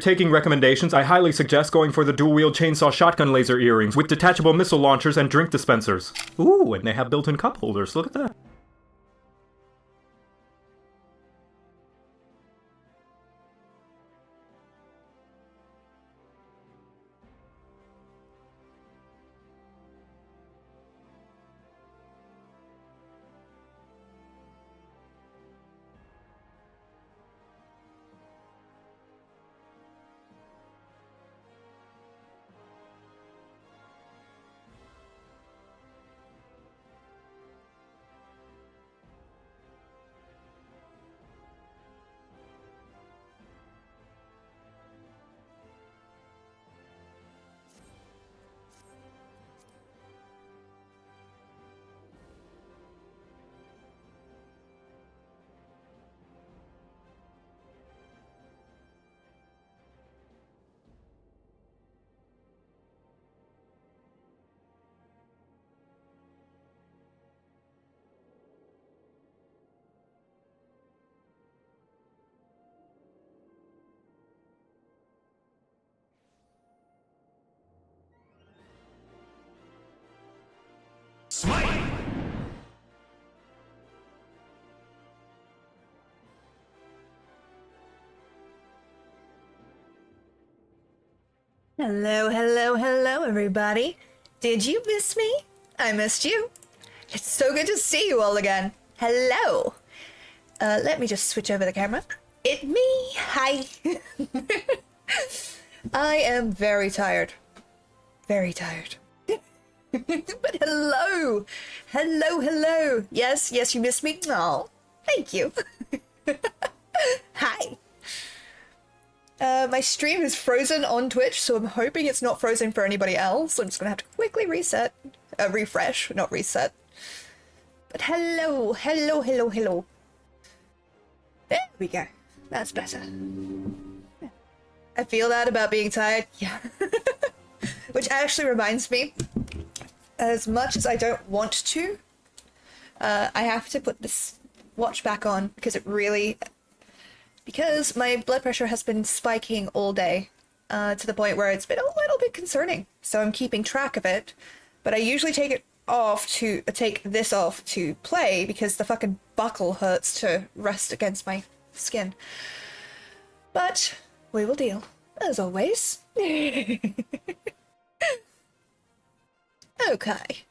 taking recommendations, I highly suggest going for the dual-wield chainsaw shotgun laser earrings with detachable missile launchers and drink dispensers. Ooh, and they have built-in cup holders, look at that. Smite! Hello, hello, hello, everybody. Did you miss me? I missed you. It's so good to see you all again. Hello. Let me just switch over the camera. It me. Hi. I am very tired. Very tired. But hello. Hello, hello. Yes, yes, you missed me. Oh, thank you. Hi. My stream is frozen on Twitch, so I'm hoping it's not frozen for anybody else. I'm just gonna have to quickly reset. Refresh, not reset. But hello, hello, hello, hello. There we go. That's better. I feel that about being tired. Yeah. Which actually reminds me, as much as I don't want to, I have to put this watch back on because my blood pressure has been spiking all day, to the point where it's been a little bit concerning. So I'm keeping track of it, but I usually take this off to play because the fucking buckle hurts to rest against my skin. But we will deal, as always. Okay.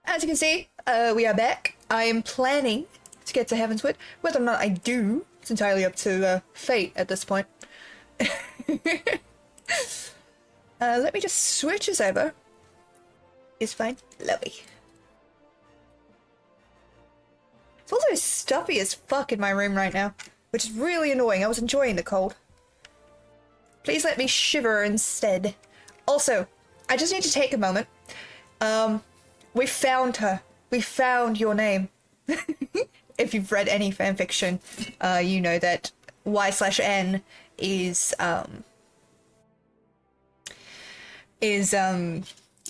As you can see, we are back. I am planning to get to Heavenswood. Whether or not I do, it's entirely up to fate at this point. Let me just switch this over. It's fine. Lovely. It's also stuffy as fuck in my room right now, which is really annoying. I was enjoying the cold. Please let me shiver instead. Also, I just need to take a moment. We found her. We found your name. If you've read any fanfiction, you know that Y/N is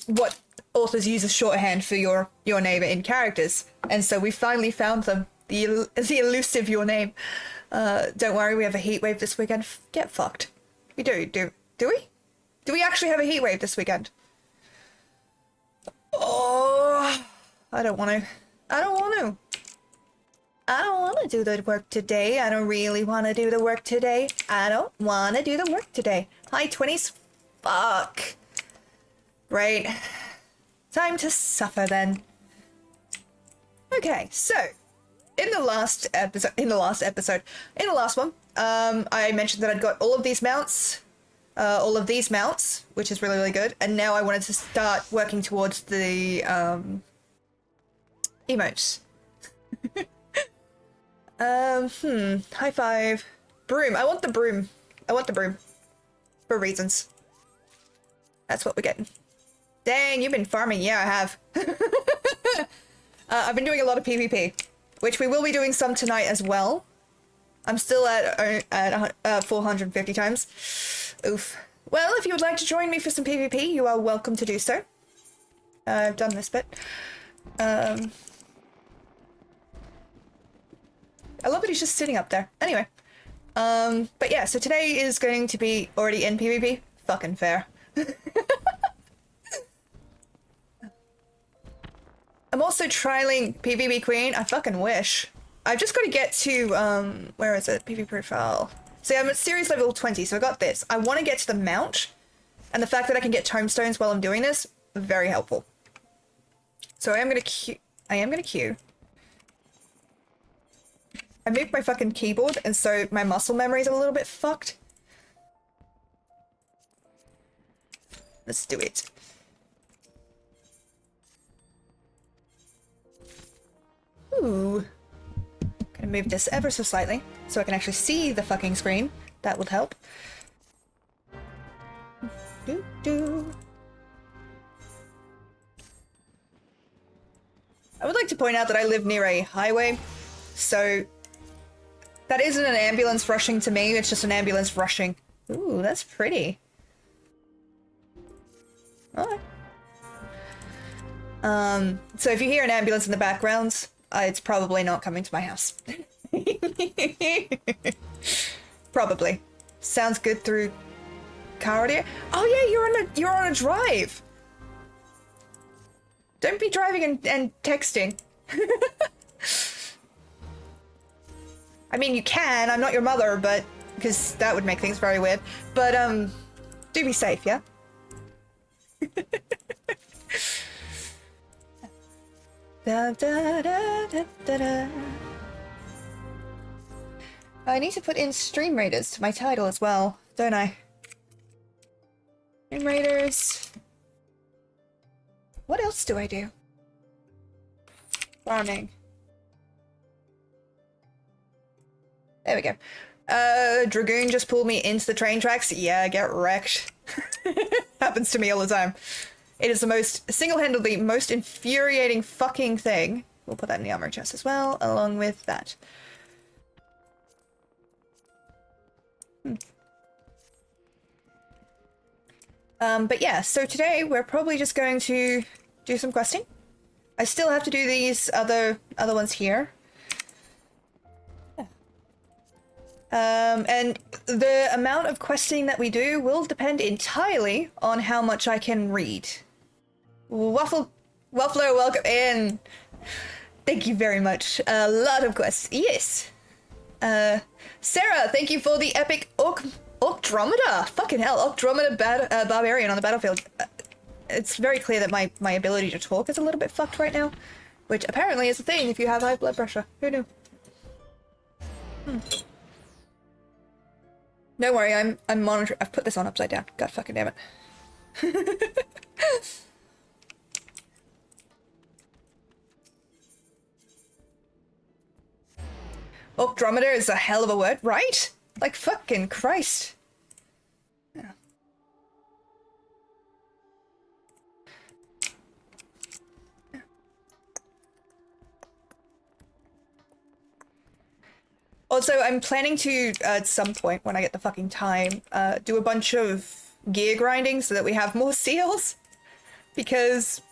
what authors use as shorthand for your name in characters. And so we finally found them. The elusive your name. Don't worry, we have a heat wave this weekend. Get fucked. We do we? Do we actually have a heat wave this weekend? Oh, I don't want to. I don't want to do the work today. I don't really want to do the work today. I don't want to do the work today. High 20s? Fuck. Right. Time to suffer then. Okay, so in the last one, I mentioned that I'd got all of these mounts, which is really, really good. And now I wanted to start working towards the emotes. High five. Broom. I want the broom. For reasons. That's what we're getting. Dang, you've been farming. Yeah, I have. I've been doing a lot of PvP, which we will be doing some tonight as well. I'm still at 450 times. Oof. Well, if you would like to join me for some PvP, you are welcome to do so. I've done this bit. I love that he's just sitting up there. Anyway, But yeah, so today is going to be already in PvP. Fucking fair. I'm also trialing PvP Queen. I fucking wish. I've just got to get to, where is it? PvP profile. So I'm at series level 20, so I got this. I want to get to the mount, and the fact that I can get tomestones while I'm doing this, very helpful. So I am gonna queue. I moved my fucking keyboard, and so my muscle memory is a little bit fucked. Let's do it. Ooh. Gonna move this ever so slightly, so I can actually see the fucking screen. That would help. I would like to point out that I live near a highway, so that isn't an ambulance rushing to me, it's just an ambulance rushing. Ooh, that's pretty. Alright. So if you hear an ambulance in the background, it's probably not coming to my house. Probably. Sounds good through car audio. Oh yeah, you're on a drive. Don't be driving and texting. I mean, you can. I'm not your mother, but because that would make things very weird. But do be safe, yeah. Da, da, da, da, da, da. I need to put in Stream Raiders to my title as well, don't I? Stream Raiders. What else do I do? Farming. There we go. Dragoon just pulled me into the train tracks. Yeah, get wrecked. Happens to me all the time. It is the most single-handedly most infuriating fucking thing. We'll put that in the armor chest as well, along with that. But yeah, so today we're probably just going to do some questing. I still have to do these other ones here. And the amount of questing that we do will depend entirely on how much I can read. Waffler, welcome in. Thank you very much. A lot of quests. Yes. Sarah, thank you for the epic Octdromeda. Fucking hell, Octdromeda barbarian on the battlefield. It's very clear that my ability to talk is a little bit fucked right now, which apparently is a thing if you have high blood pressure. Who knew? Don't worry, I'm monitoring. I've put this on upside down. God fucking damn it. Octdromeda is a hell of a word, right? Like fucking Christ. Yeah. Also, I'm planning to, at some point when I get the fucking time, do a bunch of gear grinding so that we have more seals. Because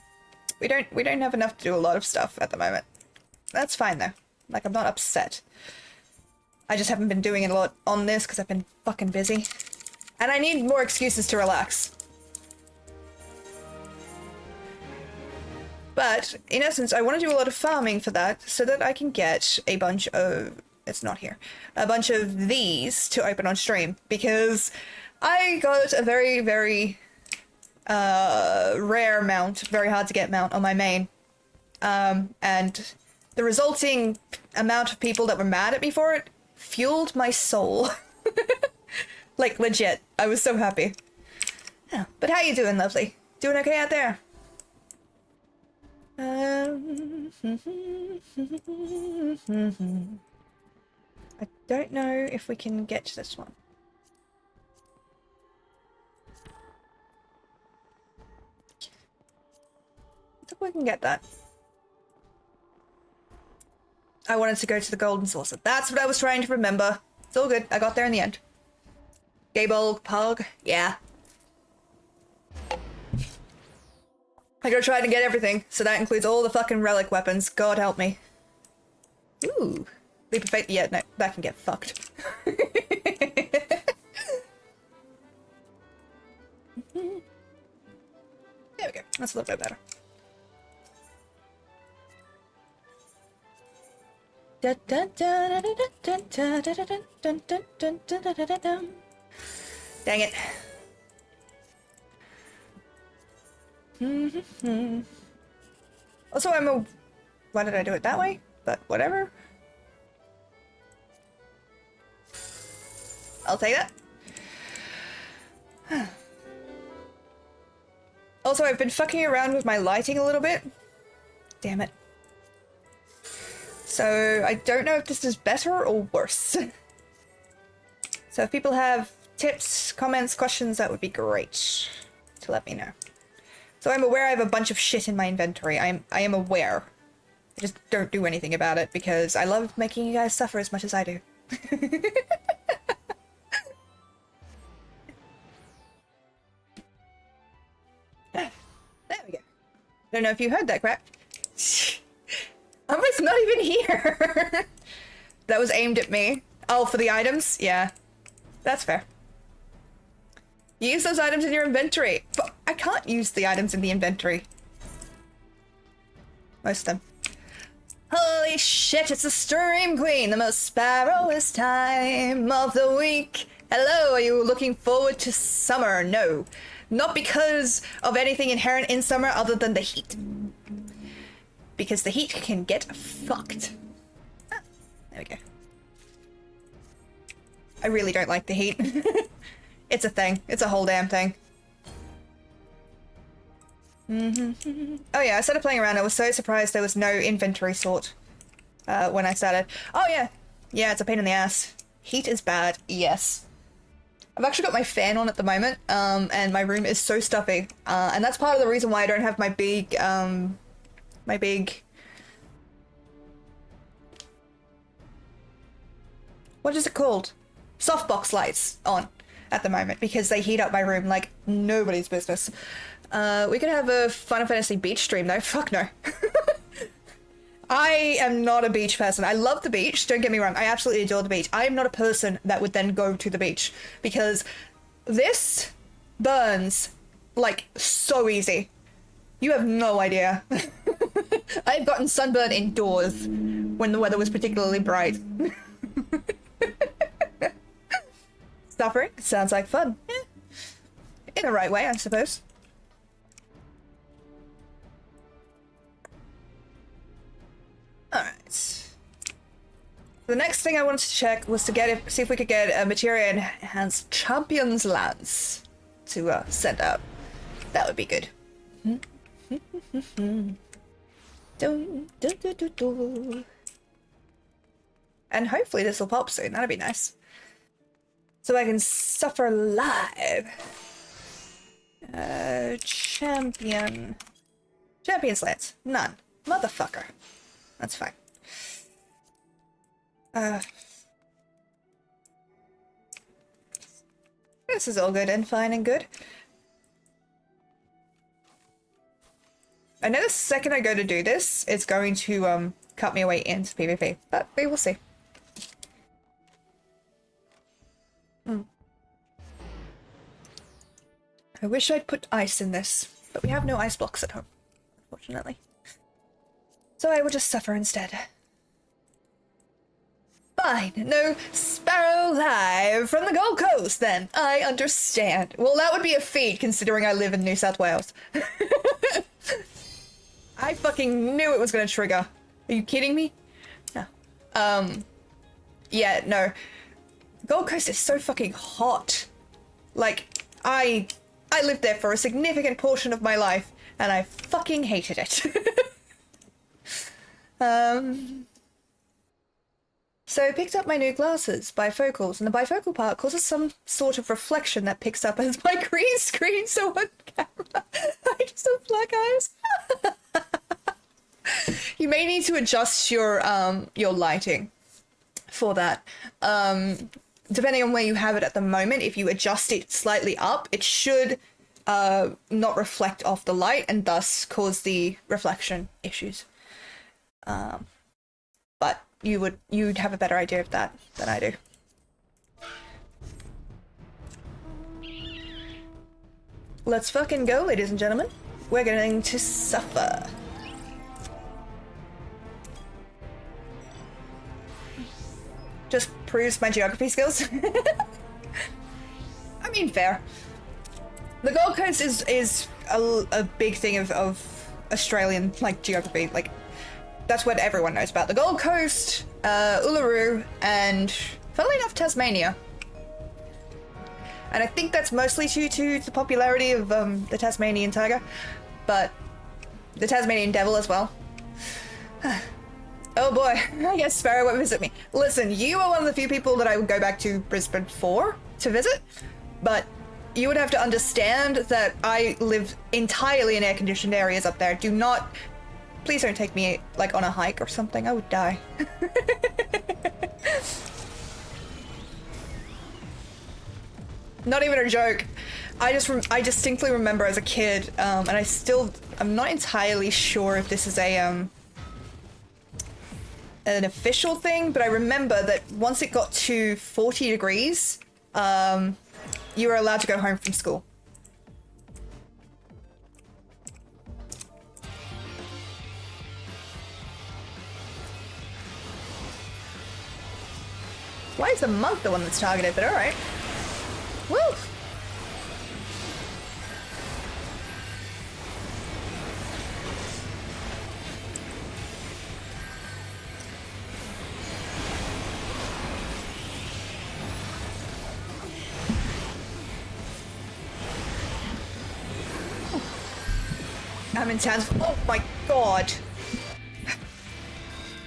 we don't have enough to do a lot of stuff at the moment. That's fine though. Like, I'm not upset. I just haven't been doing a lot on this because I've been fucking busy. And I need more excuses to relax. But, in essence, I want to do a lot of farming for that so that I can get a bunch of... It's not here. A bunch of these to open on stream. Because I got a very, very rare mount, very hard to get mount on my main. And the resulting amount of people that were mad at me for it fueled my soul. Like, legit. I was so happy. Yeah. But how you doing, lovely? Doing okay out there? I don't know if we can get to this one. I think we can get that. I wanted to go to the Golden Saucer. That's what I was trying to remember. It's all good. I got there in the end. Gable, Pog, yeah. I gotta try to get everything, so that includes all the fucking relic weapons. God help me. Ooh. Leap of faith. Yeah, no, that can get fucked. That's a little bit better. Dang it. Also, why did I do it that way? But whatever. I'll take that. Also, I've been fucking around with my lighting a little bit. Damn it. So, I don't know if this is better or worse. So if people have tips, comments, questions, that would be great to let me know. So I'm aware I have a bunch of shit in my inventory. I am aware. I just don't do anything about it because I love making you guys suffer as much as I do. There we go. Don't know if you heard that crap. Umbra's not even here. That was aimed at me. Oh, for the items? Yeah. That's fair. Use those items in your inventory. But I can't use the items in the inventory. Most of them. Holy shit, it's the Stream Queen, the most sparrowest time of the week. Hello, are you looking forward to summer? No. Not because of anything inherent in summer other than the heat. Because the heat can get fucked. Ah, there we go. I really don't like the heat. It's a thing. It's a whole damn thing. Oh yeah, I started playing around. I was so surprised there was no inventory sort when I started. Oh yeah. Yeah, it's a pain in the ass. Heat is bad, yes. I've actually got my fan on at the moment, and my room is so stuffy. And that's part of the reason why I don't have my big, what is it called? Softbox lights on at the moment, because they heat up my room like nobody's business. We could have a Final Fantasy beach stream though. Fuck no. I am not a beach person. I love the beach, don't get me wrong. I absolutely adore the beach. I am not a person that would then go to the beach, because this burns like so easy. You have no idea. I've gotten sunburned indoors when the weather was particularly bright. Suffering sounds like fun. Yeah. In a right way, I suppose. Alright. The next thing I wanted to check was to see if we could get a Materia Enhanced Champions Lance to send out. That would be good. And hopefully this will pop soon. That'd be nice. So I can suffer live. Champions Lance. None. Motherfucker. That's fine. This is all good and fine and good. I know the second I go to do this, it's going to cut me away into PvP, but we will see. I wish I'd put ice in this, but we have no ice blocks at home, unfortunately. So I will just suffer instead. Fine, no Sparrow Live from the Gold Coast then. I understand. Well, that would be a feat considering I live in New South Wales. I fucking knew it was gonna trigger. Are you kidding me? No. Yeah, no. Gold Coast is so fucking hot. Like, I lived there for a significant portion of my life, and I fucking hated it. So I picked up my new glasses, bifocals, and the bifocal part causes some sort of reflection that picks up as my green screen, so on camera, I just have black eyes. You may need to adjust your lighting for that. Depending on where you have it at the moment, if you adjust it slightly up, it should not reflect off the light and thus cause the reflection issues. But you'd have a better idea of that than I do. Let's fucking go, ladies and gentlemen. we're going to suffer. Just proves my geography skills. I mean, fair. The Gold Coast is a big thing of Australian, like, geography. Like, that's what everyone knows about. The Gold Coast, Uluru, and, funnily enough, Tasmania. And I think that's mostly due to the popularity of the Tasmanian tiger, but the Tasmanian devil as well. Oh boy, I guess Sparrow won't visit me. Listen, you are one of the few people that I would go back to Brisbane for to visit, but you would have to understand that I live entirely in air-conditioned areas up there. Do not... Please don't take me, like, on a hike or something. I would die. Not even a joke. I distinctly remember as a kid, and I'm not entirely sure if this is an official thing, but I remember that once it got to 40 degrees, you were allowed to go home from school. Why is the monk the one that's targeted? But alright. Woo! I'm in town. Oh my god.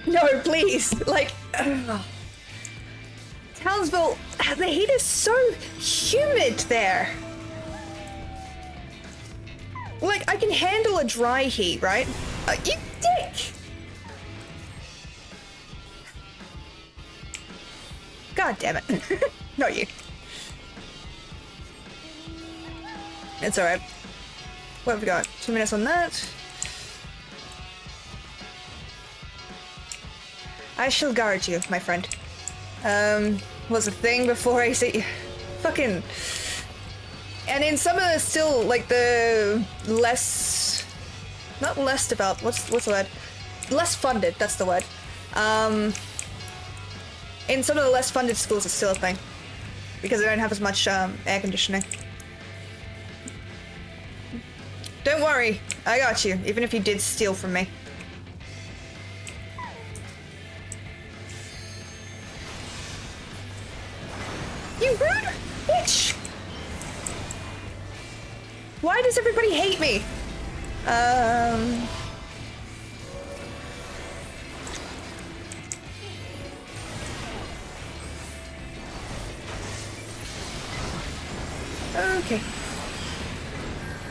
No, please. Like, Townsville, the heat is so humid there. Like, I can handle a dry heat, right? You dick! God damn it. Not you. It's alright. What have we got? 2 minutes on that. I shall guard you, my friend. Was a thing before I see... Fucking... And in some of the still, like, the less... Not less developed, what's the word? Less funded, that's the word. In some of the less funded schools, it's still a thing. Because they don't have as much, air conditioning. Don't worry, I got you, even if you did steal from me. You rude bitch! Why does everybody hate me? Okay.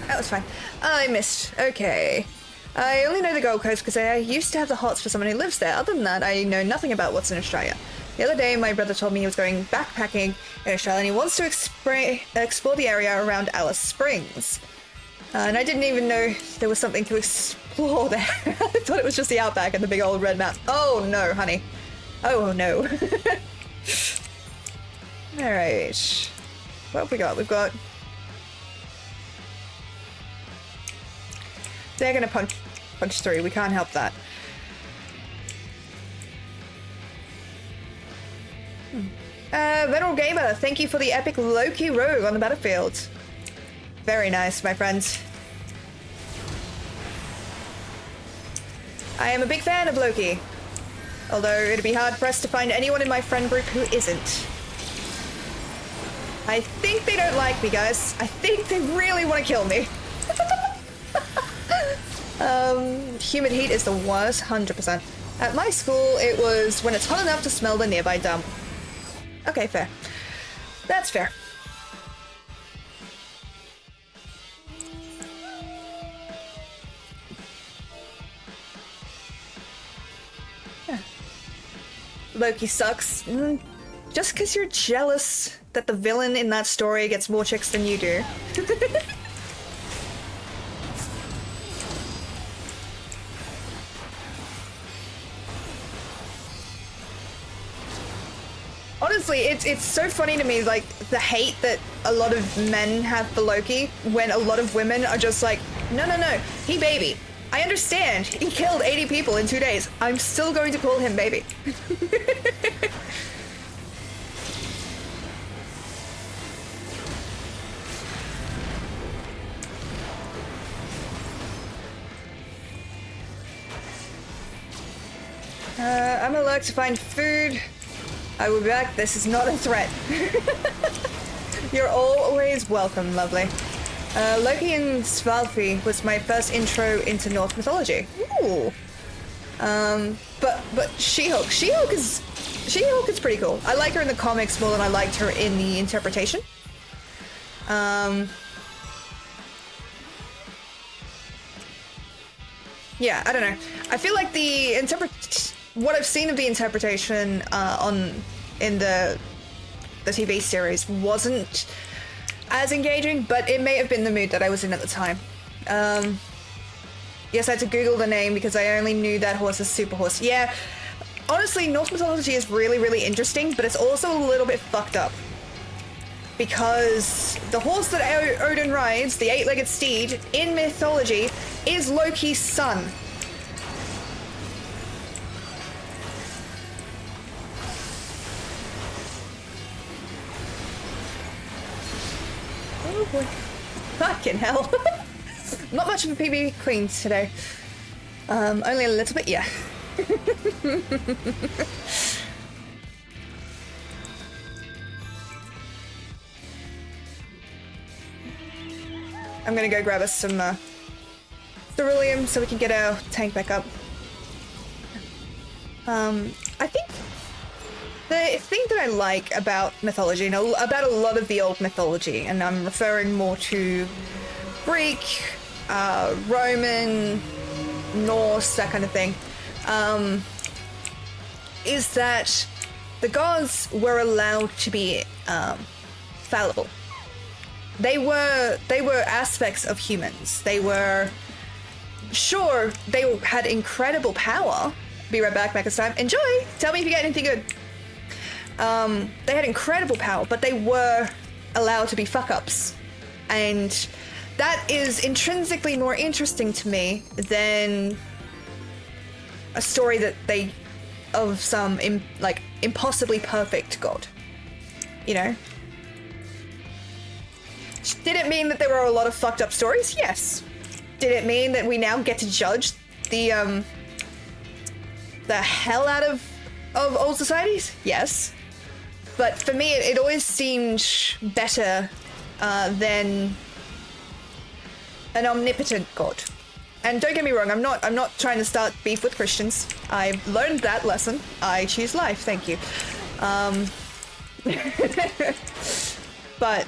That was fine. I missed. Okay. I only know the Gold Coast because I used to have the hots for someone who lives there. Other than that, I know nothing about what's in Australia. The other day, my brother told me he was going backpacking in Australia and he wants to explore the area around Alice Springs. And I didn't even know there was something to explore there. I thought it was just the outback and the big old red map. Oh no, honey. Oh no. Alright. What have we got? We've got... They're gonna punch through. We can't help that. Veneral Gamer, thank you for the epic Loki rogue on the battlefield. Very nice, my friends. I am a big fan of Loki. Although it'd be hard pressed to find anyone in my friend group who isn't. I think they don't like me, guys. I think they really want to kill me. Humid heat is the worst, 100%. At my school, it was when it's hot enough to smell the nearby dump. Okay, fair. That's fair. Yeah. Loki sucks. Just because you're jealous that the villain in that story gets more chicks than you do. Honestly, it's so funny to me, like, the hate that a lot of men have for Loki, when a lot of women are just like, No, no, no. He baby. I understand. He killed 80 people in 2 days. I'm still going to call him baby. I'm alert to find food. I will be back. This is not a threat. You're always welcome, lovely. Loki and Svalfi was my first intro into Norse mythology. Ooh. But She-Hulk. She-Hulk is pretty cool. I like her in the comics more than I liked her in the interpretation. Yeah, I don't know. I feel like what I've seen of the interpretation in the TV series wasn't as engaging, but it may have been the mood that I was in at the time. Yes, I had to Google the name because I only knew that horse as Super Horse. Yeah, honestly, Norse mythology is really, really interesting, but it's also a little bit fucked up. Because the horse that Odin rides, the eight-legged steed, in mythology, is Loki's son. Oh boy. Fucking hell. Not much of a PB queen today. Only a little bit, yeah. I'm gonna go grab us some beryllium so we can get our tank back up. I think the thing that I like about mythology, and about a lot of the old mythology, and I'm referring more to Greek, Roman, Norse, that kind of thing, is that the gods were allowed to be fallible. They were aspects of humans. They were, sure, they had incredible power. Be right back, Mecha's time. Enjoy! Tell me if you get anything good. They had incredible power, but they were allowed to be fuck-ups. And that is intrinsically more interesting to me than a story of some, impossibly perfect god. You know? Did it mean that there were a lot of fucked up stories? Yes. Did it mean that we now get to judge the hell out of old societies? Yes. But for me, it always seemed better than an omnipotent god. And don't get me wrong, I'm not trying to start beef with Christians. I've learned that lesson. I choose life, thank you. But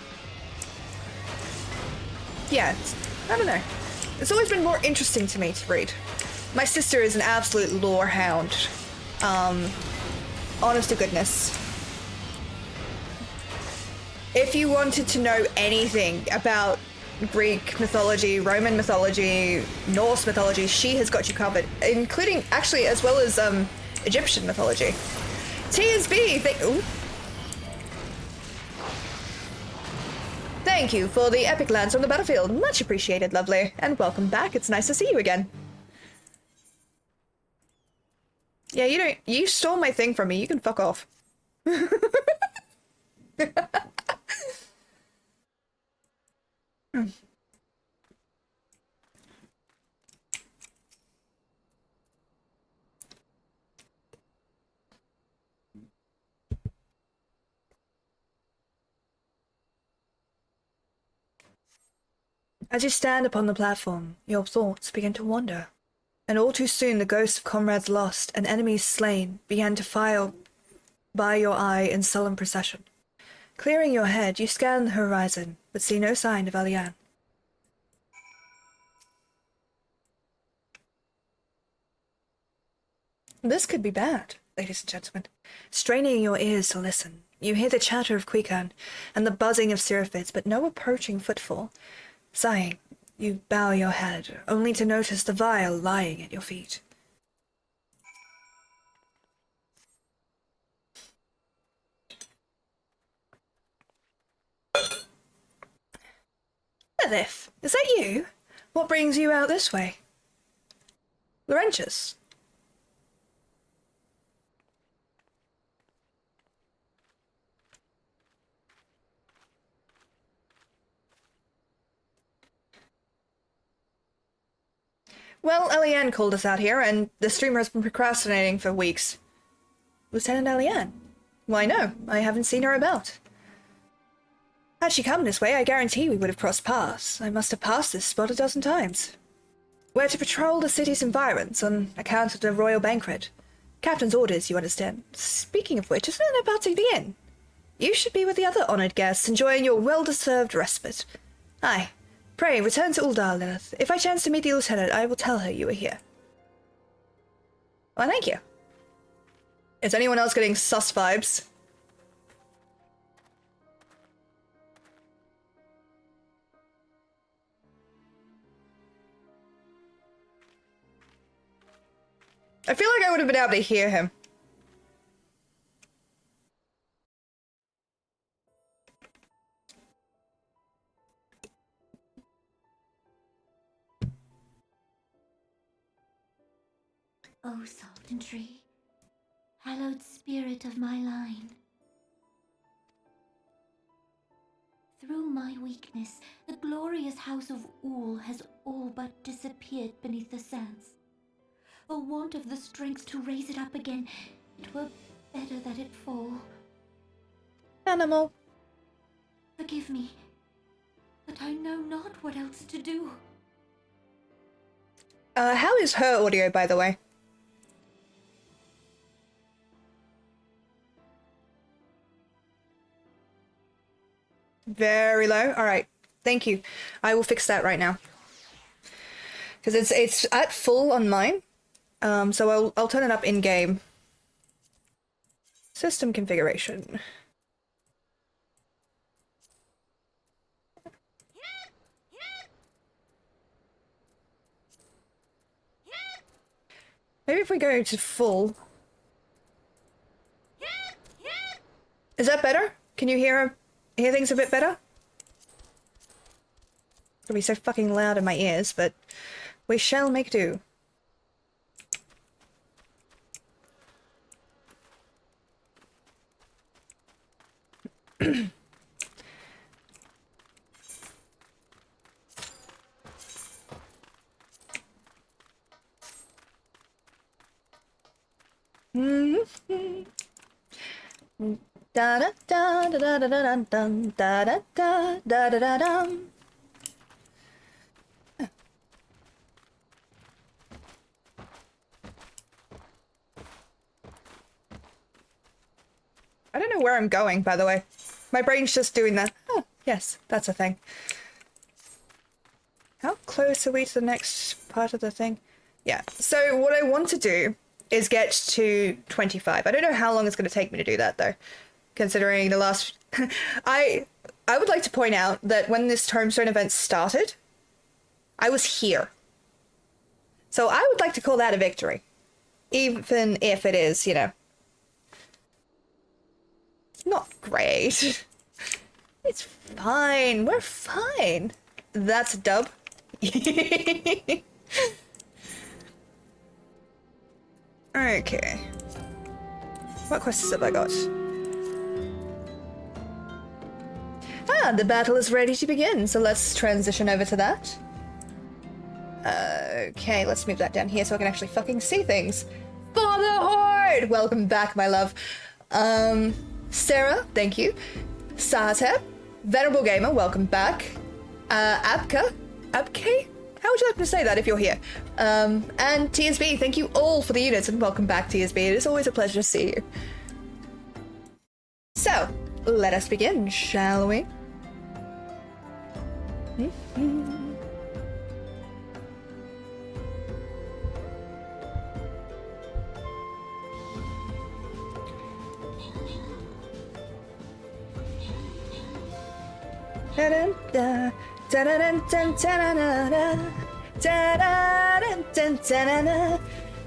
yeah, I don't know. It's always been more interesting to me to read. My sister is an absolute lore hound. Honest to goodness. If you wanted to know anything about Greek mythology, Roman mythology, Norse mythology, she has got you covered, including, actually, as well as Egyptian mythology. TSB, Thank you for the epic lance on the battlefield. Much appreciated, lovely. And welcome back. It's nice to see you again. Yeah, you stole my thing from me. You can fuck off. As you stand upon the platform, your thoughts begin to wander. And all too soon the ghosts of comrades lost and enemies slain began to file by your eye in sullen procession. Clearing your head, you scan the horizon, but see no sign of Alian. This could be bad, ladies and gentlemen. Straining your ears to listen, you hear the chatter of Quican and the buzzing of Seraphids, but no approaching footfall. Sighing, you bow your head, only to notice the vial lying at your feet. Elif, is that you? What brings you out this way? Laurentius. Well, Eliane called us out here, and the streamer has been procrastinating for weeks. Lieutenant Eliane? Why no, I haven't seen her about. Had she come this way, I guarantee we would have crossed paths. I must have passed this spot a dozen times. We're to patrol the city's environs on account of the royal banquet. Captain's orders, you understand. Speaking of which, isn't it about to begin? You should be with the other honoured guests, enjoying your well-deserved respite. Aye. Pray, return to Uldar, Lilith. If I chance to meet the lieutenant, I will tell her you are here. Well, thank you. Is anyone else getting sus vibes? I feel like I would have been able to hear him. O Sultan Tree, hallowed spirit of my line. Through my weakness, the glorious house of Ul has all but disappeared beneath the sands. For want of the strength to raise it up again, it were better that it fall. Animal. Forgive me, but I know not what else to do. How is her audio, by the way? Very low. All right. Thank you. I will fix that right now. Because it's at full on mine. So I'll turn it up in game. System configuration. Maybe if we go to full. Is that better? Can you hear things a bit better? It's gonna be so fucking loud in my ears, but we shall make do. Da da da da da da da da da da da da da da da. I don't know where I'm going, by the way. My brain's just doing that. Oh, yes, that's a thing. How close are we to the next part of the thing? Yeah, so what I want to do is get to 25. I don't know how long it's going to take me to do that, though, considering the last... I would like to point out that when this Tombstone event started, I was here. So I would like to call that a victory. Even if it is, you know, not great. It's fine. We're fine. That's a dub. Okay. What quests have I got? Ah, the battle is ready to begin, so let's transition over to that. Okay, let's move that down here so I can actually fucking see things. For the Horde! Welcome back, my love. Sarah, thank you. Sahatep, Venerable Gamer, welcome back. Abka? How would you like to say that if you're here? And TSB, thank you all for the units and welcome back, TSB. It is always a pleasure to see you. So, let us begin, shall we?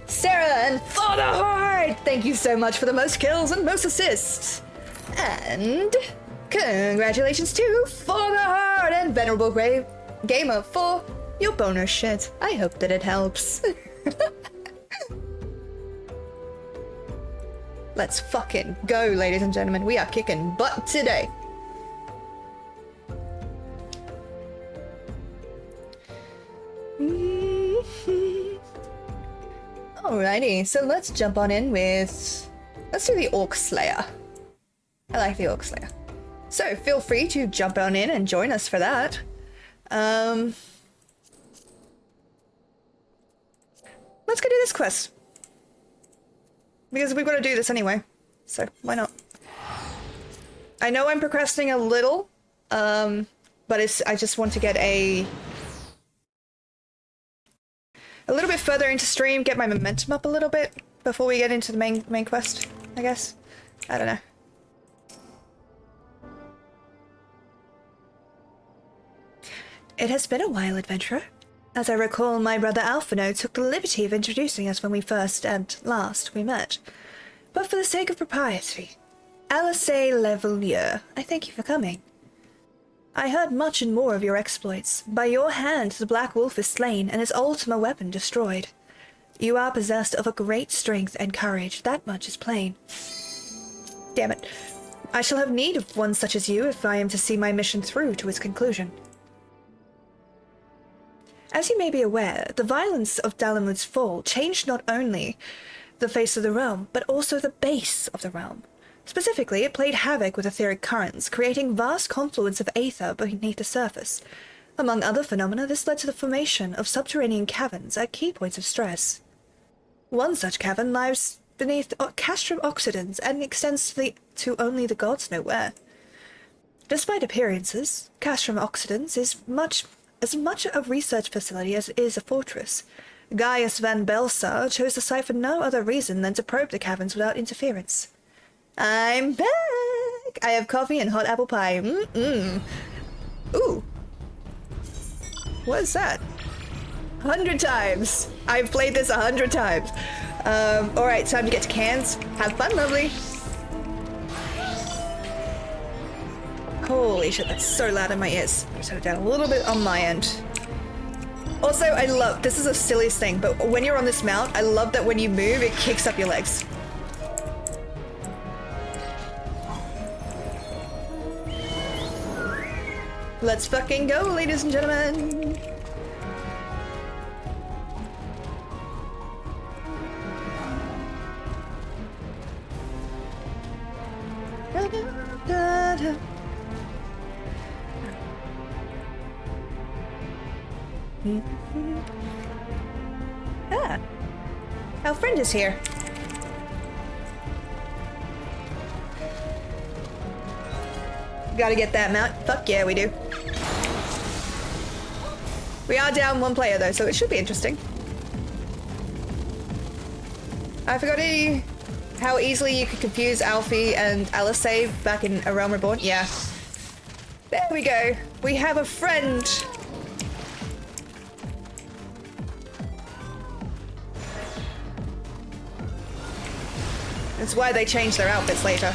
Sarah and For the Horde! Thank you so much for the most kills and most assists. And congratulations to For the Horde and Venerable Gamer for Your boner shit. I hope that it helps. Let's fucking go, ladies and gentlemen. We are kicking butt today. Alrighty, so let's jump on in with... Let's do the Orc Slayer. I like the Orc Slayer. So feel free to jump on in and join us for that. Let's go do this quest. Because we've got to do this anyway. So why not? I know I'm procrastinating a little, but I just want to get a little bit further into stream, get my momentum up a little bit before we get into the main quest, I guess. I don't know. It has been a while, adventurer. As I recall, my brother Alphino took the liberty of introducing us when we first and last we met. But for the sake of propriety, Alice Levelier, I thank you for coming. I heard much and more of your exploits. By your hand the Black Wolf is slain and his ultimate weapon destroyed. You are possessed of a great strength and courage, that much is plain. Damn it. I shall have need of one such as you if I am to see my mission through to its conclusion. As you may be aware, the violence of Dalamud's fall changed not only the face of the realm, but also the base of the realm. Specifically, it played havoc with etheric currents, creating vast confluence of aether beneath the surface. Among other phenomena, this led to the formation of subterranean caverns at key points of stress. One such cavern lies beneath castrum oxidans and extends to only the gods know where. Despite appearances, castrum oxidans is as much a research facility as it is a fortress. Gaius van Belsar chose the site for no other reason than to probe the caverns without interference. I'm back! I have coffee and hot apple pie. Ooh. What is that? 100 times! I've played this 100 times. Alright, time to get to cans. Have fun, lovely. Holy shit, that's so loud in my ears. I'll turn it down a little bit on my end. Also, I love, this is the silliest thing, but when you're on this mount, I love that when you move, it kicks up your legs. Let's fucking go, ladies and gentlemen! Da, da, da, da. Ah, our friend is here. Gotta get that mount. Fuck yeah, we do. We are down one player though, so it should be interesting. I forgot how easily you could confuse Alfie and Alice back in A Realm Reborn. Yeah. There we go. We have a friend. That's why they changed their outfits later.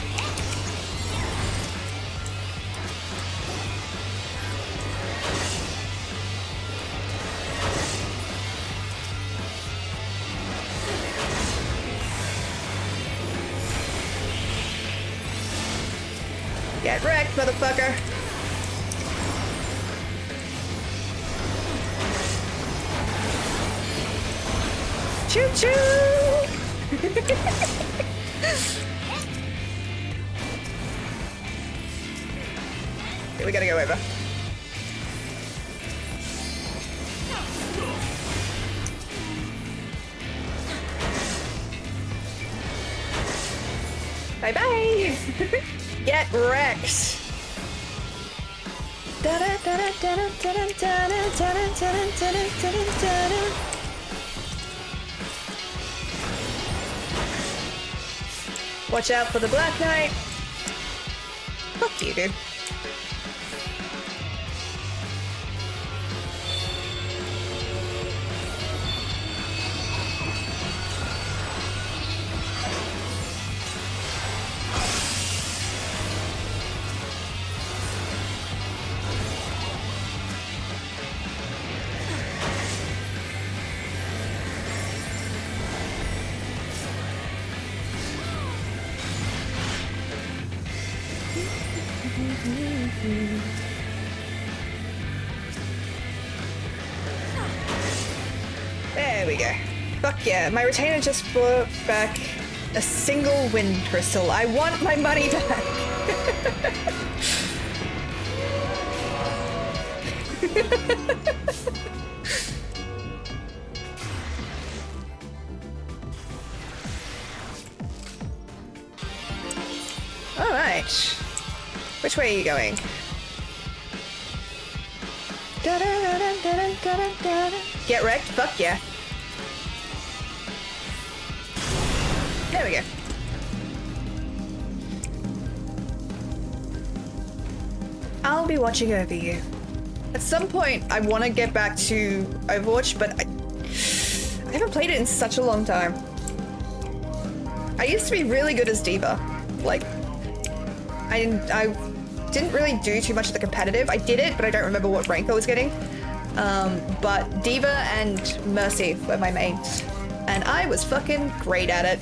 Get wrecked, motherfucker. Choo choo! Okay, we gotta go over. Bye bye! Get wrecked! Watch out for the Black Knight! Fuck you, dude. There we go. Fuck yeah, my retainer just brought back a single wind crystal. I want my money back. Alright. Which way are you going? Get wrecked? Fuck yeah. There we go. I'll be watching over you. At some point, I want to get back to Overwatch, but I haven't played it in such a long time. I used to be really good as D.Va. Like, I didn't really do too much of the competitive. I did it, but I don't remember what rank I was getting. But D.Va and Mercy were my mains. And I was fucking great at it.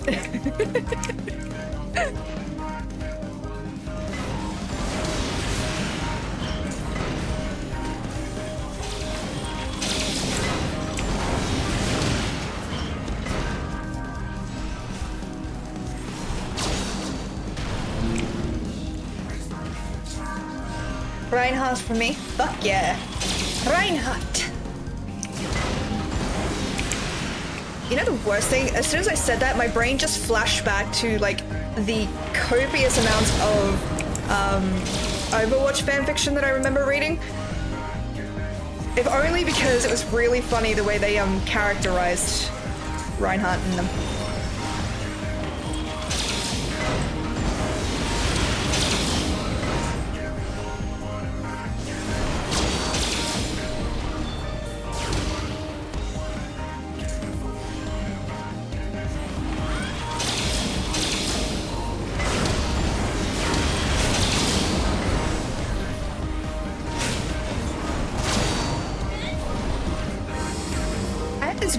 Reinhardt for me. Fuck yeah. Reinhardt. You know the worst thing? As soon as I said that, my brain just flashed back to like the copious amounts of Overwatch fanfiction that I remember reading. If only because it was really funny the way they characterized Reinhardt in them.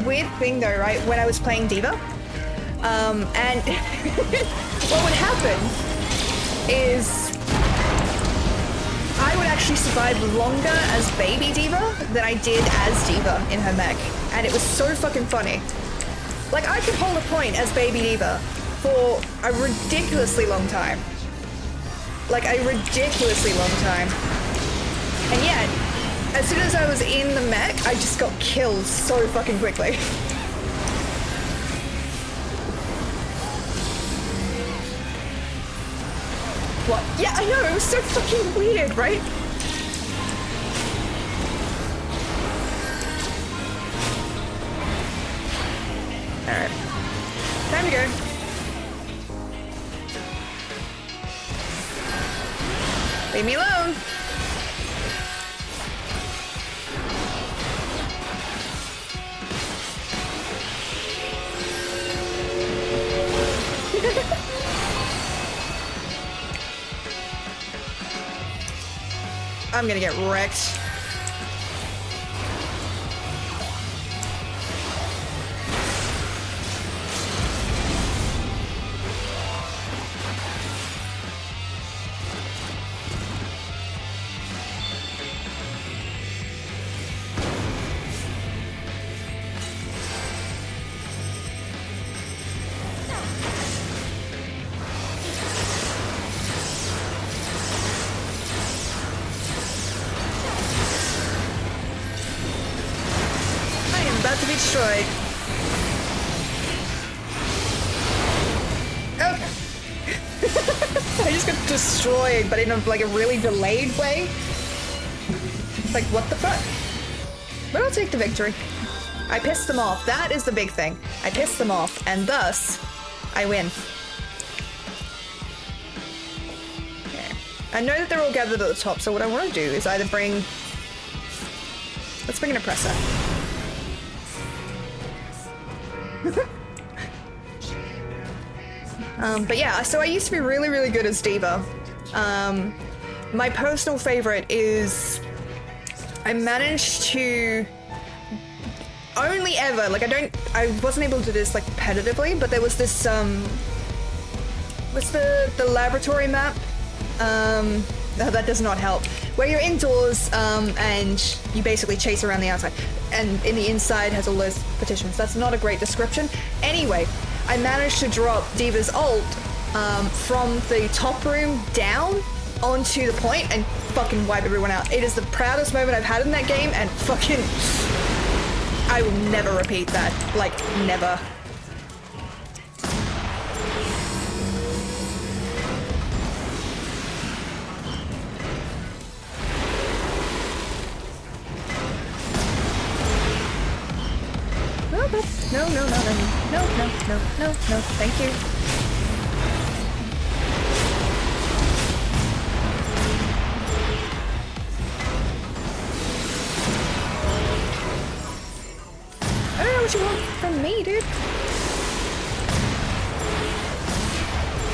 Weird thing though, right? When I was playing D.Va, and what would happen is I would actually survive longer as baby D.Va than I did as D.Va in her mech, and it was so fucking funny. Like, I could hold a point as baby D.Va for a ridiculously long time. Like, a ridiculously long time. And yet, as soon as I was in the mech, I just got killed so fucking quickly. What? Yeah, I know, it was so fucking weird, right? Alright. Time to go. Leave me alone. I'm gonna get wrecked. To be destroyed. Okay. I just got destroyed, but in a really delayed way. Like, what the fuck? But I'll take the victory. I pissed them off. That is the big thing. I pissed them off, and thus, I win. Okay. I know that they're all gathered at the top, so what I want to do is either bring... Let's bring an oppressor. But yeah, so I used to be really, really good as D.Va. My personal favorite is I managed to only ever, like I wasn't able to do this like competitively, but there was this, what's the laboratory map? No, that does not help. Where you're indoors, and you basically chase around the outside, and in the inside has all those petitions. That's not a great description. Anyway, I managed to drop Diva's ult from the top room down onto the point and fucking wipe everyone out. It is the proudest moment I've had in that game, and fucking... I will never repeat that. Like, never. No, no, no, no, no, no, no, no, no, thank you. I don't know what you want from me, dude.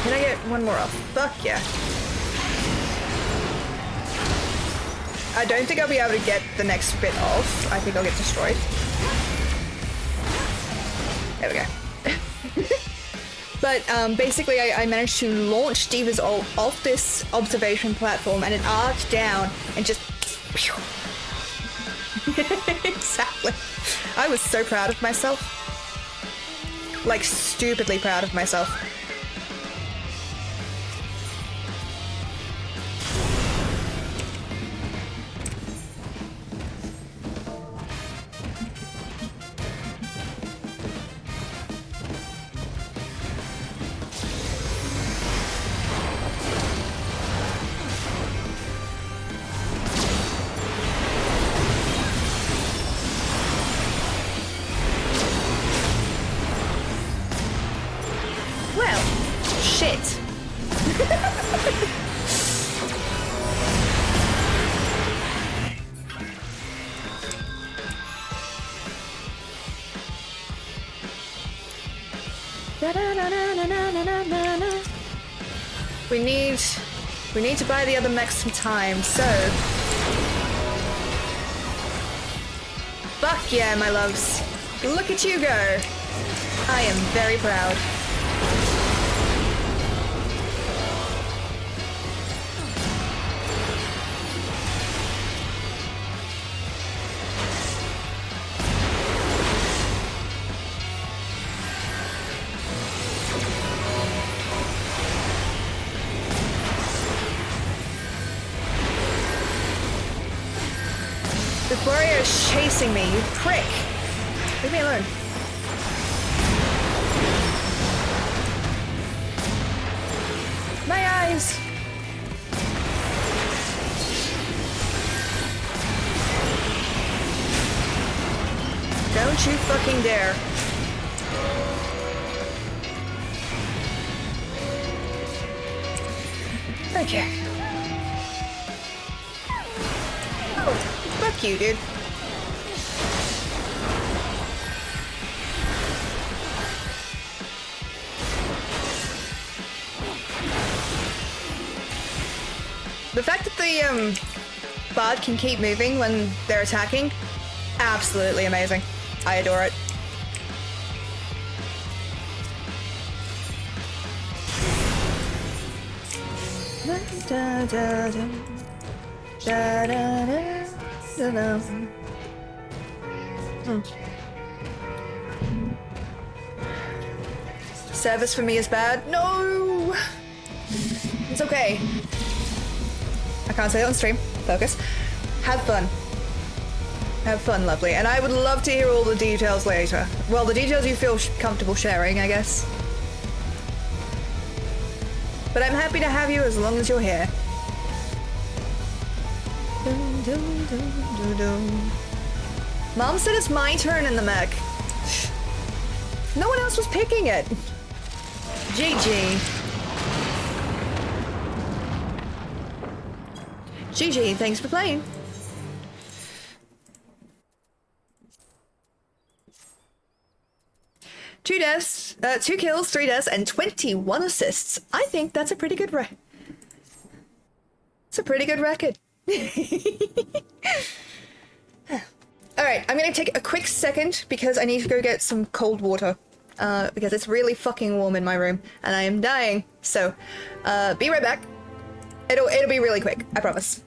Can I get one more off? Fuck yeah. I don't think I'll be able to get the next bit off. I think I'll get destroyed. There we go. But basically I managed to launch Diva's ult off this observation platform, and it arced down and just... Exactly. I was so proud of myself. Like, stupidly proud of myself. We need to buy the other mechs some time, so... Fuck yeah, my loves. Look at you go. I am very proud. Warrior's chasing me, you prick! Leave me alone. My eyes! Don't you fucking dare. Okay. Oh, fuck you, dude. The fact that the bard can keep moving when they're attacking, absolutely amazing. I adore it. Da, da, da. Da, da, da, da, da. Service for me is bad. No! It's okay. I can't say it on stream. Focus. Have fun. Have fun, lovely. And I would love to hear all the details later. Well, the details you feel comfortable sharing, I guess. But I'm happy to have you as long as you're here. Dun, dun, dun, dun, dun. Mom said it's my turn in the mech. No one else was picking it. GG. GG, thanks for playing. Two deaths, 2 kills, 3 deaths, and 21 assists. I think that's a pretty good It's a pretty good record. Alright, I'm gonna take a quick second because I need to go get some cold water. Because it's really fucking warm in my room and I am dying. So, be right back. It'll be really quick, I promise.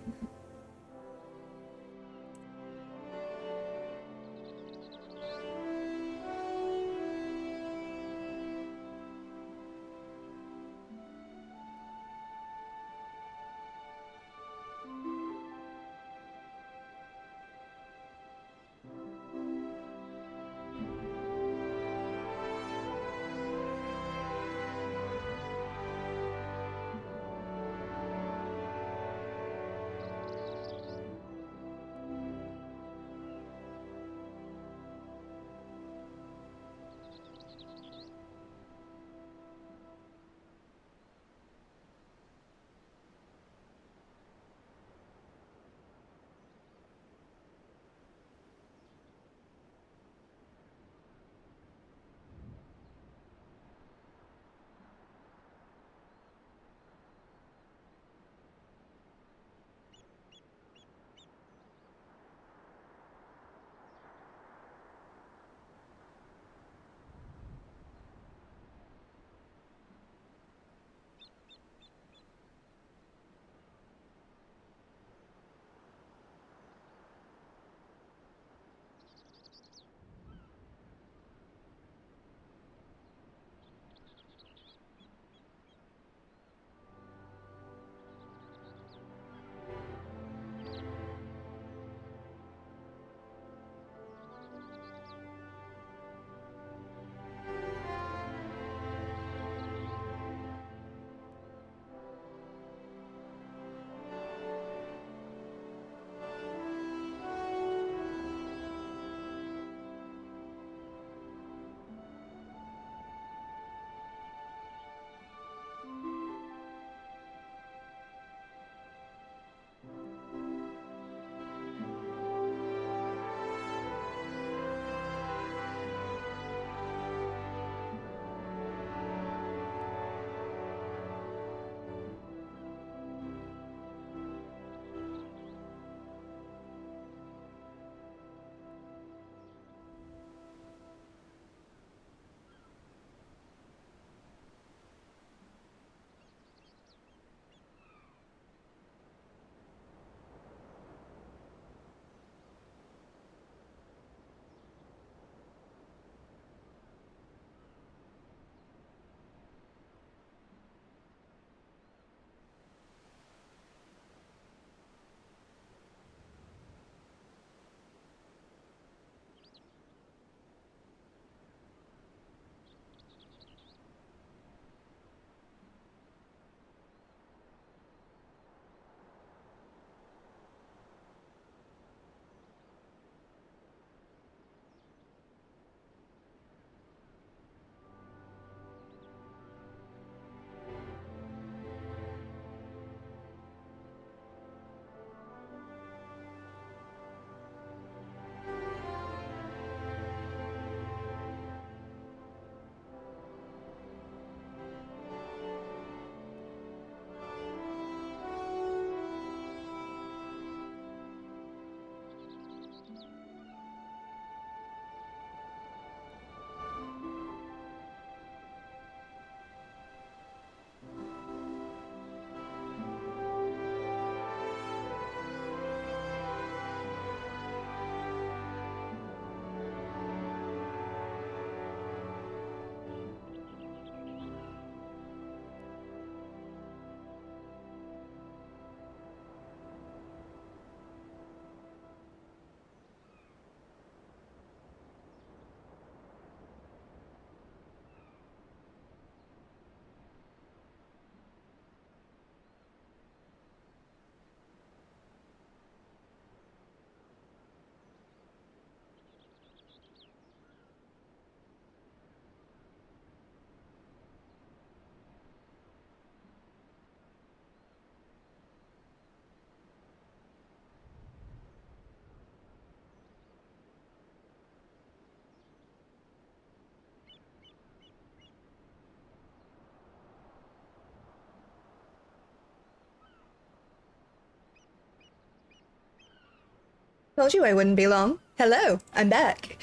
Told you I wouldn't be long. Hello, I'm back.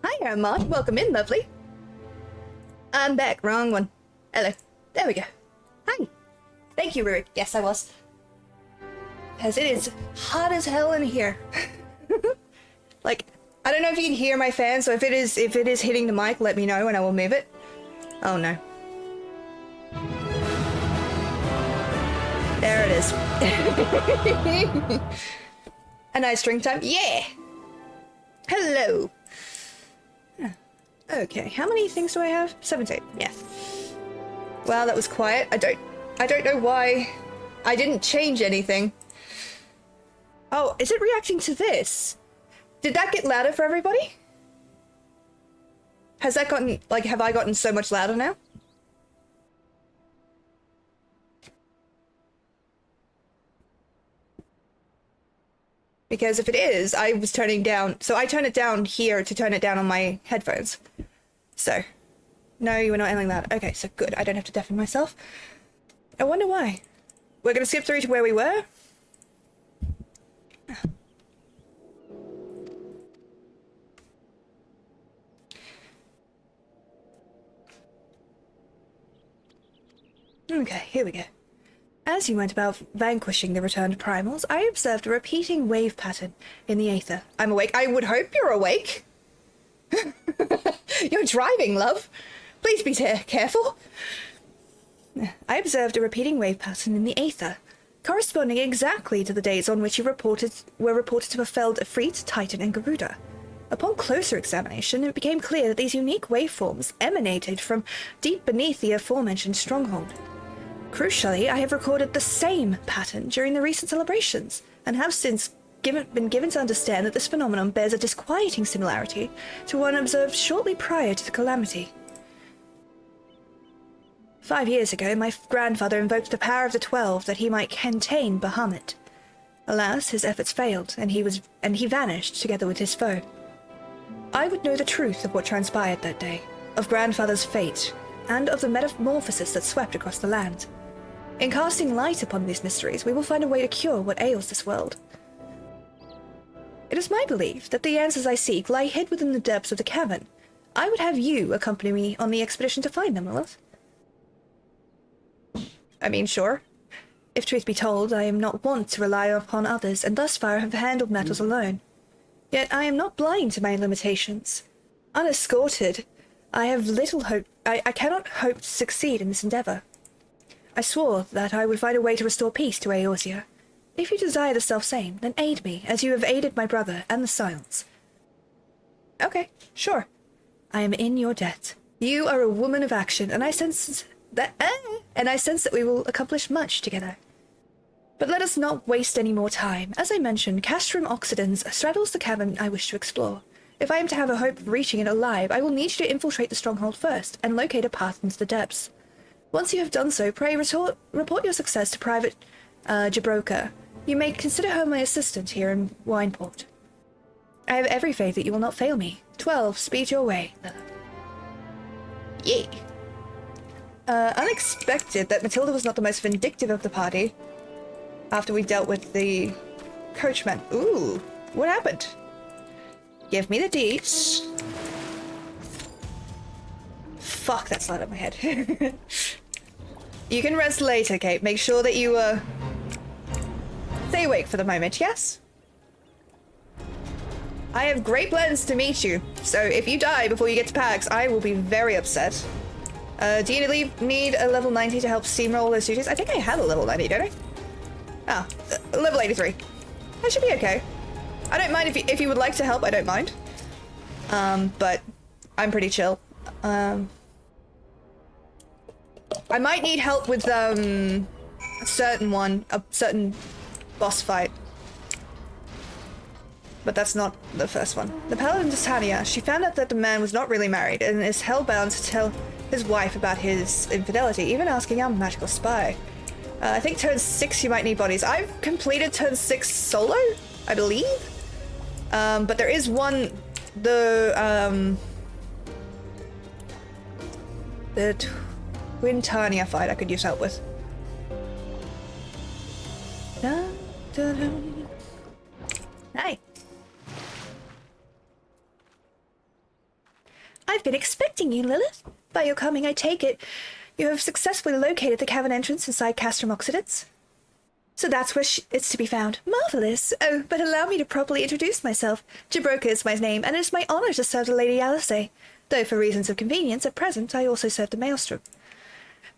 Hi, Armand. Welcome in, lovely. I'm back. Wrong one. Hello. There we go. Hi. Thank you, Rurik. Yes, I was. Because it is hot as hell in here. Like, I don't know if you can hear my fan, so if it is hitting the mic, let me know and I will move it. Oh no. There it is. A nice drink time. Yeah! Hello! Okay, how many things do I have? 17. Yeah. Wow, that was quiet. I don't know why I didn't change anything. Oh, is it reacting to this? Did that get louder for everybody? Has that gotten, like, have I gotten so much louder now? Because if it is, I was turning down, so I turn it down here to turn it down on my headphones. So, no, you were not yelling that. Okay, so good, I don't have to deafen myself. I wonder why. We're gonna skip through to where we were. Okay, here we go. As you went about vanquishing the returned primals, I observed a repeating wave pattern in the aether. I'm awake. I would hope you're awake. You're driving, love. Please be careful. I observed a repeating wave pattern in the aether, corresponding exactly to the dates on which you were reported to have felled Ifrit, Titan, and Garuda. Upon closer examination, it became clear that these unique waveforms emanated from deep beneath the aforementioned stronghold. Crucially, I have recorded the same pattern during the recent celebrations, and have since been given to understand that this phenomenon bears a disquieting similarity to one observed shortly prior to the calamity. 5 years ago, my grandfather invoked the power of the 12 that he might contain Bahamut. Alas, his efforts failed, and he vanished together with his foe. I would know the truth of what transpired that day, of grandfather's fate, and of the metamorphosis that swept across the land. In casting light upon these mysteries, we will find a way to cure what ails this world. It is my belief that the answers I seek lie hid within the depths of the cavern. I would have you accompany me on the expedition to find them, Lilith. I mean, sure. If truth be told, I am not wont to rely upon others, and thus far have handled matters alone. Yet I am not blind to my limitations. Unescorted, I have little hope. I cannot hope to succeed in this endeavor. I swore that I would find a way to restore peace to Eorzea. If you desire the self-same, then aid me, as you have aided my brother and the Silence. Okay, sure. I am in your debt. You are a woman of action, and I sense that we will accomplish much together. But let us not waste any more time. As I mentioned, Castrum Oxidans straddles the cavern I wish to explore. If I am to have a hope of reaching it alive, I will need you to infiltrate the stronghold first, and locate a path into the depths. Once you have done so, pray report your success to Private Jabroka. You may consider her my assistant here in Wineport. I have every faith that you will not fail me. 12, speed your way. Yay. Unexpected that Matilda was not the most vindictive of the party. After we dealt with the coachman. Ooh, what happened? Give me the deets. Fuck, that's light up my head. You can rest later, Kate. Make sure that you, stay awake for the moment, yes? I have great plans to meet you, so if you die before you get to PAX, I will be very upset. Do you need a level 90 to help steamroll those duties? I think I have a level 90, don't I? Oh, level 83. That should be okay. I don't mind if you would like to help, I don't mind. But I'm pretty chill. I might need help with, a certain boss fight. But that's not the first one. The Paladin Titania, she found out that the man was not really married and is hellbound to tell his wife about his infidelity, even asking our magical spy. I think turn 6 you might need bodies. I've completed turn 6 solo, I believe. But there is one, the Twin Titania fight I could use help with. Dun, dun, dun. Hi. I've been expecting you, Lilith. By your coming, I take it You have successfully located the cavern entrance inside Castrum Occidents. So that's where it's to be found. Marvelous! Oh, but allow me to properly introduce myself. Jabroka is my name, and it is my honor to serve the Lady Alice. Though for reasons of convenience, at present, I also serve the Maelstrom.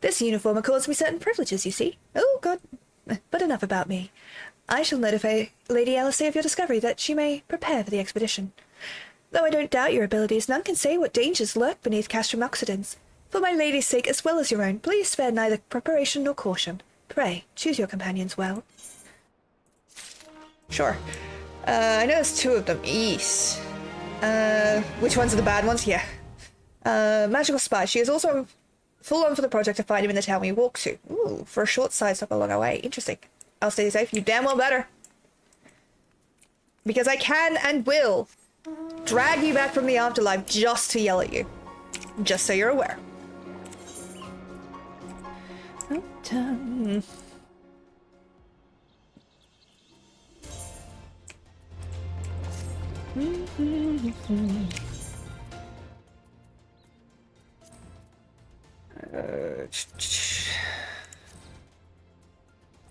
This uniform accords me certain privileges, you see. Oh, God. But enough about me. I shall notify Lady Alice of your discovery, that she may prepare for the expedition. Though I don't doubt your abilities, none can say what dangers lurk beneath Castrum Occidents. For my lady's sake, as well as your own, please spare neither preparation nor caution. Pray, choose your companions well. Sure. I know there's two of them. East. Which ones are the bad ones? Yeah. Magical spy. She is also full on for the project to find him in the town we walk to. Ooh, for a short side stop along our way. Interesting. I'll stay safe. You damn well better. Because I can and will drag you back from the afterlife just to yell at you. Just so you're aware.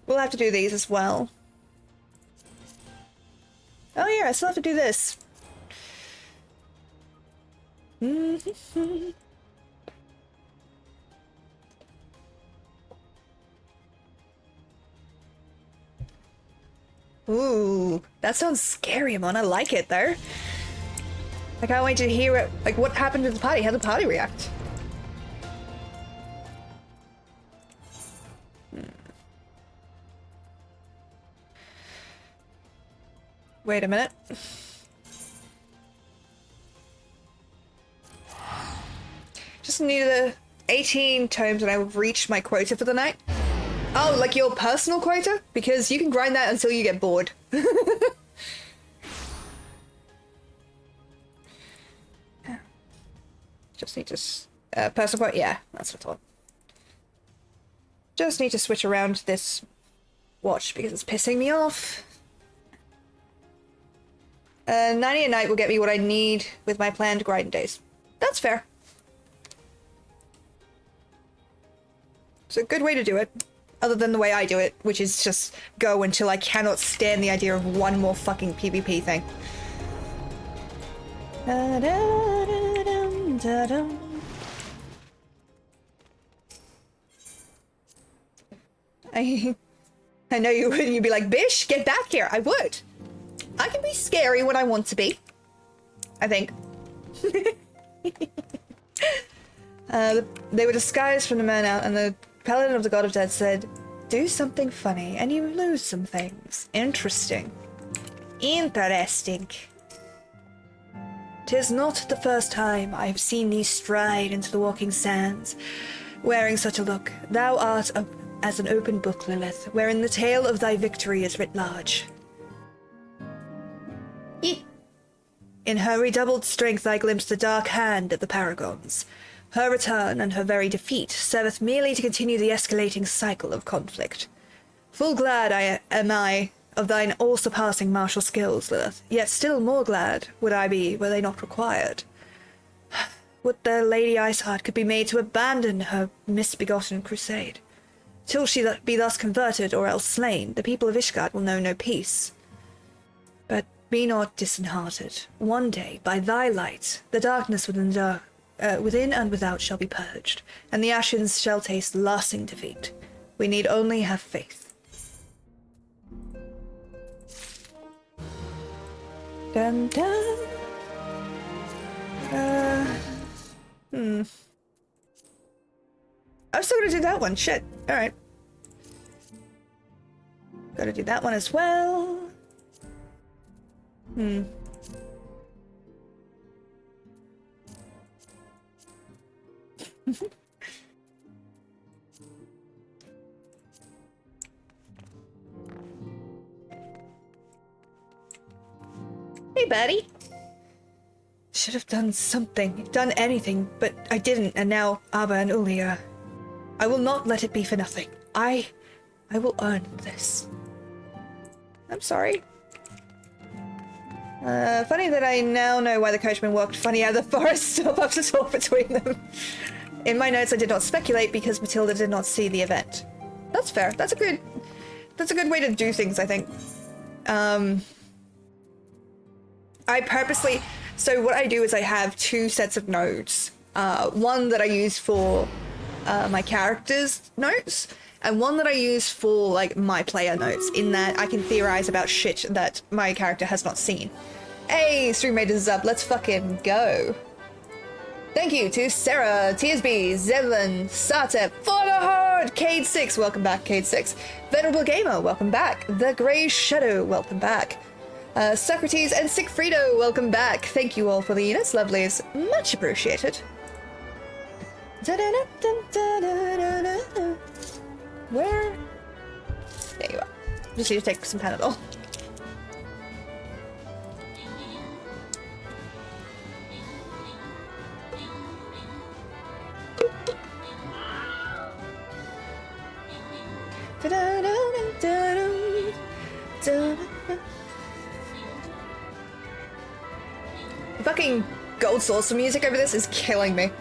We'll have to do these as well. Oh yeah, I still have to do this. Ooh, that sounds scary, Amon. I like it there. I can't wait to hear it. Like, what happened to the party? How'd the party react? Wait a minute. Just need 18 tomes and I will reach my quota for the night. Oh, like your personal quota? Because you can grind that until you get bored. Just need to... personal quota? Yeah, that's what I thought. Just need to switch around this watch because it's pissing me off. 90 a night will get me what I need with my planned grinding days. That's fair. It's a good way to do it. Other than the way I do it, which is just go until I cannot stand the idea of one more fucking PvP thing. I know you would. You'd be like, Bish, get back here. I would. I can be scary when I want to be. I think. They were disguised from the man out, and the paladin of the god of death said, do something funny, and you lose some things. Interesting. Interesting. 'Tis not the first time I have seen thee stride into the walking sands, wearing such a look. Thou art as an open book, Lilith, wherein the tale of thy victory is writ large. In her redoubled strength I glimpse the dark hand of the paragons. Her return and her very defeat serveth merely to continue the escalating cycle of conflict. Full glad am I of thine all-surpassing martial skills, Lilith, yet still more glad would I be were they not required. Would the Lady Iceheart could be made to abandon her misbegotten crusade. Till she be thus converted or else slain, the people of Ishgard will know no peace. But be not disheartened. One day, by thy light, the darkness within and without shall be purged, and the ashes shall taste lasting defeat. We need only have faith. Dun dun. I'm still gonna do that one. Shit. Alright. Gotta do that one as well. Hey, buddy. Should have done something, done anything, but I didn't, and now Abba and Uli are... I will not let it be for nothing. I will earn this. I'm sorry. Funny that I now know why the coachman walked funny out of the forest up to talk between them. In my notes, I did not speculate because Matilda did not see the event. That's fair. That's a good way to do things, I think. I purposely... So what I do is I have two sets of notes. One that I use for my character's notes, and one that I use for, like, my player notes, in that I can theorize about shit that my character has not seen. Hey, stream raiders is up. Let's fucking go. Thank you to Sarah, TSB, Zevlin, Satep, For the Horde, Cade6, welcome back, Cade6. Venerable Gamer, welcome back. The Grey Shadow, welcome back. Socrates and Sigfrido, welcome back. Thank you all for the units, lovelies. Much appreciated. Where? There you are. Just need to take some Panadol. The fucking gold saucer music over this is killing me.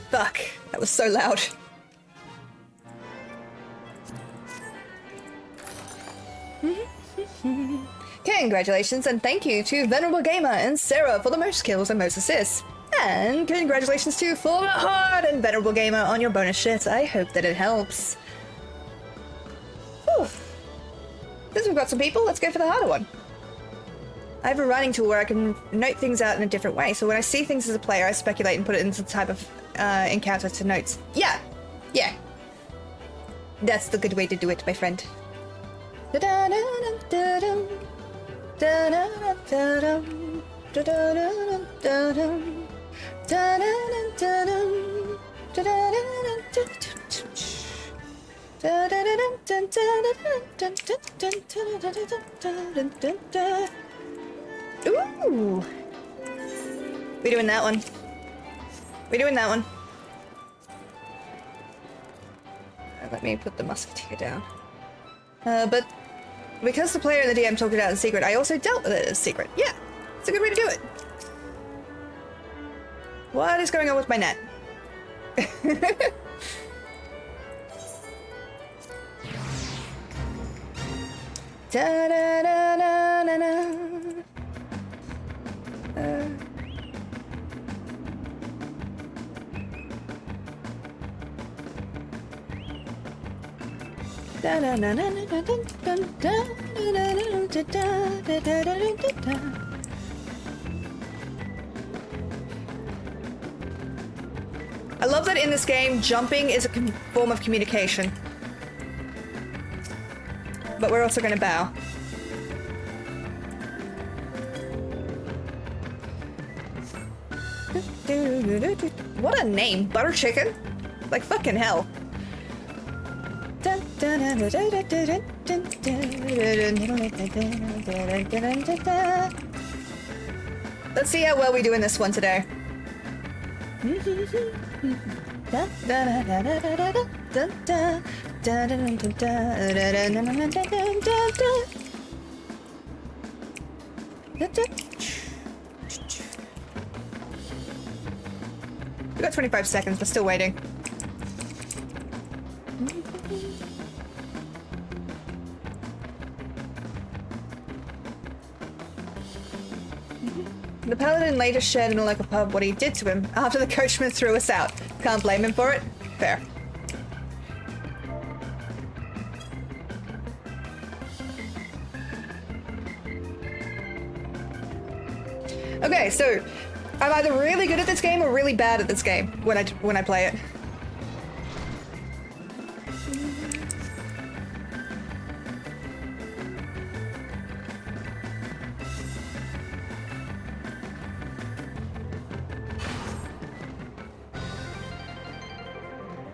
Fuck, that was so loud. Congratulations and thank you to Venerable Gamer and Sarah for the most kills and most assists. And congratulations to For the Horde and Venerable Gamer on your bonus shit. I hope that it helps. Whew. Since we've got some people, let's go for the harder one. I have a writing tool where I can note things out in a different way, so when I see things as a player, I speculate and put it into the type of encounter to notes. Yeah. Yeah. That's the good way to do it, my friend. Ooh! We doing that one. We doing that one. Let me put the musketeer down. But because the player and the DM talked it out in secret, I also dealt with it as secret. Yeah, it's a good way to do it. What is going on with my net? Da da da da da da. I love that in this game, jumping is a form of communication. But we're also gonna bow. What a name, Butter Chicken? Like fucking hell. Let's see how well we do in this one today. We got 25 seconds, we're still waiting. The paladin later shared in a local pub what he did to him after the coachman threw us out. Can't blame him for it. Fair. Okay, so I'm either really good at this game or really bad at this game when I play it.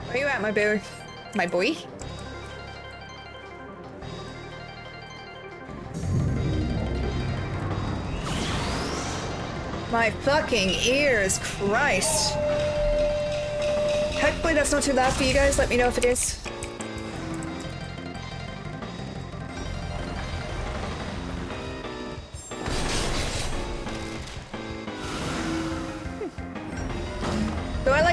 Where you at, my boy? My boy? My fucking ears, Christ. Hopefully that's not too loud for you guys. Let me know if it is.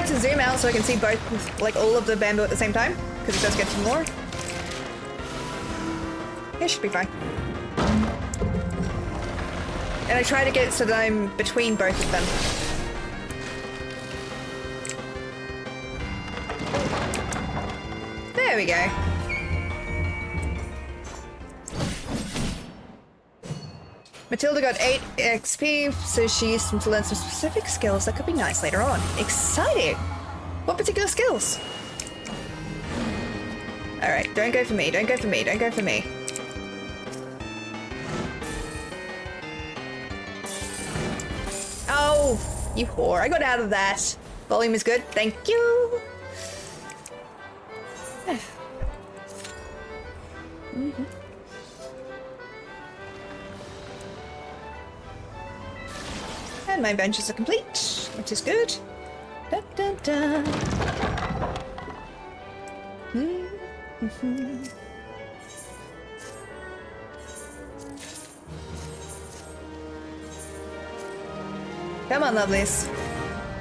tried to zoom out so I can see both, like, all of the bamboo at the same time, because it does get some more. It should be fine. And I try to get it so that I'm between both of them. There we go. Matilda got 8 XP, so she used them to learn some specific skills that could be nice later on. Exciting! What particular skills? Alright, don't go for me, don't go for me, don't go for me. Oh, you whore. I got out of that. Volume is good. Thank you. And my benches are complete, which is good. Da, da, da. Come on, lovelies.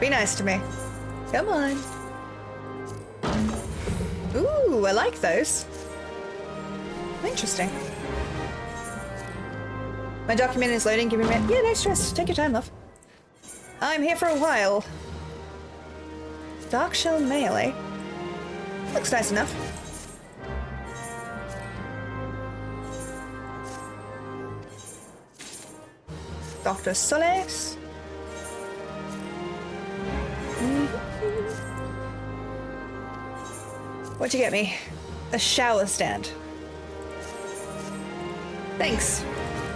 Be nice to me. Come on. Ooh, I like those. Interesting. My document is loading. Give me a minute. Yeah, no stress. Take your time, love. I'm here for a while. Dark shell mail, eh? Looks nice enough. Dr. Solis. What'd you get me? A shower stand. Thanks.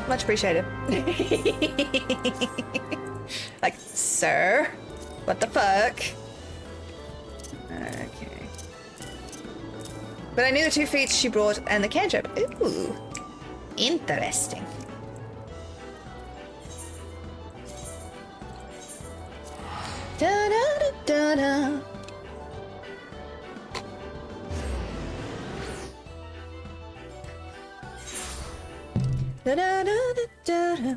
Much appreciated. Like, sir? What the fuck? Okay. But I knew the 2 feats she brought and the cantrip. Ooh. Interesting. Da da da da da. Da da da da da.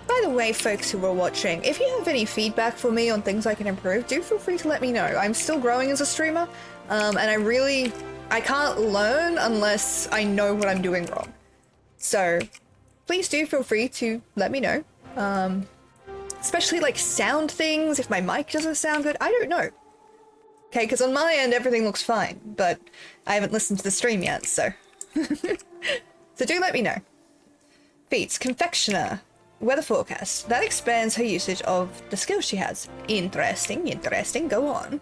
By the way, folks who are watching, if you have any feedback for me on things I can improve, do feel free to let me know. I'm still growing as a streamer, and I can't learn unless I know what I'm doing wrong. So, please do feel free to let me know. Especially like sound things, if my mic doesn't sound good, I don't know. Okay, because on my end everything looks fine, but I haven't listened to the stream yet, so. So do let me know. Feats, confectioner, weather forecast. That expands her usage of the skills she has. Interesting, interesting, go on.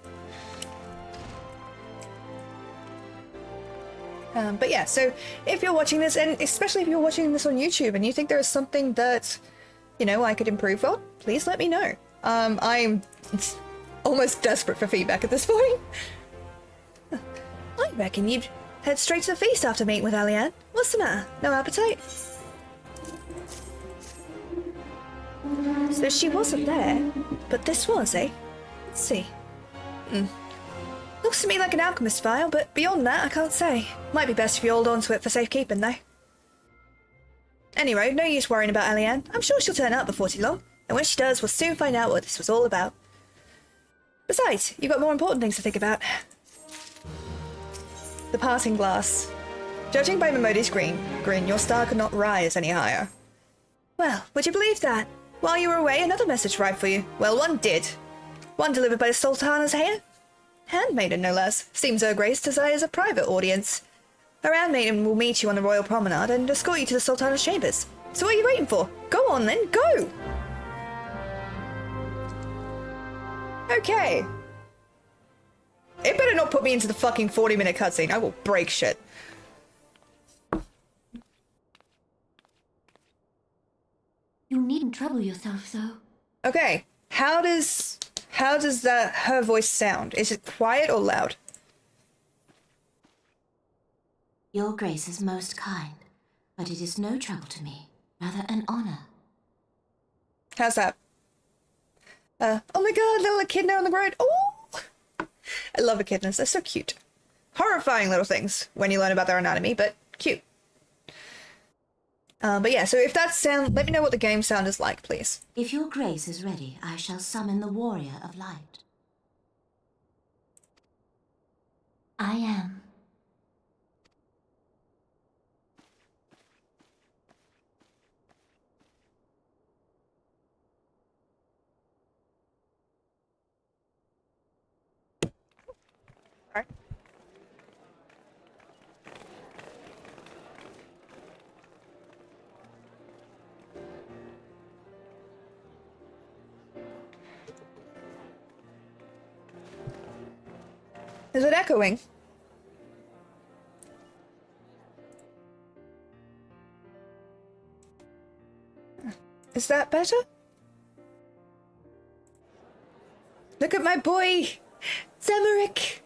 But yeah, so if you're watching this, and especially if you're watching this on YouTube and you think there is something that, you know, I could improve on, please let me know. I'm almost desperate for feedback at this point. I reckon you'd head straight to the feast after meeting with Alianne. What's the matter? No appetite? So she wasn't there, but this was, eh? Let's see. Looks to me like an alchemist vial, but beyond that, I can't say. Might be best if you hold on to it for safekeeping, though. Anyway, no use worrying about Alianne. I'm sure she'll turn up before too long, and when she does, we'll soon find out what this was all about. Besides, you've got more important things to think about. The parting glass. Judging by Momodi's grin, your star could not rise any higher. Well, would you believe that? While you were away, another message arrived for you. Well, one did. One delivered by the Sultana's handmaiden, no less. Seems Her Grace desires a private audience. Her handmaiden will meet you on the royal promenade and escort you to the Sultana's chambers. So what are you waiting for? Go on then, go! Okay. It better not put me into the fucking 40-minute cutscene. I will break shit. You needn't trouble yourself, though. Okay, how does her voice sound? Is it quiet or loud? Your Grace is most kind, but it is no trouble to me. Rather an honor. How's that? Oh my god, little echidna on the road. Oh! I love echidnas, they're so cute. Horrifying little things when you learn about their anatomy, but cute. But yeah, so if that sound, let me know what the game sound is like, please. If your Grace is ready, I shall summon the Warrior of Light. I am. Alright. Is it echoing? Is that better? Look at my boy! Zemerick!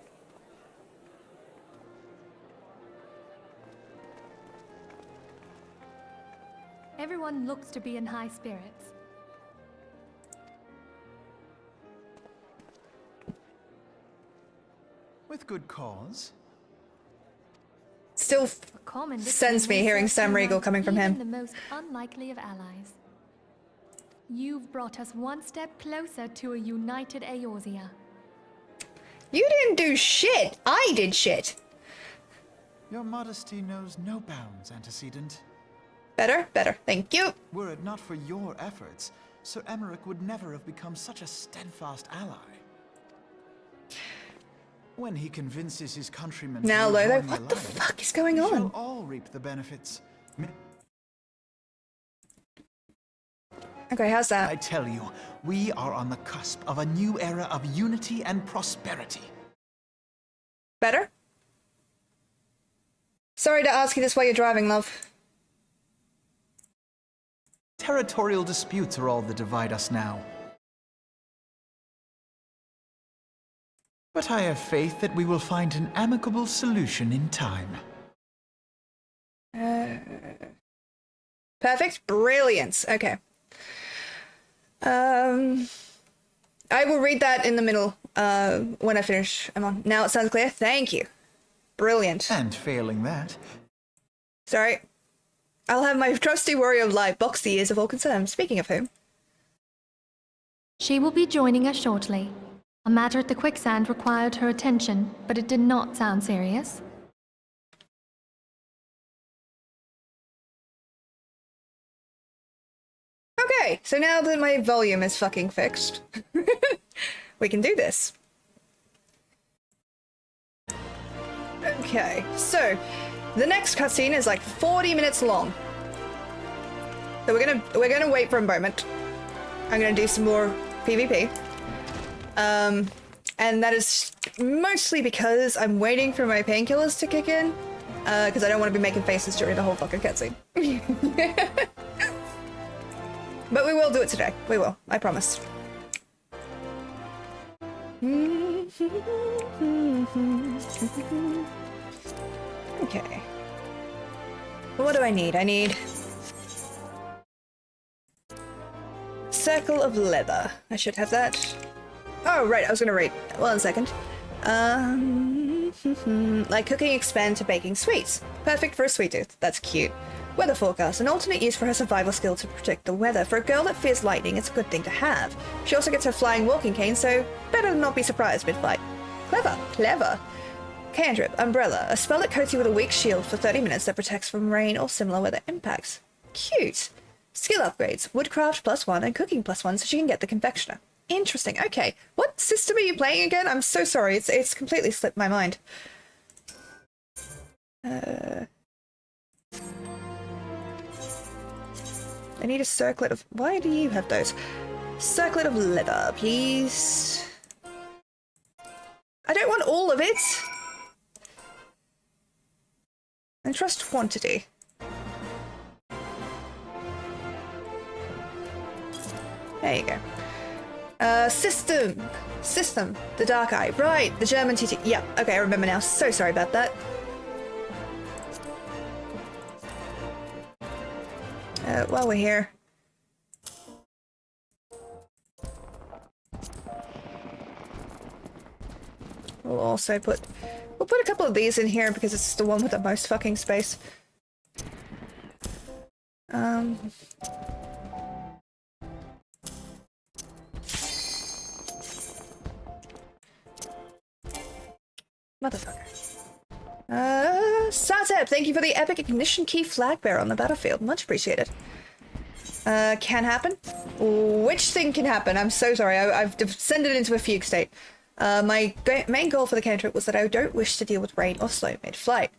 Everyone looks to be in high spirits. With good cause. Still Common sends me hearing Sam Riegel coming from him. The most unlikely of allies. You've brought us one step closer to a united Eorzea. You didn't do shit! I did shit! Your modesty knows no bounds, antecedent. Better? Better. Thank you. Were it not for your efforts, Sir Emmerich would never have become such a steadfast ally. When he convinces his countrymen Now, to Lolo, rejoin the what the alliance, fuck is going we on? shall all reap the benefits. Okay, how's I that? tell you, we are on the cusp of a new era of unity and prosperity. Better? Sorry to ask you this while you're driving, love. Territorial disputes are all that divide us now. But I have faith that we will find an amicable solution in time. Perfect. Brilliant. Okay. I will read that in the middle when I finish. I'm on. Now it sounds clear. Thank you. Brilliant. And failing that, Sorry. I'll have my trusty warrior of light box the ears of all concerned. Speaking of whom. She will be joining us shortly. A matter at the quicksand required her attention, but it did not sound serious. Okay, so now that my volume is fucking fixed, we can do this. Okay, so the next cutscene is like 40 minutes long. So we're gonna wait for a moment. I'm gonna do some more PvP. And that is mostly because I'm waiting for my painkillers to kick in, because I don't want to be making faces during the whole fucking cutscene. But we will do it today. We will. I promise. Okay. What do I need? I need circle of leather. I should have that. Oh, right. I was gonna rate. 1 second. Like cooking expand to baking sweets. Perfect for a sweet tooth. That's cute. Weather forecast, an alternate use for her survival skill to predict the weather. For a girl that fears lightning, it's a good thing to have. She also gets her flying walking cane, so better to not be surprised mid-fight. Clever, clever. Cantrip, umbrella, a spell that coats you with a weak shield for 30 minutes that protects from rain or similar weather impacts. Cute. Skill upgrades, woodcraft +1 and cooking +1 so she can get the confectioner. Interesting, okay. What system are you playing again? I'm so sorry, it's completely slipped my mind. I need a circlet of... Why do you have those? Circlet of leather, please. I don't want all of it. And trust quantity. There you go. System. The Dark Eye. Right, the German TT. Yeah, okay, I remember now. So sorry about that. While we're here. We'll also put a couple of these in here because it's the one with the most fucking space. Motherfucker. Imhotep, thank you for the epic ignition key flag bearer on the battlefield. Much appreciated. Can happen? Which thing can happen? I'm so sorry. I've descended into a fugue state. My main goal for the cantrip was that I don't wish to deal with rain or slow mid-flight.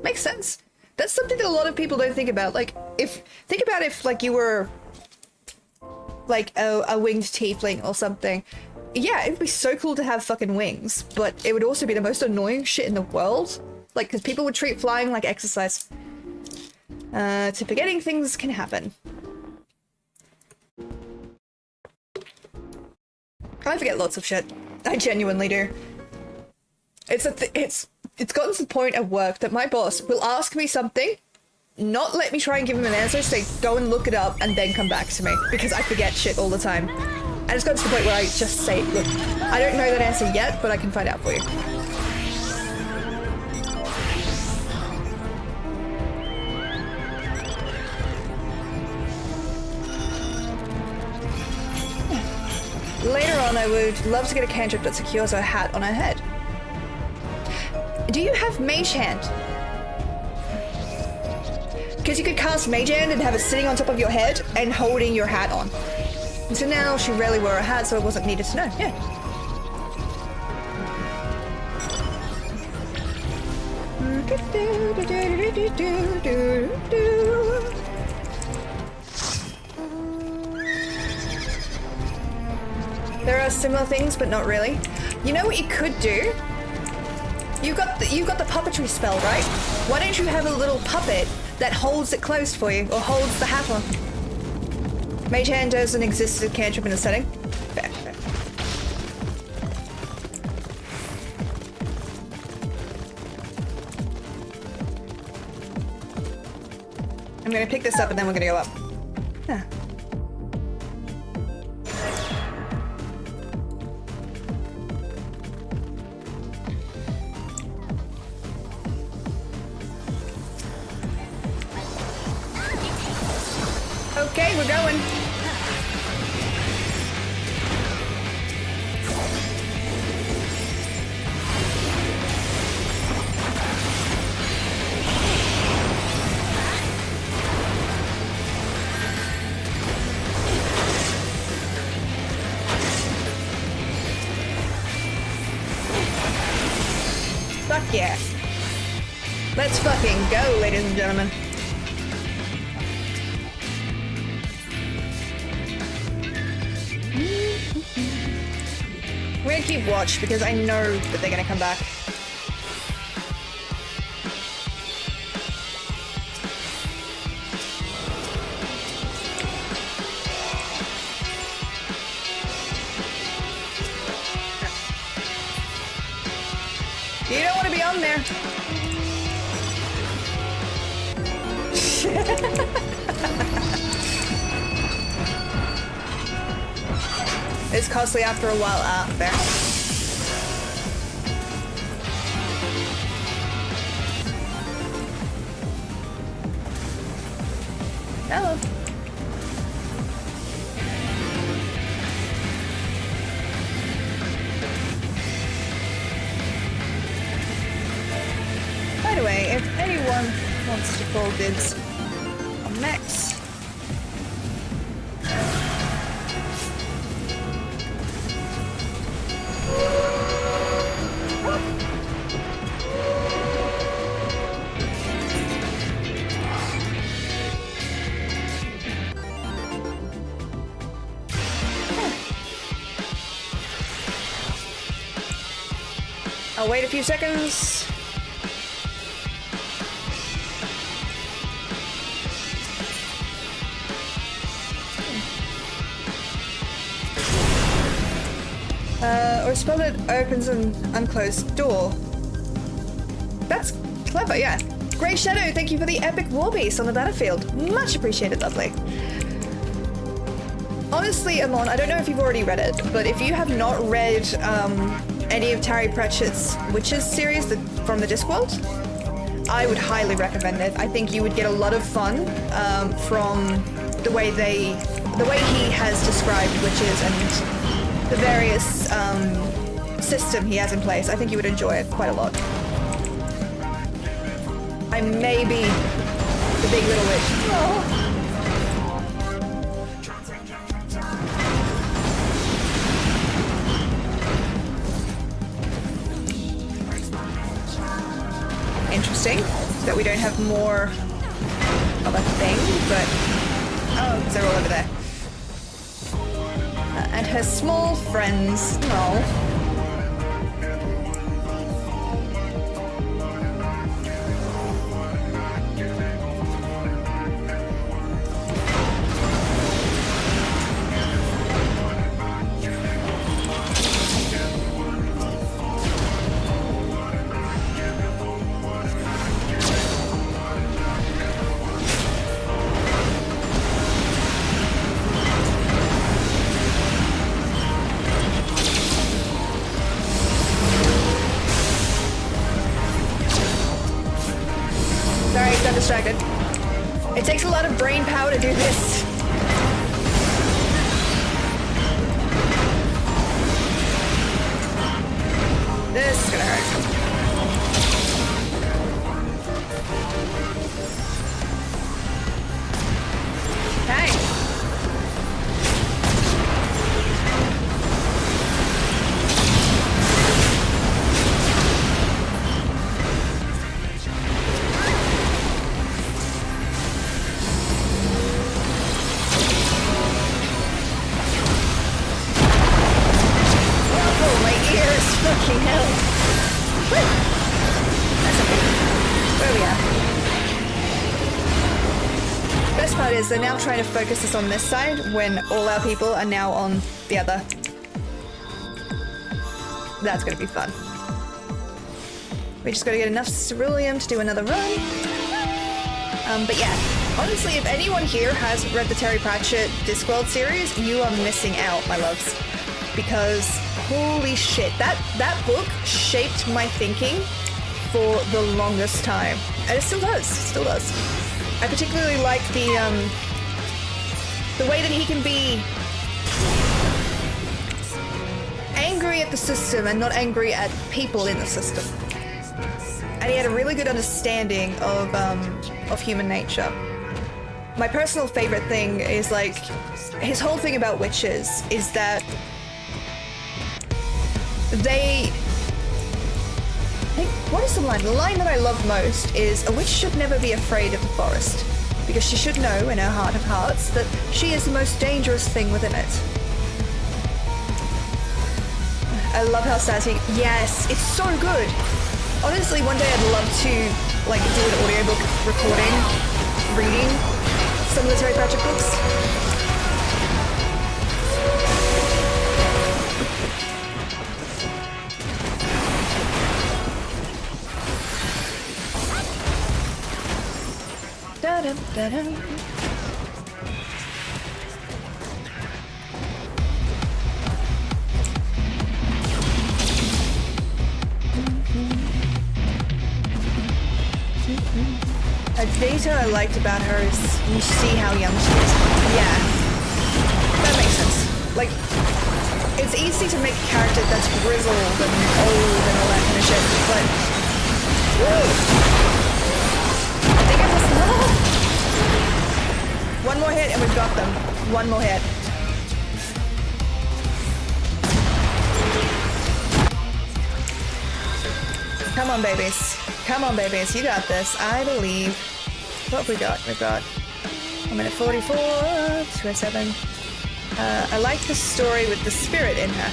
Makes sense. That's something that a lot of people don't think about. Like, think about if, like, you were, like, a winged tiefling or something. Yeah, it would be so cool to have fucking wings, but it would also be the most annoying shit in the world. Like, because people would treat flying like exercise. To forgetting things can happen. I forget lots of shit. I genuinely do. It's gotten to the point at work that my boss will ask me something, not let me try and give him an answer, say go and look it up and then come back to me, because I forget shit all the time. And it's gotten to the point where I just say, look, I don't know that answer yet, but I can find out for you. Later on, I would love to get a cantrip that secures her hat on her head. Do you have Mage Hand? Because you could cast Mage Hand and have it sitting on top of your head and holding your hat on. And so now she rarely wore a hat, so it wasn't needed to know. Yeah. There are similar things, but not really. You know what you could do? You've got the puppetry spell, right? Why don't you have a little puppet that holds it closed for you, or holds the hat on? Mage Hand doesn't exist as a cantrip in the setting. Fair, fair. I'm gonna pick this up and then we're gonna go up. Ah. Okay, we're going. Fuck yeah. Let's fucking go, ladies and gentlemen. I'm gonna keep watch because I know that they're gonna come back. You don't want to be on there. It's costly after a while out there. Hello. By the way, if anyone wants to call dibs on Max, I'll wait a few seconds. Or a spell that opens an unclosed door. That's clever, yeah. Grey Shadow, thank you for the epic war beast on the battlefield. Much appreciated, lovely. Honestly, Amon, I don't know if you've already read it, but if you have not read any of Terry Pratchett's Witches series from the Discworld, I would highly recommend it. I think you would get a lot of fun from the way he has described witches and the various system he has in place. I think you would enjoy it quite a lot. I may be the big little witch. Oh. Interesting that we don't have more of a thing, but oh, because they're all over there. And her small friends. Oh. Sorry, got distracted. It takes a lot of brain power to do this. This is gonna hurt. Hey. Fucking hell. Woo. That's okay. Where we are. Best part is they're now trying to focus us on this side when all our people are now on the other. That's gonna be fun. We just gotta get enough ceruleum to do another run. But yeah, honestly, if anyone here has read the Terry Pratchett Discworld series, you are missing out, my loves. Because holy shit, that book shaped my thinking for the longest time. And it still does, I particularly like the way that he can be angry at the system and not angry at people in the system. And he had a really good understanding of human nature. My personal favorite thing is like, his whole thing about witches is that what is the line? The line that I love most is, a witch should never be afraid of the forest, because she should know in her heart of hearts that she is the most dangerous thing within it. I love how sassy. Yes, it's so good. Honestly, one day I'd love to like do an audiobook recording, reading some of the Terry Pratchett books. Da-da-da-da. A data I liked about her is you see how young she is. Yeah, that makes sense. Like, it's easy to make a character that's grizzled and old and all that kind of shit, but woo! I think I was one more hit and we've got them. One more hit. Come on, babies. Come on, babies. You got this. I believe. What have we got? We've got 1 minute 44, 207. I like the story with the spirit in her.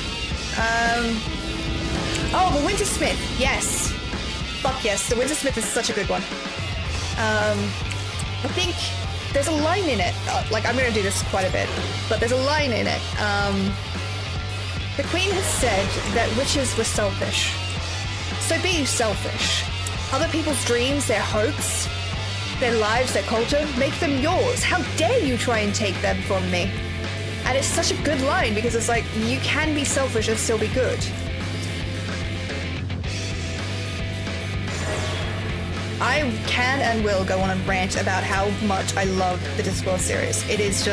Oh, the Wintersmith. Yes. Fuck yes. The Wintersmith is such a good one. I think there's a line in it. Like, I'm going to do this quite a bit, but there's a line in it. The Queen has said that witches were selfish. So be selfish. Other people's dreams, their hopes, their lives, their culture, make them yours. How dare you try and take them from me? And it's such a good line because it's like, you can be selfish and still be good. I can and will go on a rant about how much I love the Discworld series. It is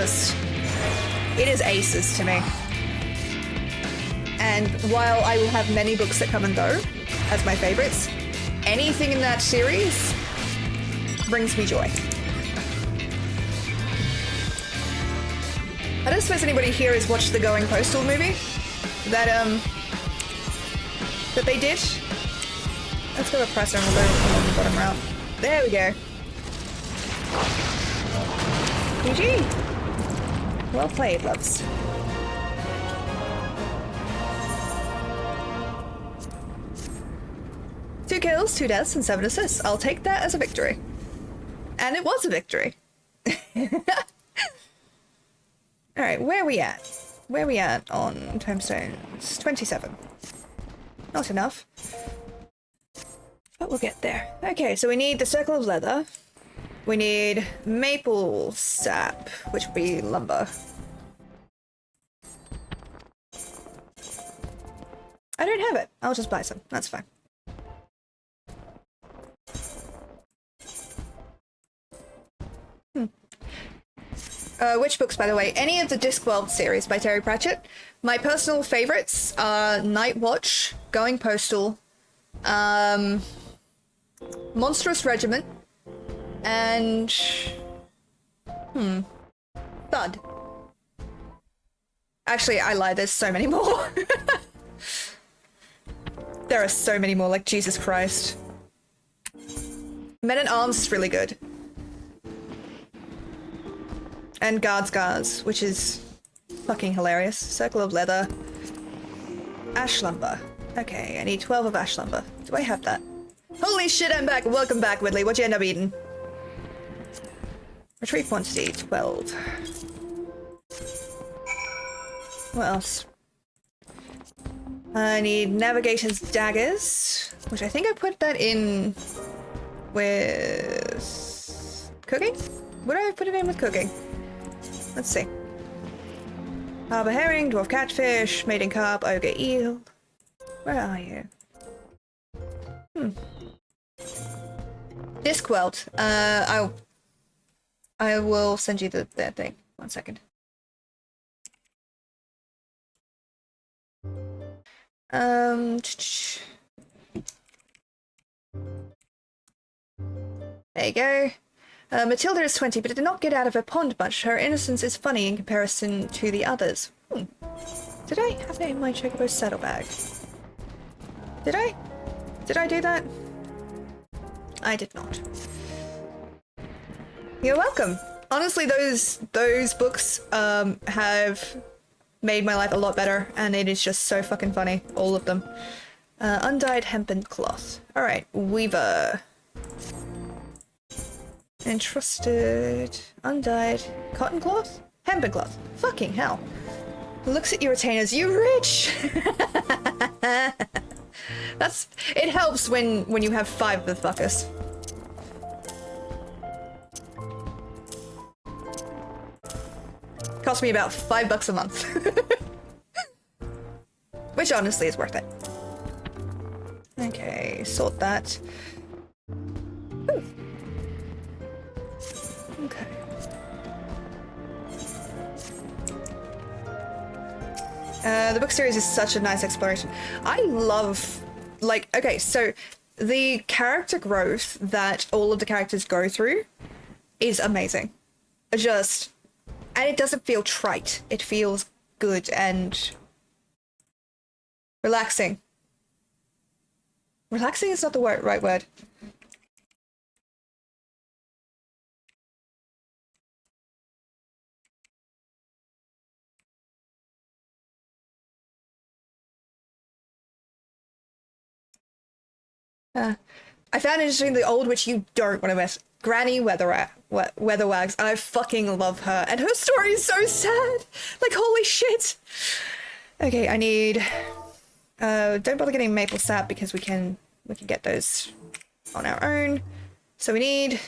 aces to me. And while I will have many books that come and go as my favorites, anything in that series brings me joy. I don't suppose anybody here has watched the Going Postal movie that they did. Let's go with presser and we'll go on the bottom route. There we go. GG. Well played, loves. Two kills, 2 deaths, and 7 assists. I'll take that as a victory. And it was a victory. Alright, where are we at? Where are we at on tombstones? 27. Not enough. But we'll get there. Okay, so we need the circle of leather. We need maple sap, which would be lumber. I don't have it. I'll just buy some. That's fine. Which books, by the way? Any of the Discworld series by Terry Pratchett. My personal favorites are Night Watch, Going Postal, Monstrous Regiment, and... Thud. Actually, I lied, there's so many more. There are so many more, like Jesus Christ. Men at Arms is really good. And Guards, which is fucking hilarious. Circle of Leather. Ash Lumber. Okay, I need 12 of Ash Lumber. Do I have that? Holy shit, I'm back! Welcome back, Whitley. What'd you end up eating? Retrieve quantity, 12. What else? I need Navigator's Daggers, which I think I put that in with... cooking? Would I have put it in with cooking? Let's see. Harbour Herring, Dwarf Catfish, Maiden Carp, Ogre Eel. Where are you? Discworld. I will send you that thing. 1 second. There you go. Matilda is 20, but did not get out of her pond much. Her innocence is funny in comparison to the others. Did I have that in my Chocobo saddlebag? Did I? Did I do that? I did not. You're welcome. Honestly, those books have made my life a lot better, and it is just so fucking funny. All of them. Undyed hempen cloth. Alright, Weaver. Entrusted, undyed, cotton cloth? Hempen cloth. Fucking hell. Looks at your retainers, you rich! It helps when you have 5 of the fuckers. Cost me about $5 a month. Which honestly is worth it. Okay, sort that. Ooh. Okay. The book series is such a nice exploration. I love, like, okay, so the character growth that all of the characters go through is amazing. And it doesn't feel trite. It feels good and relaxing. Relaxing is not the right word. I found interesting the old witch you don't want to miss. Granny Weatherwags. I fucking love her. And her story is so sad. Like, holy shit. Okay, I need... don't bother getting maple sap because we can get those on our own. So we need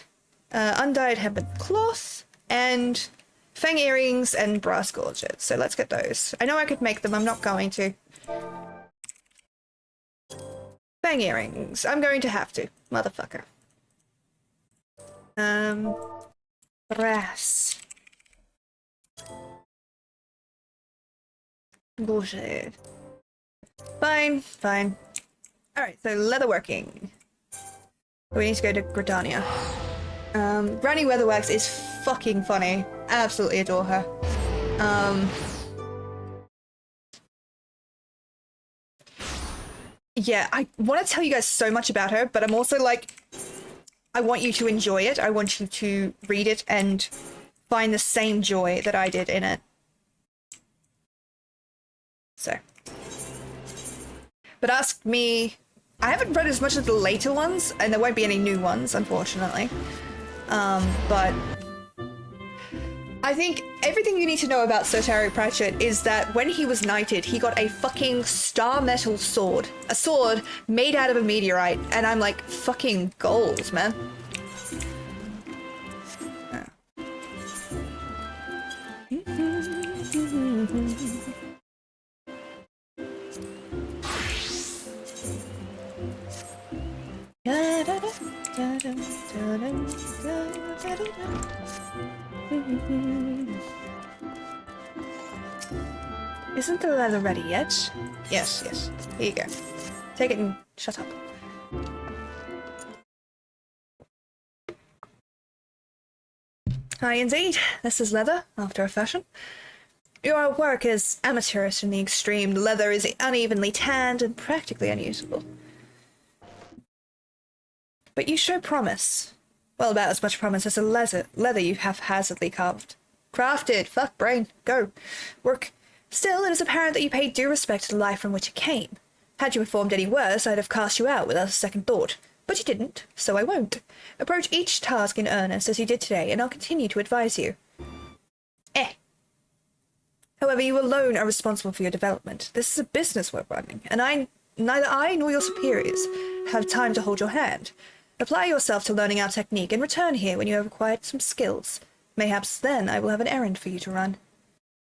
undyed hempen cloth and fang earrings and brass gorgets. So let's get those. I know I could make them. I'm not going to. Fang earrings. I'm going to have to. Motherfucker. Brass. Bullshit. Fine. Alright, so leatherworking. We need to go to Gridania. Granny Weatherwax is fucking funny. Absolutely adore her. Yeah, I want to tell you guys so much about her, but I'm also like, I want you to enjoy it. I want you to read it and find the same joy that I did in it. So. But ask me... I haven't read as much of the later ones, and there won't be any new ones, unfortunately. But... I think everything you need to know about Sir Terry Pratchett is that when he was knighted, he got a fucking star metal sword. A sword made out of a meteorite, and I'm like, fucking gold, man. Isn't the leather ready yet? Yes, yes. Here you go. Take it and shut up. Aye, indeed. This is leather, after a fashion. Your work is amateurish in the extreme. The leather is unevenly tanned and practically unusable. But you show promise. Well, about as much promise as the leather you haphazardly carved. Crafted. Fuck brain. Go. Work. Still, it is apparent that you paid due respect to the life from which it came. Had you performed any worse, I'd have cast you out without a second thought. But you didn't, so I won't. Approach each task in earnest as you did today, and I'll continue to advise you. However, you alone are responsible for your development. This is a business we're running, and neither I nor your superiors have time to hold your hand. Apply yourself to learning our technique, and return here when you have acquired some skills. Mayhaps then I will have an errand for you to run.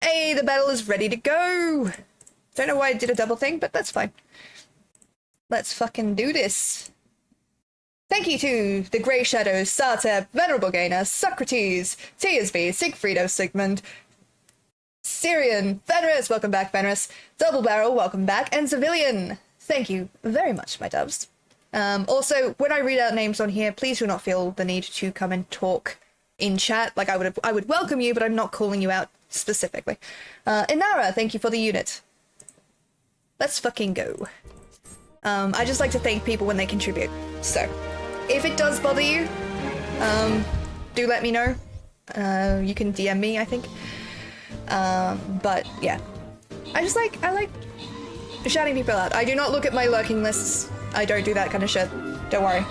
Hey, the battle is ready to go! Don't know why I did a double thing, but that's fine. Let's fucking do this. Thank you to the Grey Shadows, Sartep, Venerable Gainer, Socrates, Tearsby, Siegfriedo Sigmund, Syrian, Fenris, welcome back Fenris, Double Barrel, welcome back, and Civilian. Thank you very much, my doves. Also, when I read out names on here, please do not feel the need to come and talk in chat. Like, I would welcome you, but I'm not calling you out specifically. Inara, thank you for the unit. Let's fucking go. I just like to thank people when they contribute. So, if it does bother you, do let me know. You can DM me, I think. But yeah. I like shouting people out. I do not look at my lurking lists. I don't do that kind of shit. Don't worry.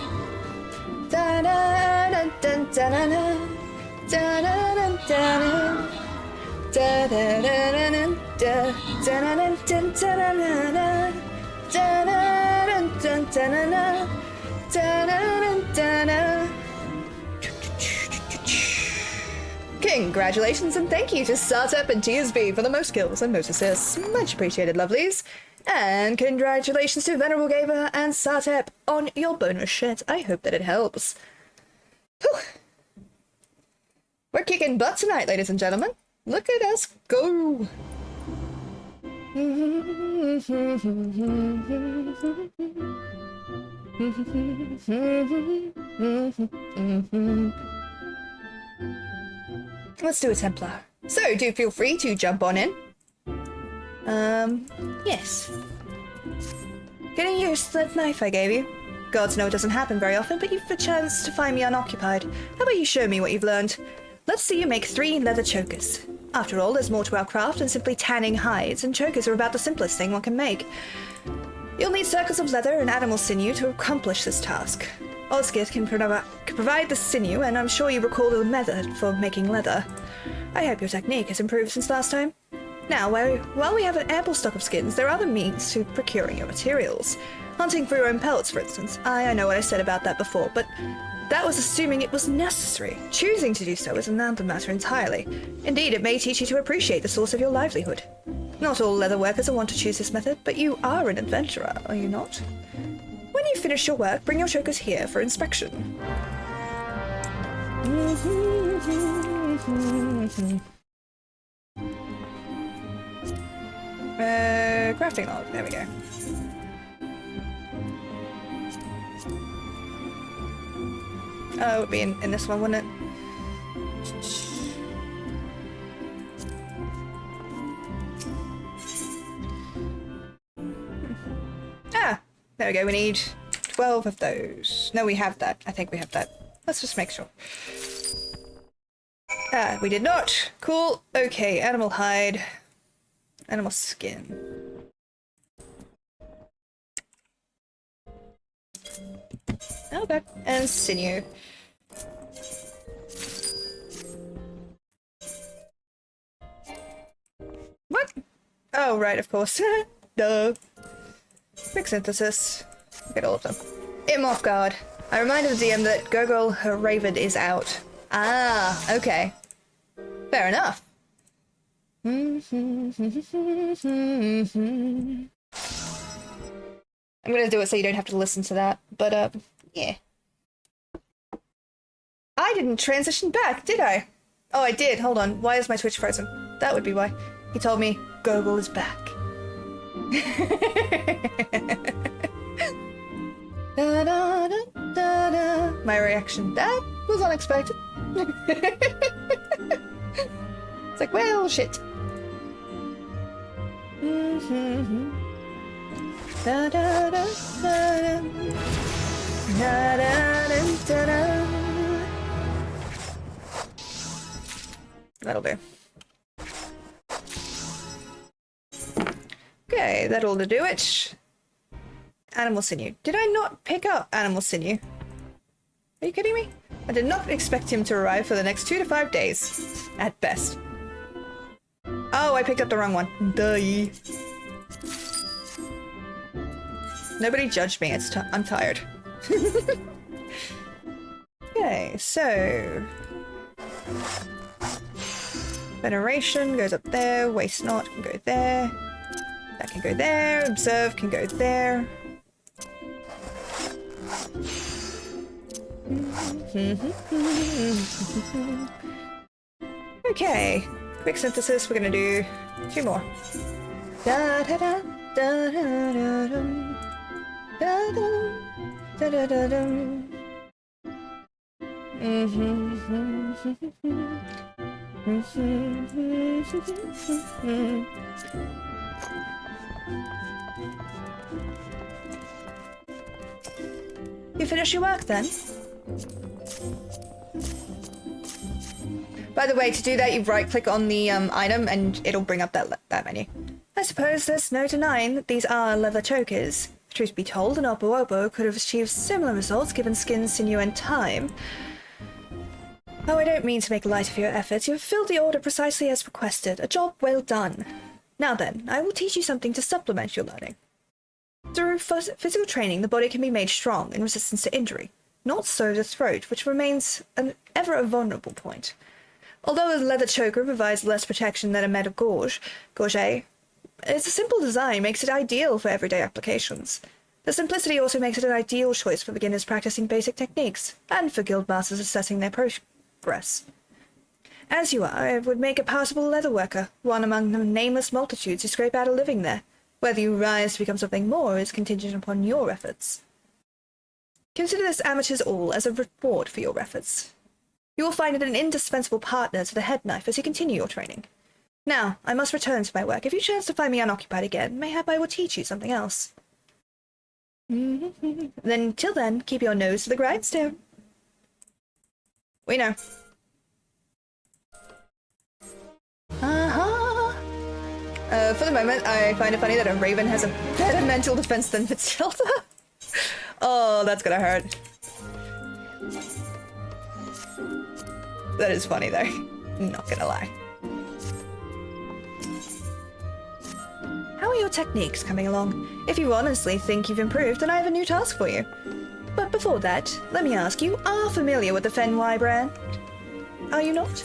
Congratulations and thank you to Startup and TSB for the most kills and most assists. Much appreciated, lovelies. And congratulations to Venerable Gamer and Startup on your bonus shit. I hope that it helps. Whew. We're kicking butt tonight, ladies and gentlemen. Look at us go. Let's do a Templar. So, do feel free to jump on in. Yes. Gonna use that knife I gave you. Gods know it doesn't happen very often, but you've a chance to find me unoccupied. How about you show me what you've learned? Let's see you make 3 leather chokers. After all, there's more to our craft than simply tanning hides, and chokers are about the simplest thing one can make. You'll need circles of leather and animal sinew to accomplish this task. Osgit can provide the sinew, and I'm sure you recall the method for making leather. I hope your technique has improved since last time. Now, while we have an ample stock of skins, there are other means to procuring your materials. Hunting for your own pelts, for instance. I know what I said about that before, but that was assuming it was necessary. Choosing to do so is another matter entirely. Indeed, it may teach you to appreciate the source of your livelihood. Not all leather workers will want to choose this method, but you are an adventurer, are you not? When you finish your work, bring your chokers here for inspection. Crafting log, there we go. Oh, it would be in this one, wouldn't it? Ah, there we go. We need 12 of those. No, we have that. I think we have that. Let's just make sure. Ah, we did not. Cool. Okay, animal hide. Animal skin. Okay, and sinew. What? Oh, right, of course. Duh. Quick synthesis. Look at all of them. I'm off guard. I reminded the DM that Gurgle her Raven is out. Ah, okay. Fair enough. I'm gonna do it so you don't have to listen to that, but yeah. I didn't transition back, did I? Oh, I did. Hold on. Why is my Twitch frozen? That would be why. He told me Gurgle is back. Da, da, da, da, da. My reaction. That was unexpected. It's like, well, shit. Da, da, da, da, da. Da, da, da, da, da. That'll do. Okay, that'll do it. Animal sinew. Did I not pick up animal sinew? Are you kidding me? I did not expect him to arrive for the next 2 to 5 days. At best. Oh, I picked up the wrong one. Duh. Nobody judged me. I'm tired. Okay, so... Veneration goes up there. Waste not can go there. That can go there. Observe can go there. Okay, quick synthesis. We're gonna do 2 more. Da da da da da da dum. Da da da da dum. You finish your work then? By the way, to do that, you right-click on the item and it'll bring up that menu. I suppose there's no denying that these are leather chokers. Truth be told, an Opo could have achieved similar results given skin, sinew, and time. Oh, I don't mean to make light of your efforts. You have filled the order precisely as requested. A job well done. Now then, I will teach you something to supplement your learning. Through physical training, the body can be made strong in resistance to injury. Not so the throat, which remains ever a vulnerable point. Although a leather choker provides less protection than a metal gorget, its simple design makes it ideal for everyday applications. The simplicity also makes it an ideal choice for beginners practicing basic techniques, and for guild masters assessing their progress. As you are, it would make a passable leather worker, one among the nameless multitudes who scrape out a living there. Whether you rise to become something more is contingent upon your efforts. Consider this amateur's all as a reward for your efforts. You will find it an indispensable partner to the head knife as you continue your training. Now, I must return to my work. If you chance to find me unoccupied again, mayhap I will teach you something else. Then, till then, keep your nose to the grindstone. We know. For the moment, I find it funny that a raven has a better mental defense than Matilda. Oh, that's gonna hurt. That is funny, though. Not gonna lie. How are your techniques coming along? If you honestly think you've improved, then I have a new task for you. But before that, let me ask, you are familiar with the Fenway brand? Are you not?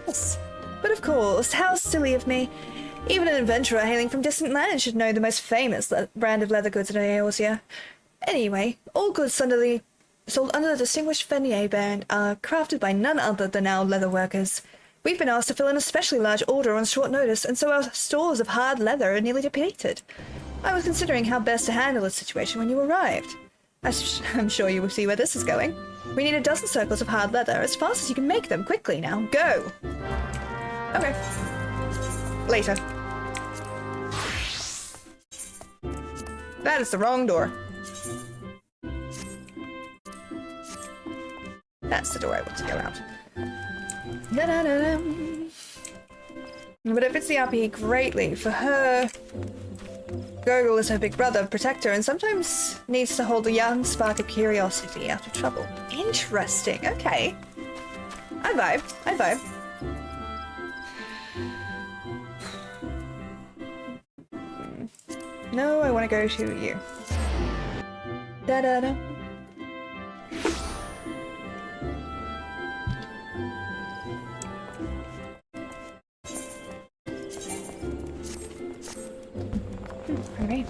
Yes. But of course, how silly of me. Even an adventurer hailing from distant lands should know the most famous brand of leather goods in Eorzea. Anyway, all goods sold under the distinguished Fenway brand are crafted by none other than our leather workers. We've been asked to fill an especially large order on short notice, and so our stores of hard leather are nearly depleted. I was considering how best to handle this situation when you arrived. I'm sure you will see where this is going. We need a dozen circles of hard leather as fast as you can make them. Quickly now, go! Okay. Later. That is the wrong door. That's the door I want to go out. Da-da-da-da. But it fits the RP greatly. For her, Gurgle is her big brother, protector, and sometimes needs to hold a young spark of curiosity out of trouble. Interesting. Okay. I vibe. I vibe. No, I want to go to you. Da-da-da. Alright.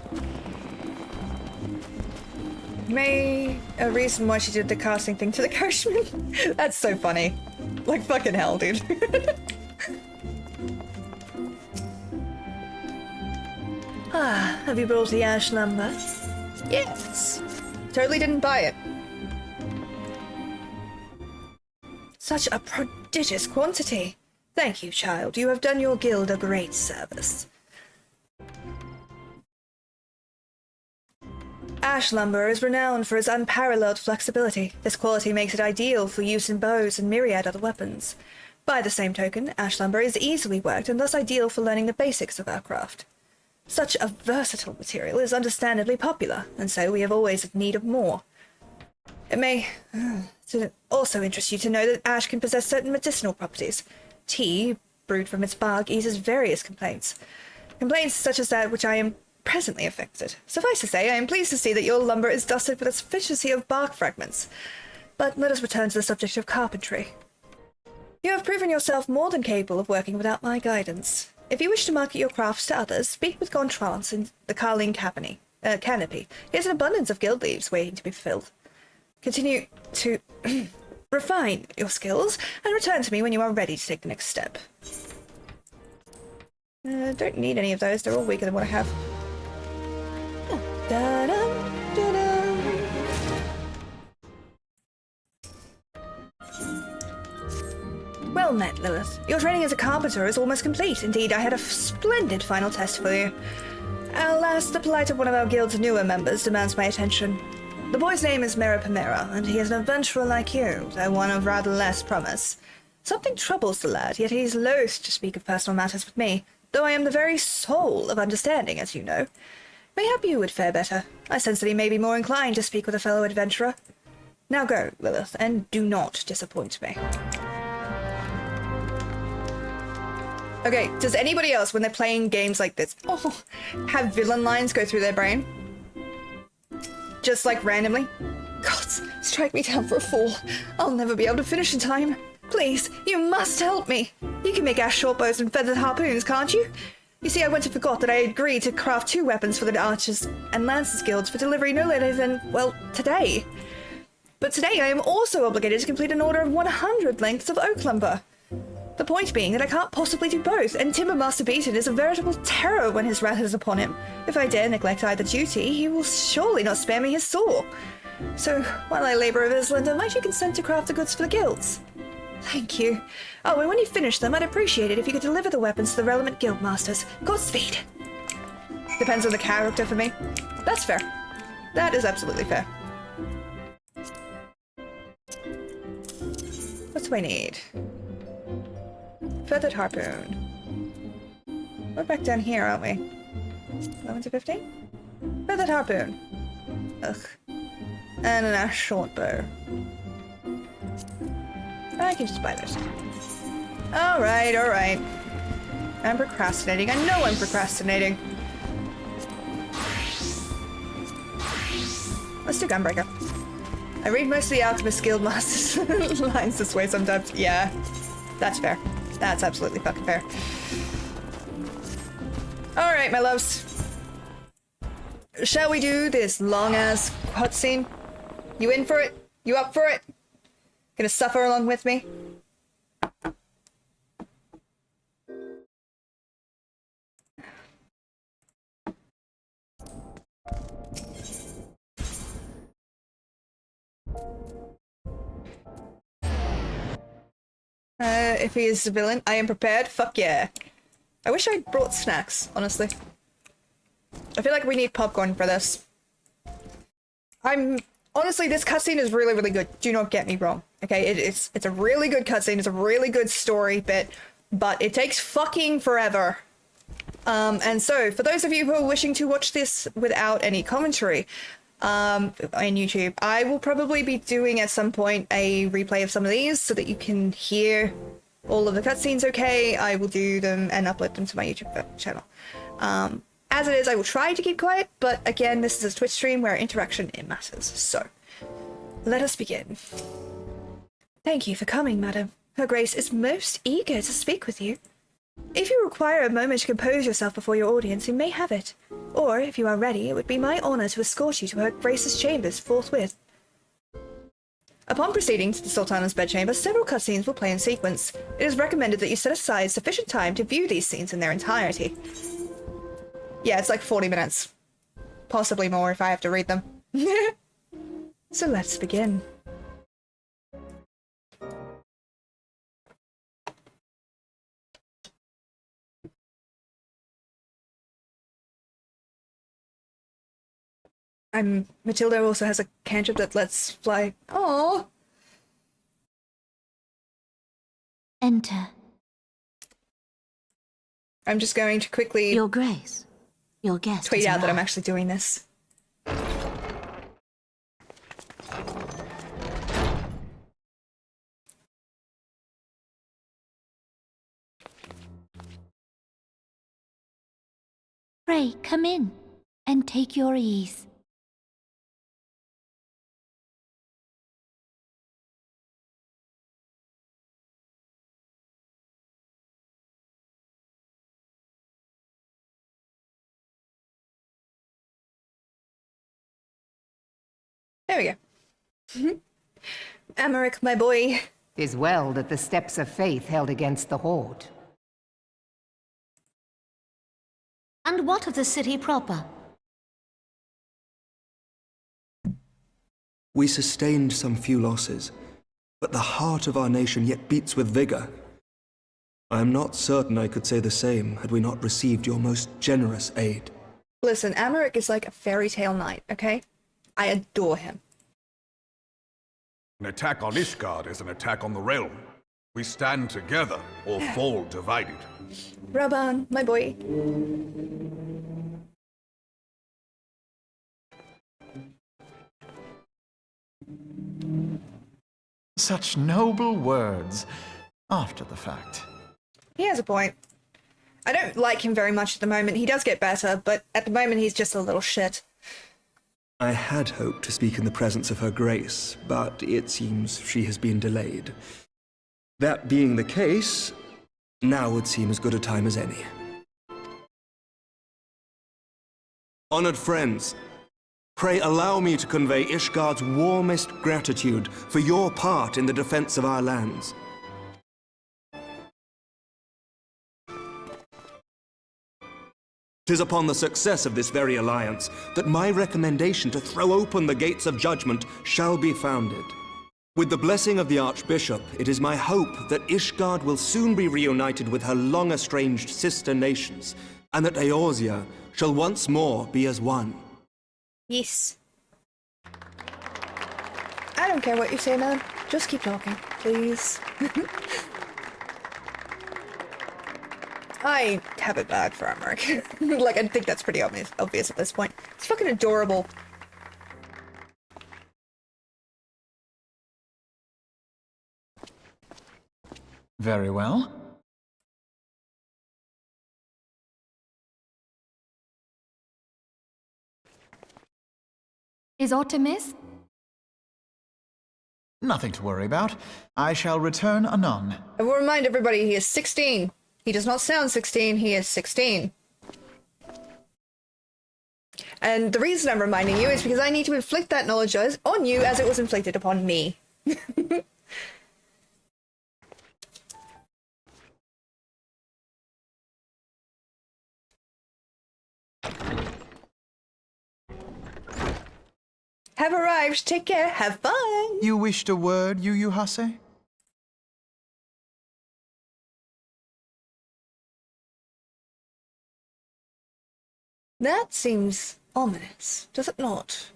May a reason why she did the casting thing to the coachman? That's so funny. Like fucking hell, dude. Ah, have you brought the ash lumber? Yes. Totally didn't buy it. Such a prodigious quantity. Thank you, child. You have done your guild a great service. Ash lumber is renowned for its unparalleled flexibility. This quality makes it ideal for use in bows and myriad other weapons. By the same token, ash lumber is easily worked and thus ideal for learning the basics of our craft. Such a versatile material is understandably popular, and so we have always had need of more. It may also interest you to know that ash can possess certain medicinal properties. Tea, brewed from its bark, eases various complaints. Complaints such as that which I am presently affected. Suffice to say, I am pleased to see that your lumber is dusted with a sufficiency of bark fragments. But let us return to the subject of carpentry. You have proven yourself more than capable of working without my guidance. If you wish to market your crafts to others, speak with Gontrance in the Carling Canopy. He has an abundance of guild leaves waiting to be filled. Continue to refine your skills and return to me when you are ready to take the next step. Don't need any of those. They're all weaker than what I have. Da-dum, da-dum. Well met, Lilith. Your training as a carpenter is almost complete. Indeed, I had a splendid final test for you. Alas, the plight of one of our guild's newer members demands my attention. The boy's name is Meripamera, and he is an adventurer like you, though one of rather less promise. Something troubles the lad, yet he is loath to speak of personal matters with me, though I am the very soul of understanding, as you know. Mayhap you would fare better. I sense that he may be more inclined to speak with a fellow adventurer. Now go, Lilith, and do not disappoint me. Okay, does anybody else, when they're playing games like this, have villain lines go through their brain? Just like randomly? Gods, strike me down for a fool. I'll never be able to finish in time. Please, you must help me. You can make ash shortbows and feathered harpoons, can't you? You see, I went and forgot that I agreed to craft 2 weapons for the Archers and Lancers Guilds for delivery no later than, well, today. But today I am also obligated to complete an order of 100 lengths of oak lumber. The point being that I can't possibly do both, and Timbermaster Beaton is a veritable terror when his wrath is upon him. If I dare neglect either duty, he will surely not spare me his saw. So, while I labour of Islander, might you consent to craft the goods for the guilds? Thank you. Oh, and when you finish them, I'd appreciate it if you could deliver the weapons to the relevant guild masters. Godspeed. Depends on the character for me. That's fair. That is absolutely fair. What do I need? Feathered harpoon. We're back down here, aren't we? 11 to 15? Feathered harpoon. Ugh. And an ash short bow. I can just buy those. Alright, alright. I'm procrastinating. I know I'm procrastinating. Let's do Gunbreaker. I read most of the Alchemist Guild Masters lines this way sometimes. Yeah, that's fair. That's absolutely fucking fair. Alright, my loves. Shall we do this long-ass cutscene? You in for it? You up for it? Gonna suffer along with me? If he is the villain, I am prepared. Fuck yeah. I wish I brought snacks, honestly. I feel like we need popcorn for this. Honestly, this cutscene is really, really good. Do not get me wrong. Okay, it's a really good cutscene. It's a really good story bit, but it takes fucking forever. And so, for those of you who are wishing to watch this without any commentary, on YouTube, I will probably be doing at some point a replay of some of these so that you can hear all of the cutscenes okay. I will do them and upload them to my YouTube channel. As it is, I will try to keep quiet, but again, this is a Twitch stream where interaction, it matters. So, let us begin. Thank you for coming, madam. Her Grace is most eager to speak with you. If you require a moment to compose yourself before your audience, you may have it. Or, if you are ready, it would be my honor to escort you to Her Grace's chambers forthwith. Upon proceeding to the Sultana's bedchamber, several cutscenes will play in sequence. It is recommended that you set aside sufficient time to view these scenes in their entirety. Yeah, it's like 40 minutes. Possibly more if I have to read them. So let's begin. Matilda also has a cantrip that lets fly. Oh. Enter. I'm just going to quickly Your Grace. Your guest tweet has out that I'm arrived. actually doing this. Pray, come in and take your ease. There we go. Amaric, my boy. 'Tis well that the steps of faith held against the Horde. And what of the city proper? We sustained some few losses, but the heart of our nation yet beats with vigor. I am not certain I could say the same had we not received your most generous aid. Listen, Amaric is like a fairy tale knight, okay? I adore him. An attack on Ishgard is an attack on the realm. We stand together or fall divided. Raban, my boy. Such noble words. After the fact. He has a point. I don't like him very much at the moment. He does get better, but at the moment he's just a little shit. I had hoped to speak in the presence of Her Grace, but it seems she has been delayed. That being the case, now would seem as good a time as any. Honored friends, pray allow me to convey Ishgard's warmest gratitude for your part in the defense of our lands. Tis upon the success of this very alliance that my recommendation to throw open the gates of judgment shall be founded. With the blessing of the Archbishop, it is my hope that Ishgard will soon be reunited with her long-estranged sister nations, and that Eorzea shall once more be as one. Yes. I don't care what you say, man. Just keep talking, please. I have it bad for Amaric. Like, I think that's pretty obvious at this point. It's fucking adorable. Very well. Is aught amiss? Nothing to worry about. I shall return anon. I will remind everybody he is 16. He does not sound 16, he is 16. And the reason I'm reminding you is because I need to inflict that knowledge on you as it was inflicted upon me. Have arrived. Take care. Have fun. You wished a word, Yu Hase? That seems ominous, does it not?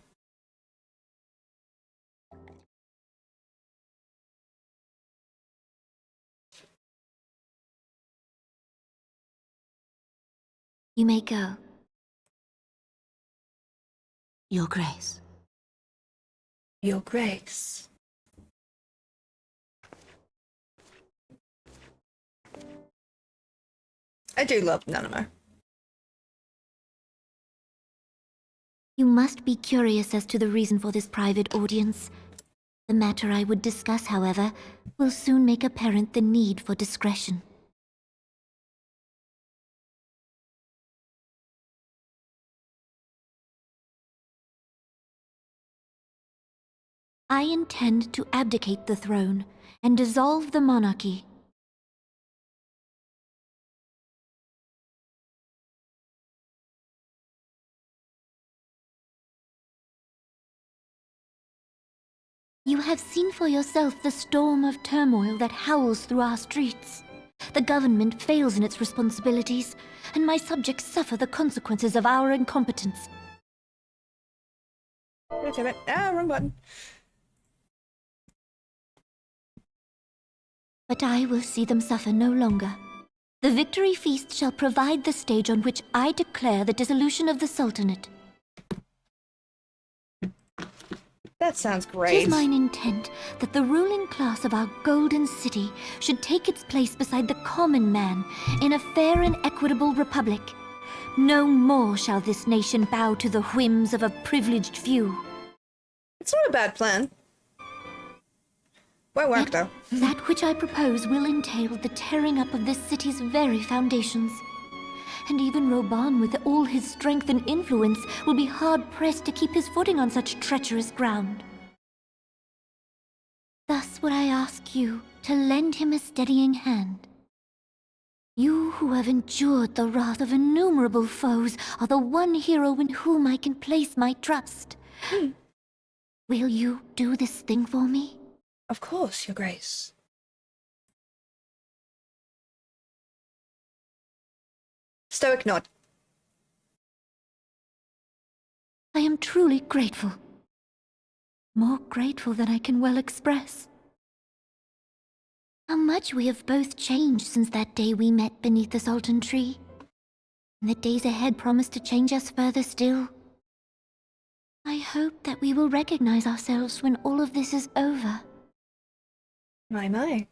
You may go. Your Grace. Your Grace. I do love Nanamo. You must be curious as to the reason for this private audience. The matter I would discuss, however, will soon make apparent the need for discretion. I intend to abdicate the throne and dissolve the monarchy. You have seen for yourself the storm of turmoil that howls through our streets. The government fails in its responsibilities, and my subjects suffer the consequences of our incompetence. God damn it. Ah, wrong button. But I will see them suffer no longer. The victory feast shall provide the stage on which I declare the dissolution of the Sultanate. That sounds 'Tis great. mine intent that the ruling class of our golden city should take its place beside the common man in a fair and equitable republic. No more shall this nation bow to the whims of a privileged few. It's not a bad plan. Won't work, though. That which I propose will entail the tearing up of this city's very foundations. And even Reborn, with all his strength and influence, will be hard-pressed to keep his footing on such treacherous ground. Thus would I ask you to lend him a steadying hand. You who have endured the wrath of innumerable foes are the one hero in whom I can place my trust. Will you do this thing for me? Of course, Your Grace. Stoic nod. I am truly grateful. More grateful than I can well express. How much we have both changed since that day we met beneath the Sultan tree. And the days ahead promise to change us further still. I hope that we will recognize ourselves when all of this is over. My, my.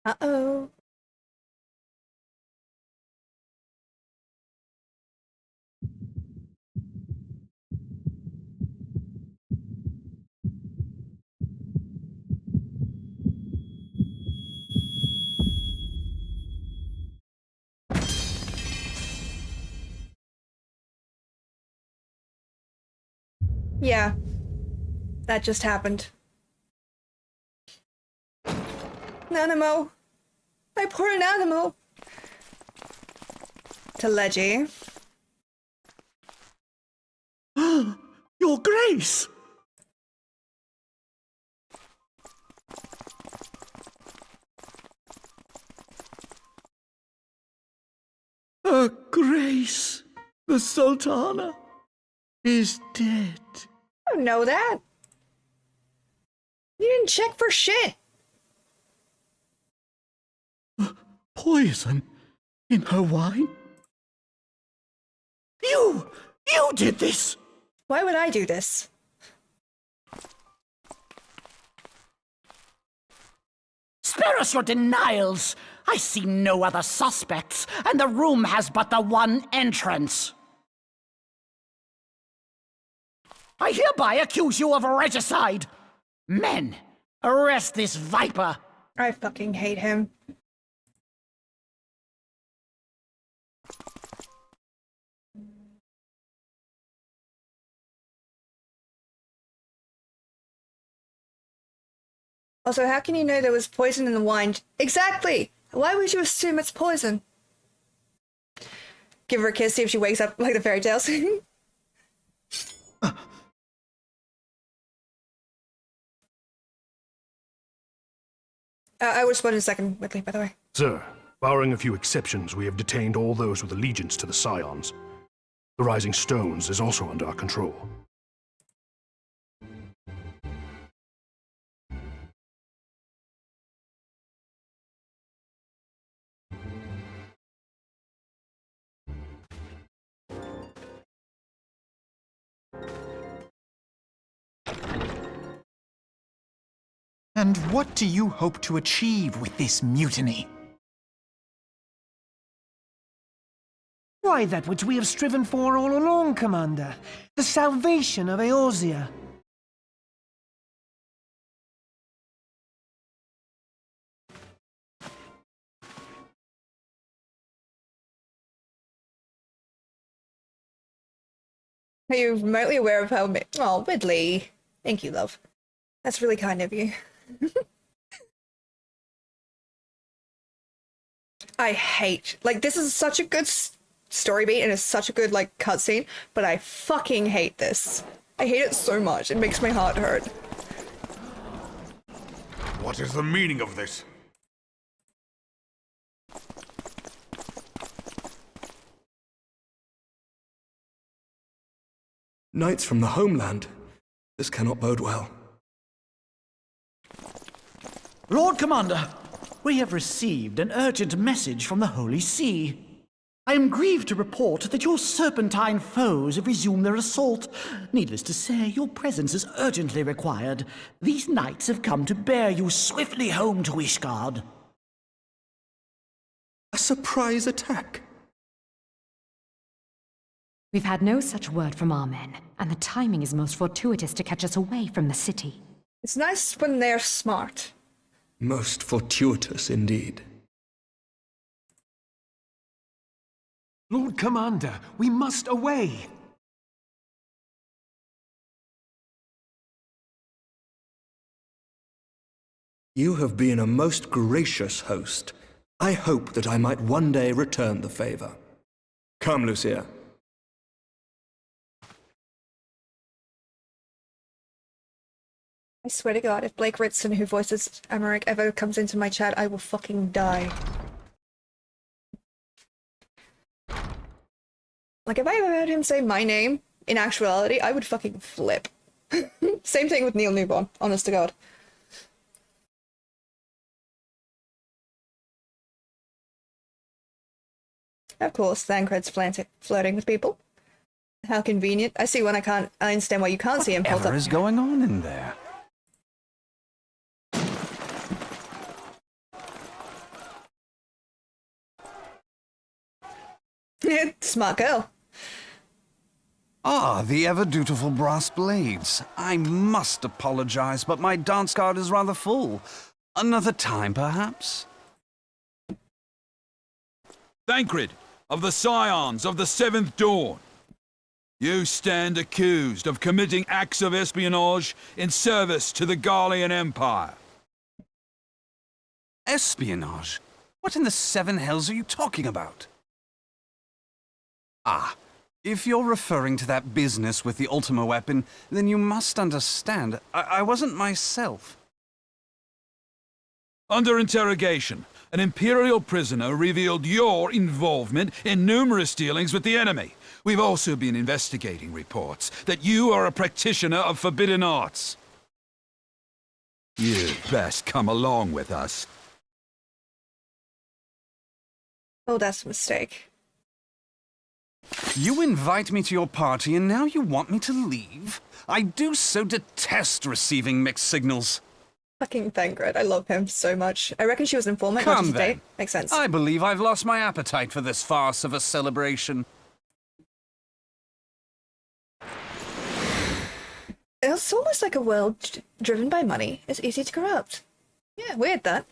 Uh-oh. Yeah. That just happened. Nanamo. My poor Nanamo. To Leggy. Your Grace! Her Grace, the Sultana, is dead. I don't know that. You didn't check for shit. Poison in her wine? You did this! Why would I do this? Spare us your denials! I see no other suspects, and the room has but the one entrance. I hereby accuse you of regicide! Men, arrest this viper! I fucking hate him. Also, how can you know there was poison in the wine? Exactly! Why would you assume it's poison? Give her a kiss, see if she wakes up like the fairy tales. I will respond in a second, Whitley, by the way. Sir, barring a few exceptions, we have detained all those with allegiance to the Scions. The Rising Stones is also under our control. And what do you hope to achieve with this mutiny? Why, that which we have striven for all along, Commander. The salvation of Eorzea. Are you remotely aware of how... Oh, Whitley. Thank you, love. That's really kind of you. I hate... Like, this is such a good story beat and it's such a good, like, cutscene, but I fucking hate this. I hate it so much. It makes my heart hurt. What is the meaning of this? Knights from the homeland. This cannot bode well. Lord Commander, we have received an urgent message from the Holy See. I am grieved to report that your serpentine foes have resumed their assault. Needless to say, your presence is urgently required. These knights have come to bear you swiftly home to Ishgard. A surprise attack? We've had no such word from our men, and the timing is most fortuitous to catch us away from the city. It's nice when they're smart. Most fortuitous indeed. Lord Commander, we must away! You have been a most gracious host. I hope that I might one day return the favor. Come, Lucia. I swear to God, if Blake Ritson, who voices Amaric, ever comes into my chat, I will fucking die. Like, if I ever heard him say my name, in actuality, I would fucking flip. Same thing with Neil Newborn, honest to God. Of course, Thancred's flirting with people. How convenient. I see one I understand why you can't see him. Whatever is going on in there? Smart girl. Ah, the ever-dutiful brass blades. I must apologize, but my dance card is rather full. Another time, perhaps? Thancred, of the Scions of the Seventh Dawn. You stand accused of committing acts of espionage in service to the Garlean Empire. Espionage? What in the seven hells are you talking about? Ah, if you're referring to that business with the Ultima weapon, then you must understand, I wasn't myself. Under interrogation, an Imperial prisoner revealed your involvement in numerous dealings with the enemy. We've also been investigating reports that you are a practitioner of forbidden arts. You'd best come along with us. Oh, that's a mistake. You invite me to your party and now you want me to leave? I do so detest receiving mixed signals. Fucking Thancred, I love him so much. I reckon she was an informant, not Come just a then. date. Makes sense. I believe I've lost my appetite for this farce of a celebration. It's almost like a world driven by money. It's easy to corrupt. Yeah, weird that.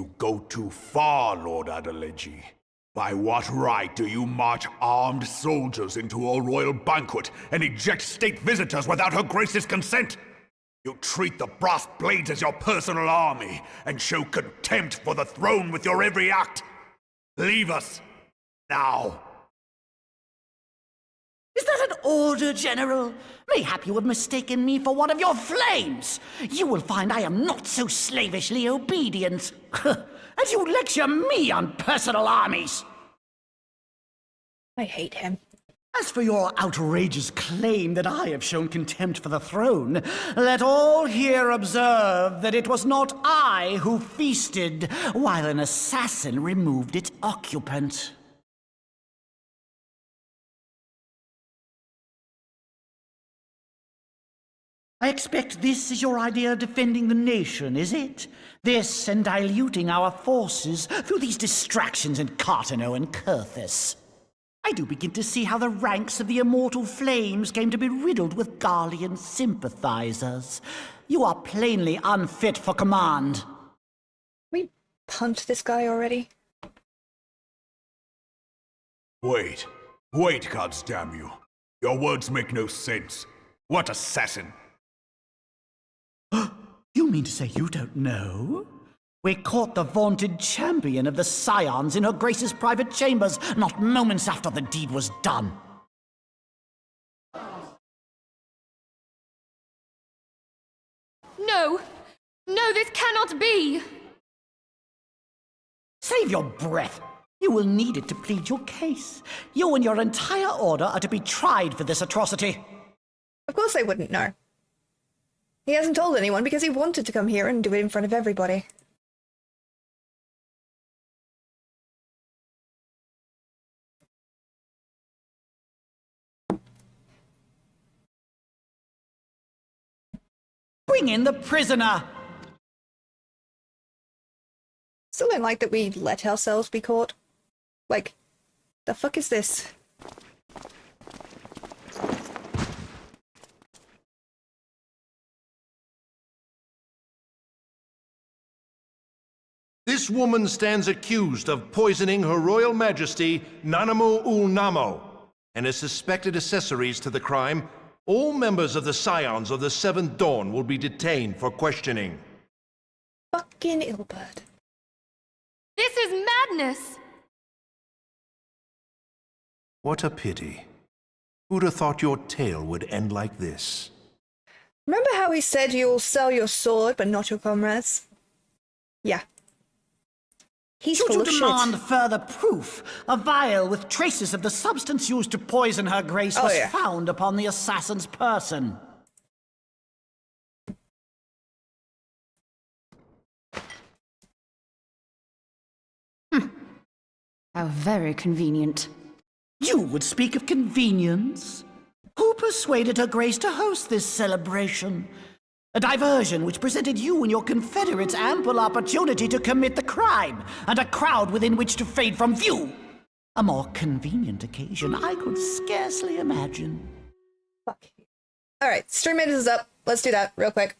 You go too far, Lord Adeleji. By what right do you march armed soldiers into a royal banquet and eject state visitors without her grace's consent? You treat the brass blades as your personal army and show contempt for the throne with your every act. Leave us, now. Is that an order, General? Mayhap you have mistaken me for one of your flames. You will find I am not so slavishly obedient. As you lecture me on personal armies. I hate him. As for your outrageous claim that I have shown contempt for the throne, let all here observe that it was not I who feasted while an assassin removed its occupant. I expect this is your idea of defending the nation, is it? This and diluting our forces through these distractions in Cartano and Kurthis. I do begin to see how the ranks of the Immortal Flames came to be riddled with Garlean sympathizers. You are plainly unfit for command. We punched this guy already. Wait, goddamn you. Your words make no sense. What assassin? You mean to say you don't know? We caught the vaunted champion of the Scions in her Grace's private chambers, not moments after the deed was done. No! No, this cannot be! Save your breath. You will need it to plead your case. You and your entire order are to be tried for this atrocity. Of course they wouldn't know. He hasn't told anyone because he wanted to come here and do it in front of everybody. Bring in the prisoner! Still don't like that we let ourselves be caught. Like, the fuck is this? This woman stands accused of poisoning Her Royal Majesty Nanamu ul Namo and is suspected accessories to the crime. All members of the Scions of the Seventh Dawn will be detained for questioning. Fucking Ilbert. This is madness! What a pity. Who'd have thought your tale would end like this? Remember how he said you'll sell your sword but not your comrades? Yeah. He's Should full you of demand shit. further proof, a vial with traces of the substance used to poison her grace was found upon the assassin's person. How very convenient. You would speak of convenience? Who persuaded her grace to host this celebration? A diversion which presented you and your confederates ample opportunity to commit the crime, and a crowd within which to fade from view. A more convenient occasion I could scarcely imagine. Fuck. Alright, stream maintenance is up. Let's do that real quick.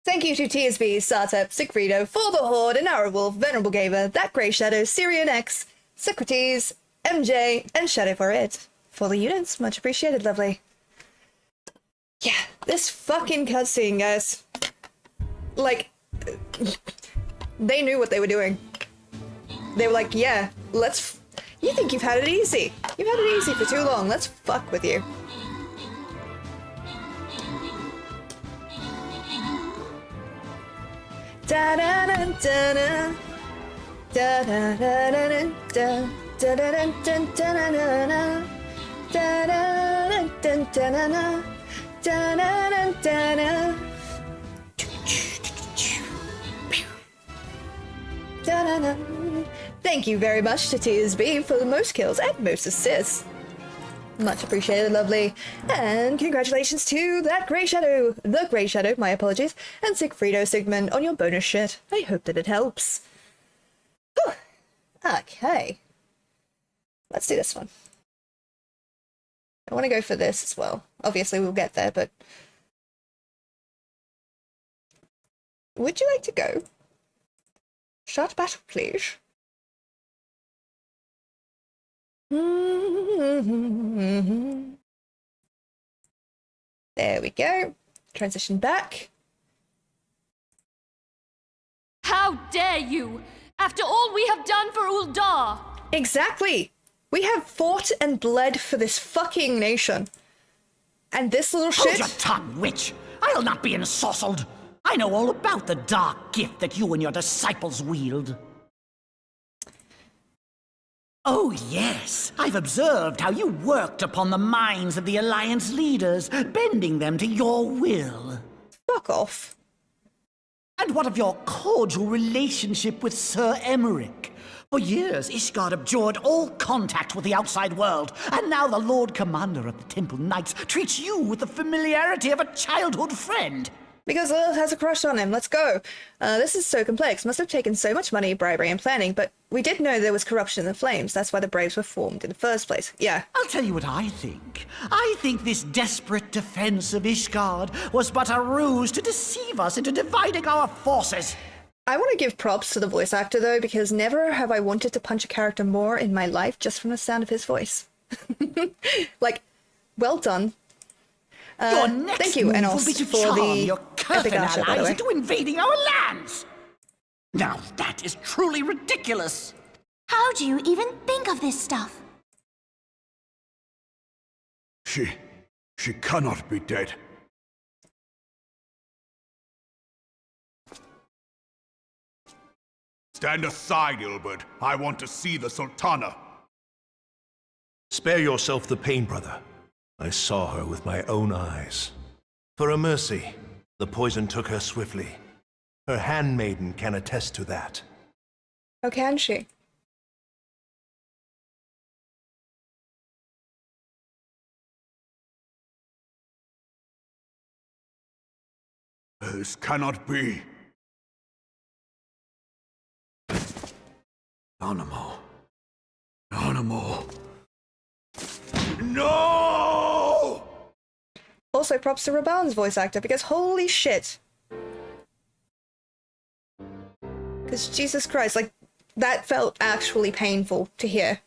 Thank you to TSB, Sartep, Sigfrido, For the Horde, Inarwolf, Venerable Gamer, That Grey Shadow, Syrian X, Socrates, MJ, and Shadow for it. For the units, much appreciated, lovely. Yeah, this fucking cutscene, guys. Like, they knew what they were doing. They were like, yeah, let's... You think you've had it easy. You've had it easy for too long. Let's fuck with you. Da-da-da-da-da. Da-da-da-da-da-da. Da-da-da-da-da-da-da. Da-da-da-da-da-da. Da-da-da-da-da. Da-da-da. Thank you very much to TSB for the most kills and most assists. Much appreciated, lovely. And congratulations to That Grey Shadow, The Grey Shadow, my apologies, and Sigfrido Sigmund on your bonus shit. I hope that it helps. Whew. Okay. Let's do this one. I want to go for this as well. Obviously, we'll get there, but... would you like to go? Short battle, please. There we go. Transition back. How dare you! After all we have done for Uldar! Exactly! We have fought and bled for this fucking nation. And this little shit... Hold your tongue, witch! I'll not be ensorcelled! I know all about the dark gift that you and your disciples wield. Oh, yes. I've observed how you worked upon the minds of the Alliance leaders, bending them to your will. Fuck off. And what of your cordial relationship with Sir Emmerich? For years, Ishgard abjured all contact with the outside world, and now the Lord Commander of the Temple Knights treats you with the familiarity of a childhood friend. Because Lilith has a crush on him. Let's go. This is so complex. Must have taken so much money, bribery, and planning, but we did know there was corruption in the flames. That's why the Braves were formed in the first place. Yeah. I'll tell you what I think. I think this desperate defense of Ishgard was but a ruse to deceive us into dividing our forces. I want to give props to the voice actor, though, because never have I wanted to punch a character more in my life just from the sound of his voice. Like, well done. Your next thank you, move Enos, will be to for charm the your epic Kurthan archer, by the allies way. into invading our lands. Now that is truly ridiculous. How do you even think of this stuff? She cannot be dead. Stand aside, Ilbert. I want to see the Sultana. Spare yourself the pain, brother. I saw her with my own eyes. For a mercy, the poison took her swiftly. Her handmaiden can attest to that. How can she? This cannot be. Animal. No! Also, props to Raban's voice actor, because holy shit. Because Jesus Christ, like, that felt actually painful to hear.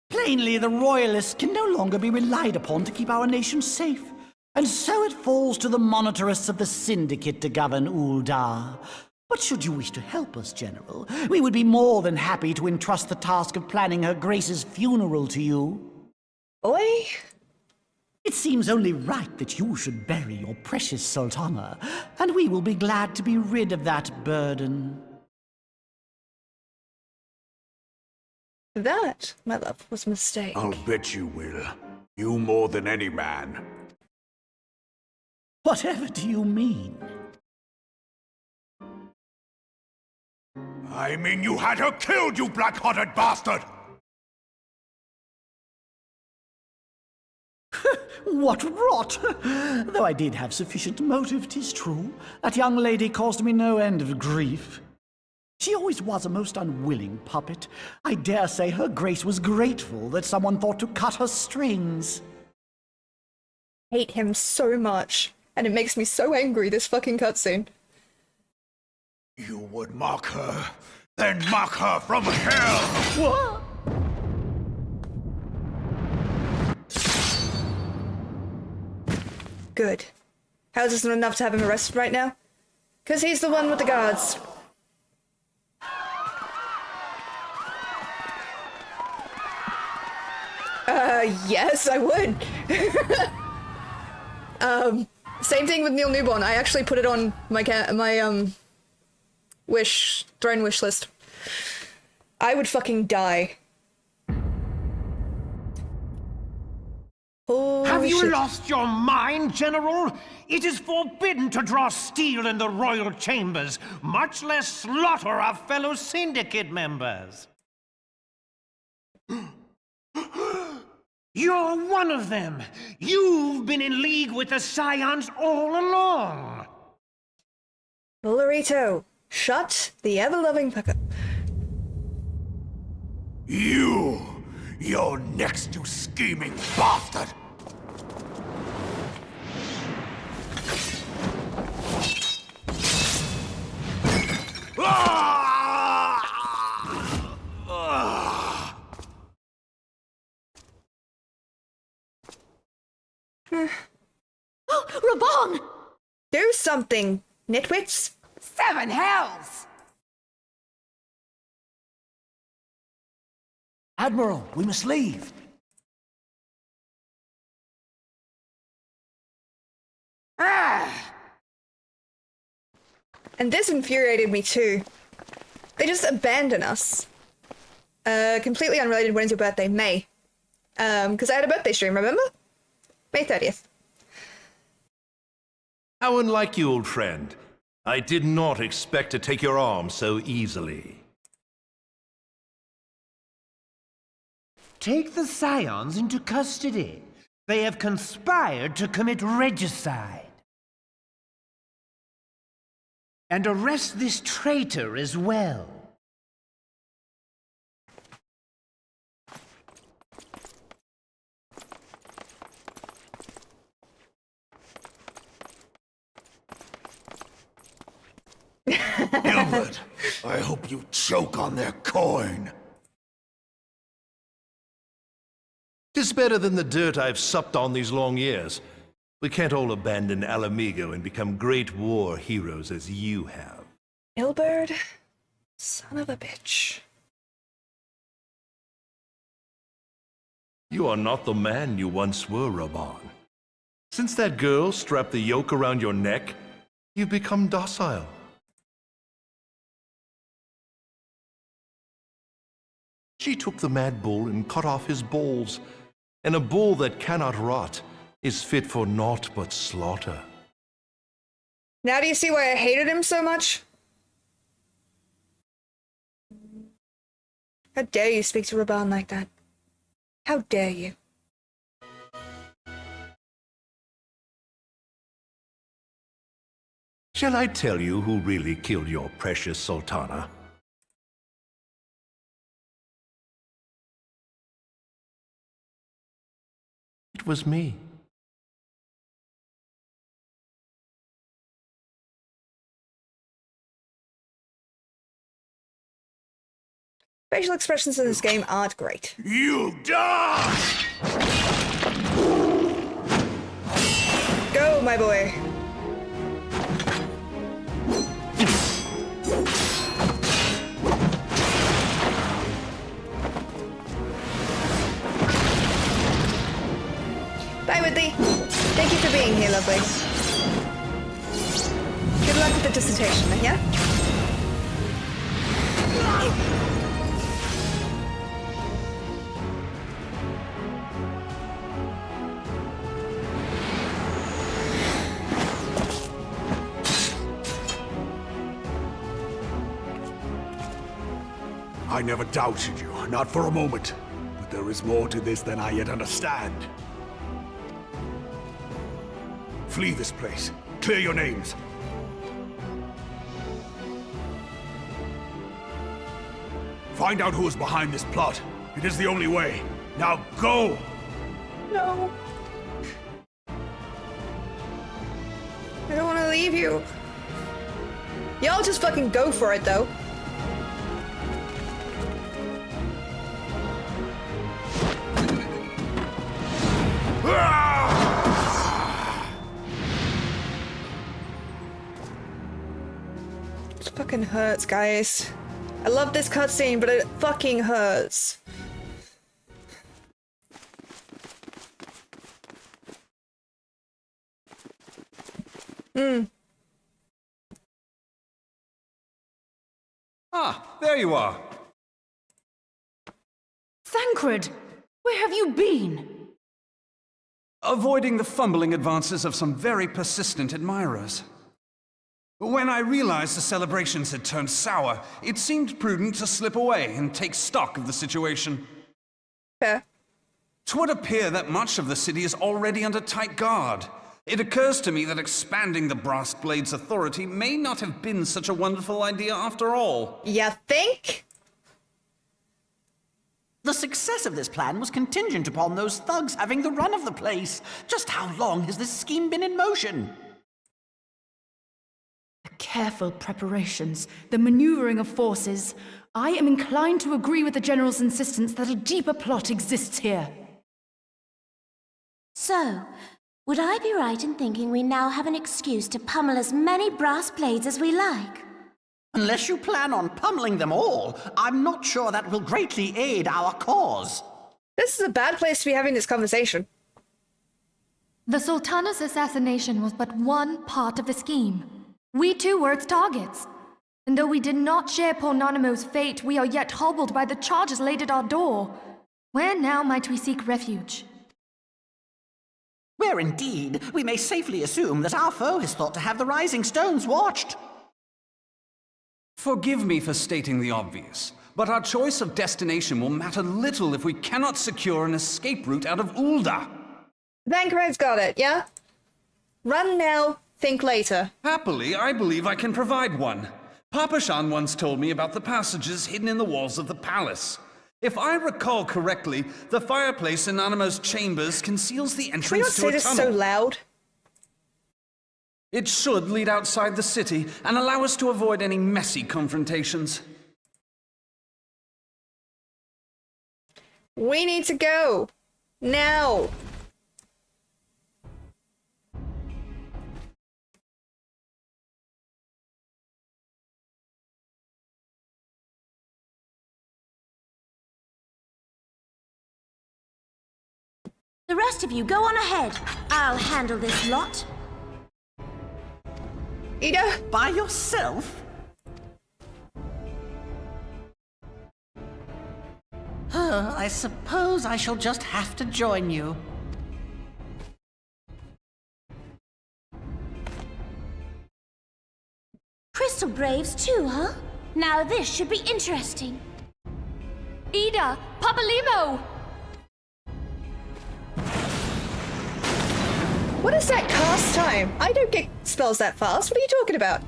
Plainly, the Royalists can no longer be relied upon to keep our nation safe. And so it falls to the monitorists of the Syndicate to govern Uldar. But should you wish to help us, General, we would be more than happy to entrust the task of planning Her Grace's funeral to you. Oi? It seems only right that you should bury your precious Sultana, and we will be glad to be rid of that burden. That, my love, was a mistake. I'll bet you will. You more than any man. Whatever do you mean? I mean you had her killed, you black-hearted bastard! What rot! Though I did have sufficient motive, 'tis true. That young lady caused me no end of grief. She always was a most unwilling puppet. I dare say Her Grace was grateful that someone thought to cut her strings. Hate him so much. And it makes me so angry, this fucking cutscene. You would mock her, then mock her from hell! What? Good. How's this not enough to have him arrested right now? 'Cause he's the one with the guards. Yes, I would. Same thing with Neil Newborn. I actually put it on my throne wish list. I would fucking die. Holy Have you shit. lost your mind, General? It is forbidden to draw steel in the royal chambers, much less slaughter our fellow syndicate members. You're one of them. You've been in league with the Scions all along. Bullerito, shut the ever-loving fuck up. You're next, you scheming bastard! Oh, Raban! Do something, nitwits! 7 hells! Admiral, we must leave. And this infuriated me too. They just abandon us. Completely unrelated, when's your birthday? May. Because I had a birthday stream, remember? May 30th. How unlike you, old friend. I did not expect to take your arm so easily. Take the Scions into custody. They have conspired to commit regicide. And arrest this traitor as well. Gilbert, I hope you choke on their coin. 'Tis better than the dirt I've supped on these long years. We can't all abandon Alamigo and become great war heroes as you have. Ilberd? Son of a bitch. You are not the man you once were, Raban. Since that girl strapped the yoke around your neck, you've become docile. She took the mad bull and cut off his balls, and a bull that cannot rot is fit for naught but slaughter. Now do you see why I hated him so much? How dare you speak to Raban like that? How dare you? Shall I tell you who really killed your precious Sultana? It was me. Facial expressions in this game aren't great. You die! Go, my boy. Bye, Whitley. Thank you for being here, lovely. Good luck with the dissertation, yeah? I never doubted you, not for a moment. But there is more to this than I yet understand. Flee this place. Clear your names. Find out who is behind this plot. It is the only way. Now go! No. I don't want to leave you. Y'all just fucking go for it, though. It fucking hurts, guys. I love this cutscene, but it fucking hurts. Ah, there you are. Thancred! Where have you been? Avoiding the fumbling advances of some very persistent admirers. When I realized the celebrations had turned sour, it seemed prudent to slip away and take stock of the situation. Fair. 'Twould appear that much of the city is already under tight guard. It occurs to me that expanding the Brass Blade's authority may not have been such a wonderful idea after all. You think? The success of this plan was contingent upon those thugs having the run of the place. Just how long has this scheme been in motion? The careful preparations, the maneuvering of forces. I am inclined to agree with the General's insistence that a deeper plot exists here. So, would I be right in thinking we now have an excuse to pummel as many brass blades as we like? Unless you plan on pummeling them all, I'm not sure that will greatly aid our cause. This is a bad place to be having this conversation. The Sultana's assassination was but one part of the scheme. We too were its targets. And though we did not share poor Nanamo's fate, we are yet hobbled by the charges laid at our door. Where now might we seek refuge? Where indeed, we may safely assume that our foe has thought to have the rising stones watched. Forgive me for stating the obvious, but our choice of destination will matter little if we cannot secure an escape route out of Ulda. Vankerhead's got it, yeah? Run now, think later. Happily, I believe I can provide one. Papashan once told me about the passages hidden in the walls of the palace. If I recall correctly, the fireplace in Animo's chambers conceals the entrance Can we not to say a this tunnel. so loud? It should lead outside the city and allow us to avoid any messy confrontations. We need to go. Now. The rest of you go on ahead. I'll handle this lot. Ida? By yourself? I suppose I shall just have to join you. Crystal Braves too, huh? Now this should be interesting. Ida! Papalimo! What is that cast time? I don't get spells that fast. What are you talking about?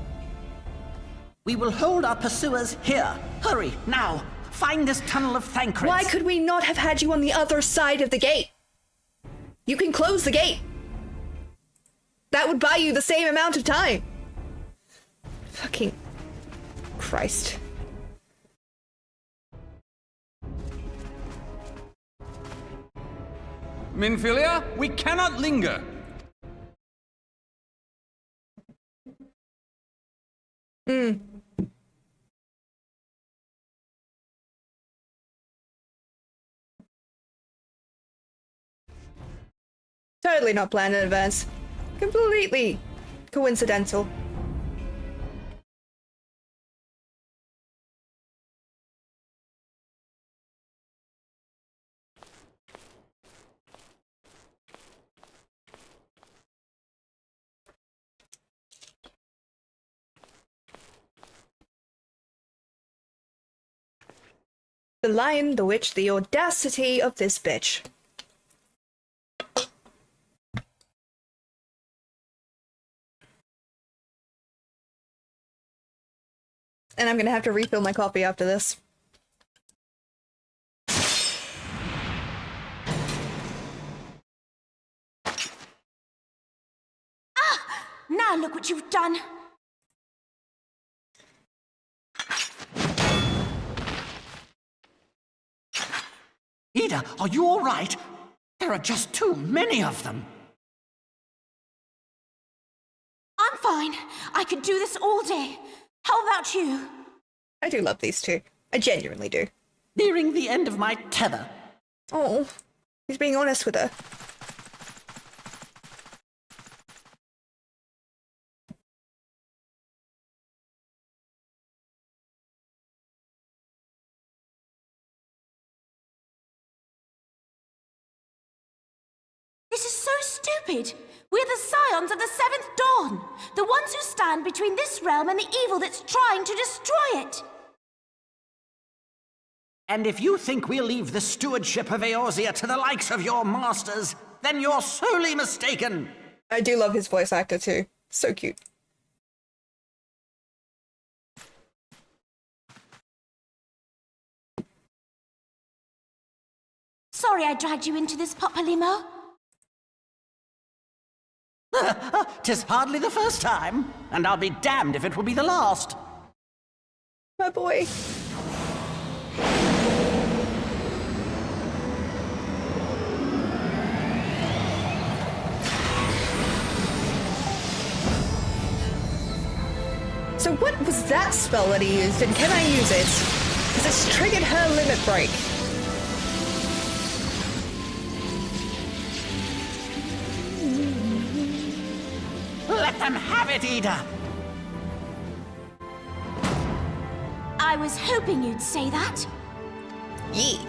We will hold our pursuers here. Hurry, now. Find this tunnel of Thancreds. Why could we not have had you on the other side of the gate? You can close the gate. That would buy you the same amount of time. Fucking Christ. Minfilia, we cannot linger. Totally not planned in advance. Completely coincidental. The Lion, the Witch, the audacity of this bitch. And I'm gonna have to refill my coffee after this. Now look what you've done. Ida, are you all right? There are just too many of them. I'm fine. I could do this all day. How about you? I do love these two. I genuinely do. Nearing the end of my tether. Oh, he's being honest with her. This is so stupid. We're the scions of the Seventh Dawn. The ones who stand between this realm and the evil that's trying to destroy it. And if you think we'll leave the stewardship of Eorzea to the likes of your masters, then you're sorely mistaken. I do love his voice actor too. So cute. Sorry I dragged you into this, Popolimo. 'Tis hardly the first time, and I'll be damned if it will be the last. My boy. So what was that spell that he used, and can I use it? Because it's triggered her limit break. Let them have it, Ida! I was hoping you'd say that. Yee.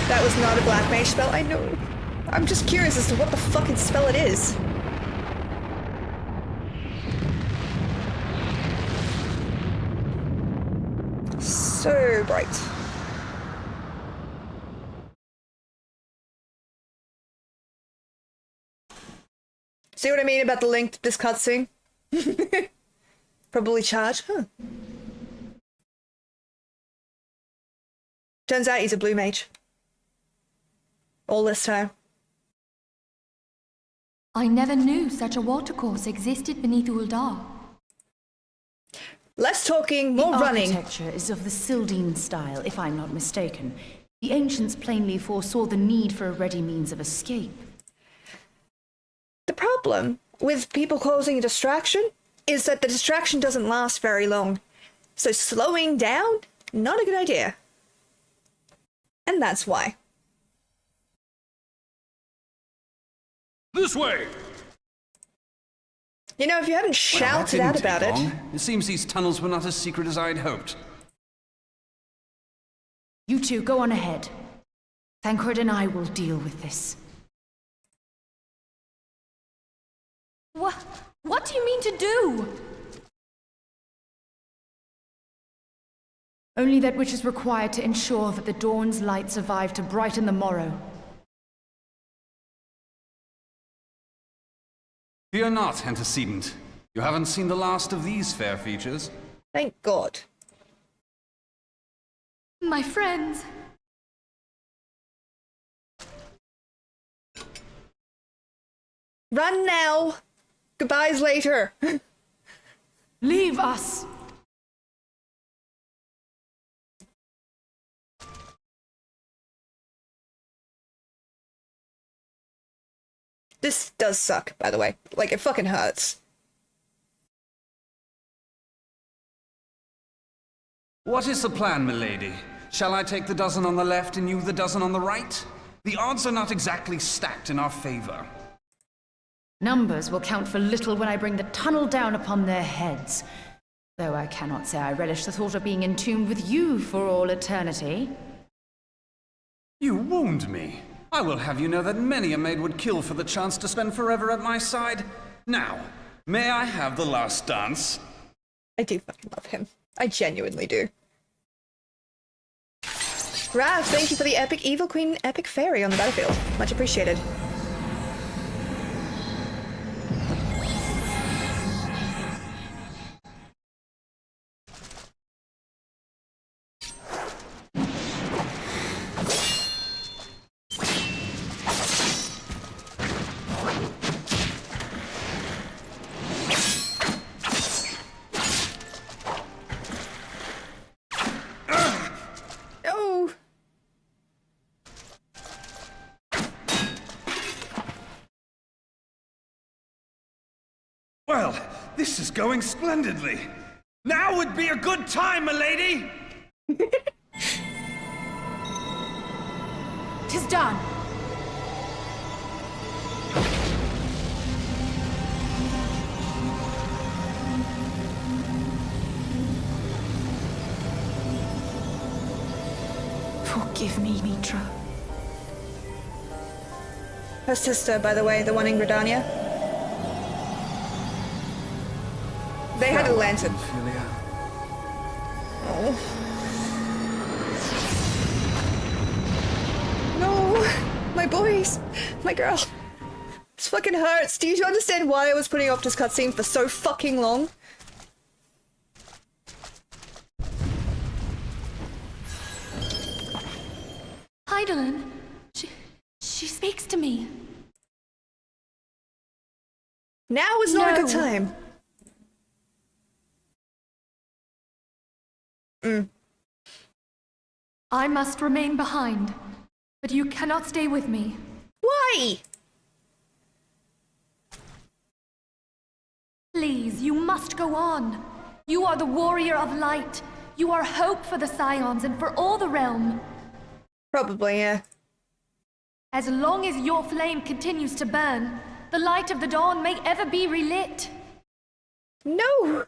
That was not a black mage spell, I know. I'm just curious as to what the fucking spell it is. So bright. See what I mean about the link to this cutscene? Probably charged, huh? Turns out he's a blue mage. All this time. I never knew such a watercourse existed beneath Uldar. Less talking, more running. The architecture is of the Sildine style, if I'm not mistaken. The ancients plainly foresaw the need for a ready means of escape. The problem with people causing a distraction is that the distraction doesn't last very long. So slowing down, not a good idea. And that's why. This way! You know, if you hadn't shouted out about it... It seems these tunnels were not as secret as I'd hoped. You two, go on ahead. Thancred and I will deal with this. What do you mean to do? Only that which is required to ensure that the dawn's light survive to brighten the morrow. Fear not, antecedent. You haven't seen the last of these fair features. Thank God. My friends. Run now! Goodbyes later! Leave us! This does suck, by the way. Like, it fucking hurts. What is the plan, milady? Shall I take the dozen on the left and you the dozen on the right? The odds are not exactly stacked in our favor. Numbers will count for little when I bring the tunnel down upon their heads. Though I cannot say I relish the thought of being entombed with you for all eternity. You wound me. I will have you know that many a maid would kill for the chance to spend forever at my side. Now, may I have the last dance? I do fucking love him. I genuinely do. Rav, thank you for the epic Evil Queen epic fairy on the battlefield. Much appreciated. Well, this is going splendidly. Now would be a good time, milady! 'Tis done. Forgive me, Mitra. Her sister, by the way, the one in Gridania. They had a lantern. Oh. No! My boys! My girl! This fucking hurts. Do you understand why I was putting off this cutscene for so fucking long? Heidelin, she speaks to me. Now is not a good time. I must remain behind, but you cannot stay with me. Why? Please, you must go on. You are the warrior of light. You are hope for the Scions and for all the realm. Probably, yeah. As long as your flame continues to burn, the light of the dawn may ever be relit. No!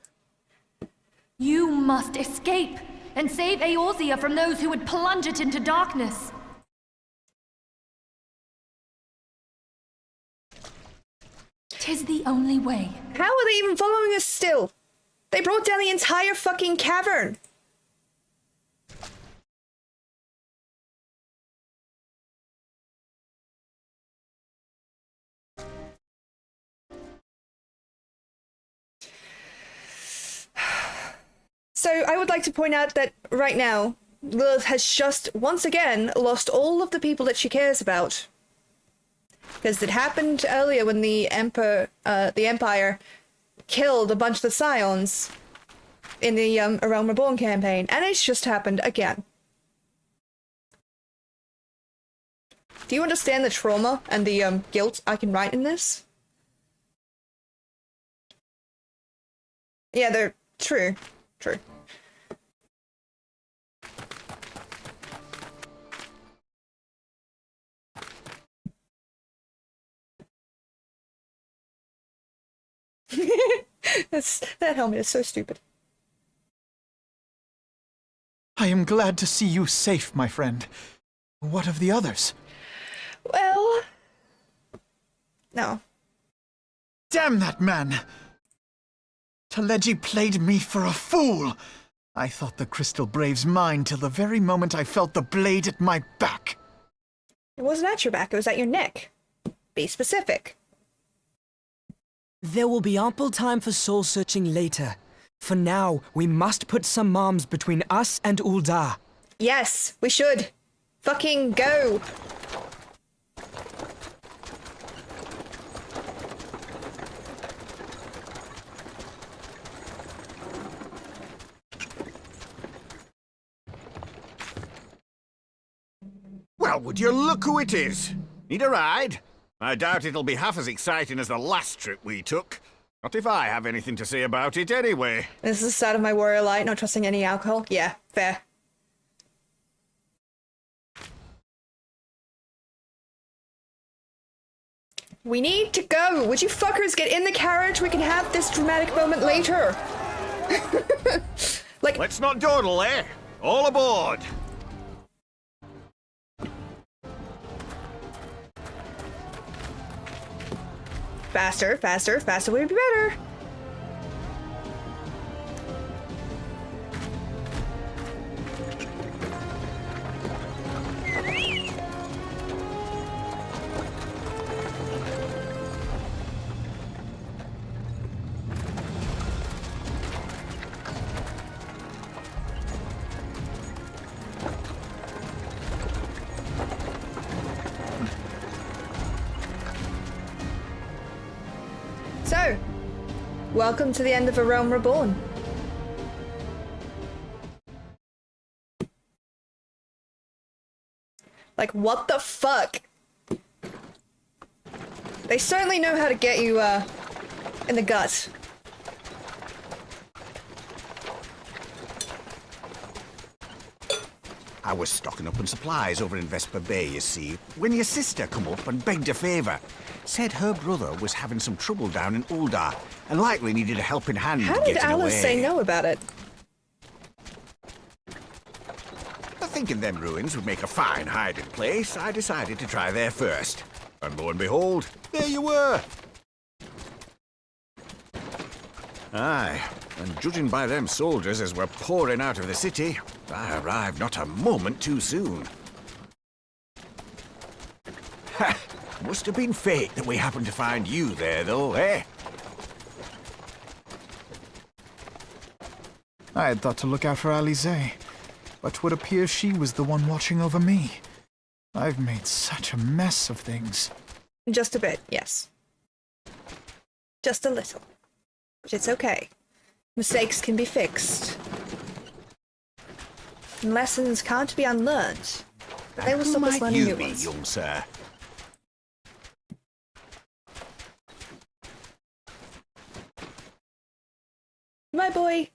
You must escape and save Eorzea from those who would plunge it into darkness. Tis the only way. How are they even following us still? They brought down the entire fucking cavern. So I would like to point out that right now, Lilith has just once again lost all of the people that she cares about. Because it happened earlier when the Empire killed a bunch of the Scions in the Realm Reborn campaign, and it's just happened again. Do you understand the trauma and the guilt I can write in this? Yeah, they're true. True. That helmet is so stupid. I am glad to see you safe, my friend. What of the others? Well... no. Damn that man! Taleji played me for a fool! I thought the Crystal Brave's mine till the very moment I felt the blade at my back. It wasn't at your back, it was at your neck. Be specific. There will be ample time for soul-searching later. For now, we must put some arms between us and Ul'dah. Yes, we should. Fucking go. Well, would you look who it is? Need a ride? I doubt it'll be half as exciting as the last trip we took. Not if I have anything to say about it anyway. This is the start of my warrior light, not trusting any alcohol. Yeah, fair. We need to go! Would you fuckers get in the carriage? We can have this dramatic moment later. Like, let's not dawdle, eh? All aboard! Faster, faster, faster would be better. So, welcome to the end of A Realm Reborn. Like, what the fuck? They certainly know how to get you, in the gut. I was stocking up on supplies over in Vesper Bay, you see, when your sister come up and begged a favour. Said her brother was having some trouble down in Ul'dah and likely needed a helping hand How getting did Alice away. say no about it? Thinking them ruins would make a fine hiding place, I decided to try there first. And lo and behold, there you were. Aye, and judging by them soldiers as were pouring out of the city, I arrived not a moment too soon. Must have been fate that we happened to find you there, though, eh? I had thought to look out for Alize, but would appear she was the one watching over me. I've made such a mess of things. Just a bit, yes. Just a little. But it's okay. Mistakes can be fixed. And lessons can't be unlearned. But they will stop us learning new ones. Young sir? My boy.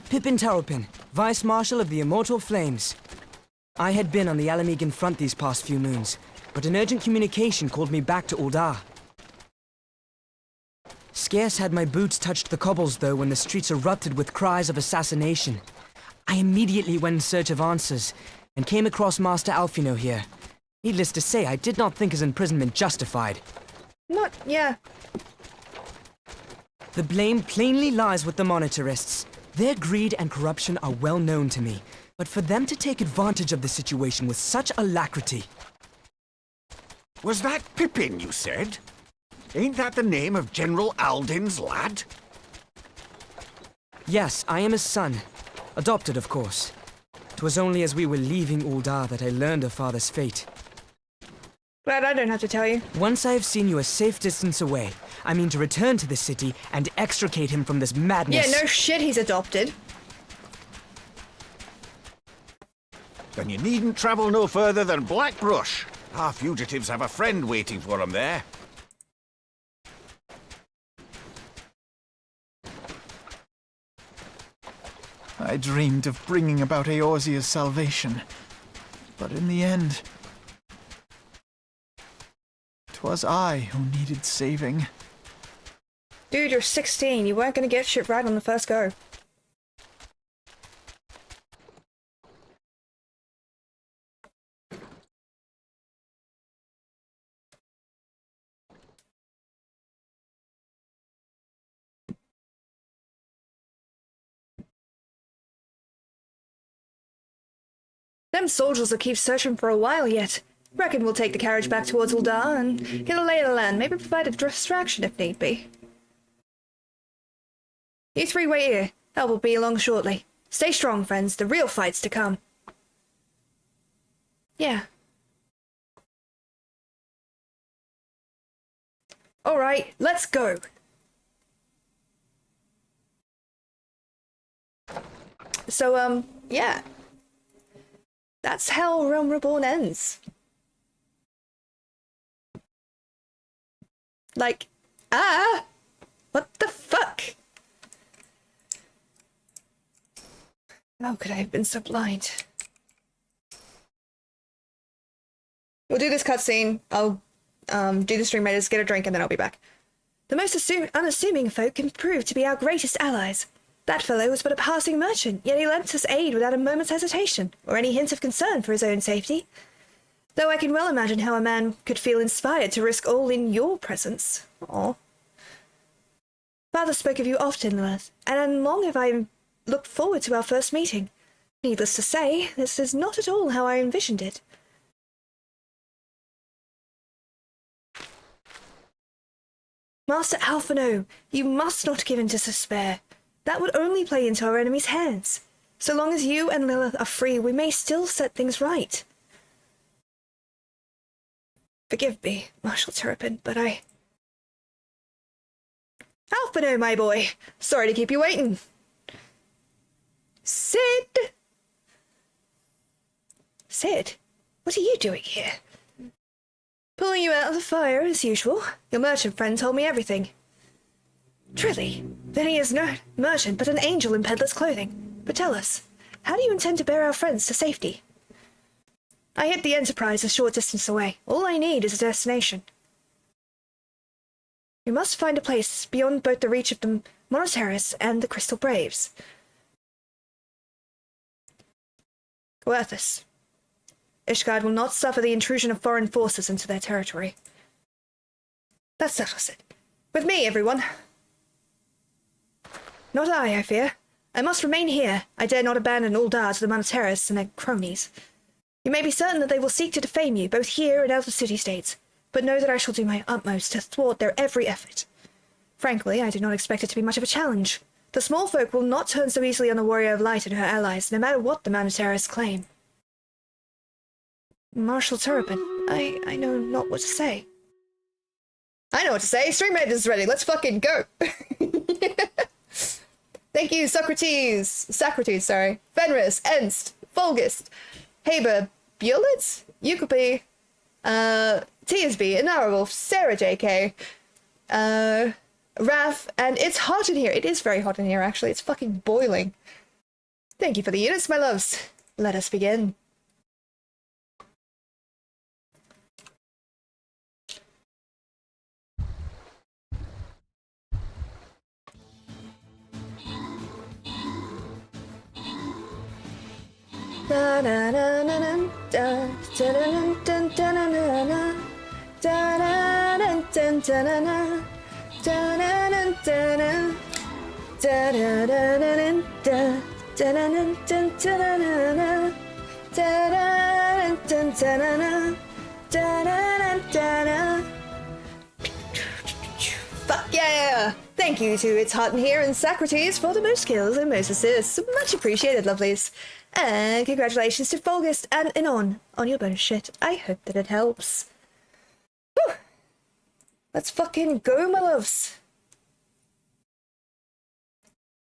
Pippin Taropin, Vice Marshal of the Immortal Flames. I had been on the Alamegan front these past few moons, but an urgent communication called me back to Uldar. Scarce had my boots touched the cobbles, though, when the streets erupted with cries of assassination. I immediately went in search of answers, and came across Master Alfino here. Needless to say, I did not think his imprisonment justified. Yeah. The blame plainly lies with the Monetarists. Their greed and corruption are well known to me, but for them to take advantage of the situation with such alacrity... Was that Pippin, you said? Ain't that the name of General Alden's lad? Yes, I am his son. Adopted, of course. 'Twas only as we were leaving Uldar that I learned of father's fate. Glad I don't have to tell you. Once I have seen you a safe distance away, I mean to return to the city and extricate him from this madness. Yeah, no shit he's adopted. Then you needn't travel no further than Blackbrush. Our fugitives have a friend waiting for them there. I dreamed of bringing about Eorzea's salvation, but in the end, 'twas I who needed saving. Dude, you're 16. You weren't gonna get shit right on the first go. Them soldiers will keep searching for a while yet. Reckon we'll take the carriage back towards Uldar and get a lay of the land, maybe provide a distraction if need be. You three wait here. Help will be along shortly. Stay strong, friends. The real fight's to come. Yeah. Alright, let's go. So, yeah. That's how Realm Reborn ends. Like, what the fuck? How could I have been so blind? We'll do this cutscene. I'll do the stream raiders, get a drink, and then I'll be back. The most unassuming folk can prove to be our greatest allies. That fellow was but a passing merchant, yet he lent us aid without a moment's hesitation, or any hint of concern for his own safety. Though I can well imagine how a man could feel inspired to risk all in your presence. Aw. Father spoke of you often, Lilith, and long have I looked forward to our first meeting. Needless to say, this is not at all how I envisioned it. Master Alphino, you must not give in to despair. That would only play into our enemy's hands. So long as you and Lilith are free, we may still set things right. Forgive me, Marshal Turpin, but Alphino, my boy! Sorry to keep you waiting. Sid! Sid, what are you doing here? Pulling you out of the fire, as usual. Your merchant friend told me everything. Truly, then he is no merchant, but an angel in peddler's clothing. But tell us, how do you intend to bear our friends to safety? I hid the Enterprise a short distance away. All I need is a destination. We must find a place beyond both the reach of the Monetarists and the Crystal Braves. Goethis. Ishgard will not suffer the intrusion of foreign forces into their territory. That settles it. With me, everyone. Not I fear. I must remain here. I dare not abandon Uldar to the Monetarists and their cronies. You may be certain that they will seek to defame you, both here and out of city-states, but know that I shall do my utmost to thwart their every effort. Frankly, I do not expect it to be much of a challenge. The small folk will not turn so easily on the Warrior of Light and her allies, no matter what the Mountain claim. Marshal Turpin, I know not what to say. I know what to say. Streammate is ready. Let's fucking go. Thank you, Socrates, sorry. Fenris, Enst, Fulgist, Haber, Bullet, Yukopi, Tearsby, Inarable, Sarah JK, Raph, and it's hot in here. It is very hot in here, actually. It's fucking boiling. Thank you for the units, my loves. Let us begin. Fuck yeah! Thank you to It's Hot in Here and Socrates for the most kills and most assists. Much appreciated, lovelies. And congratulations to Fulgist and Inon on your bonus shit. I hope that it helps. Whew. Let's fucking go, my loves.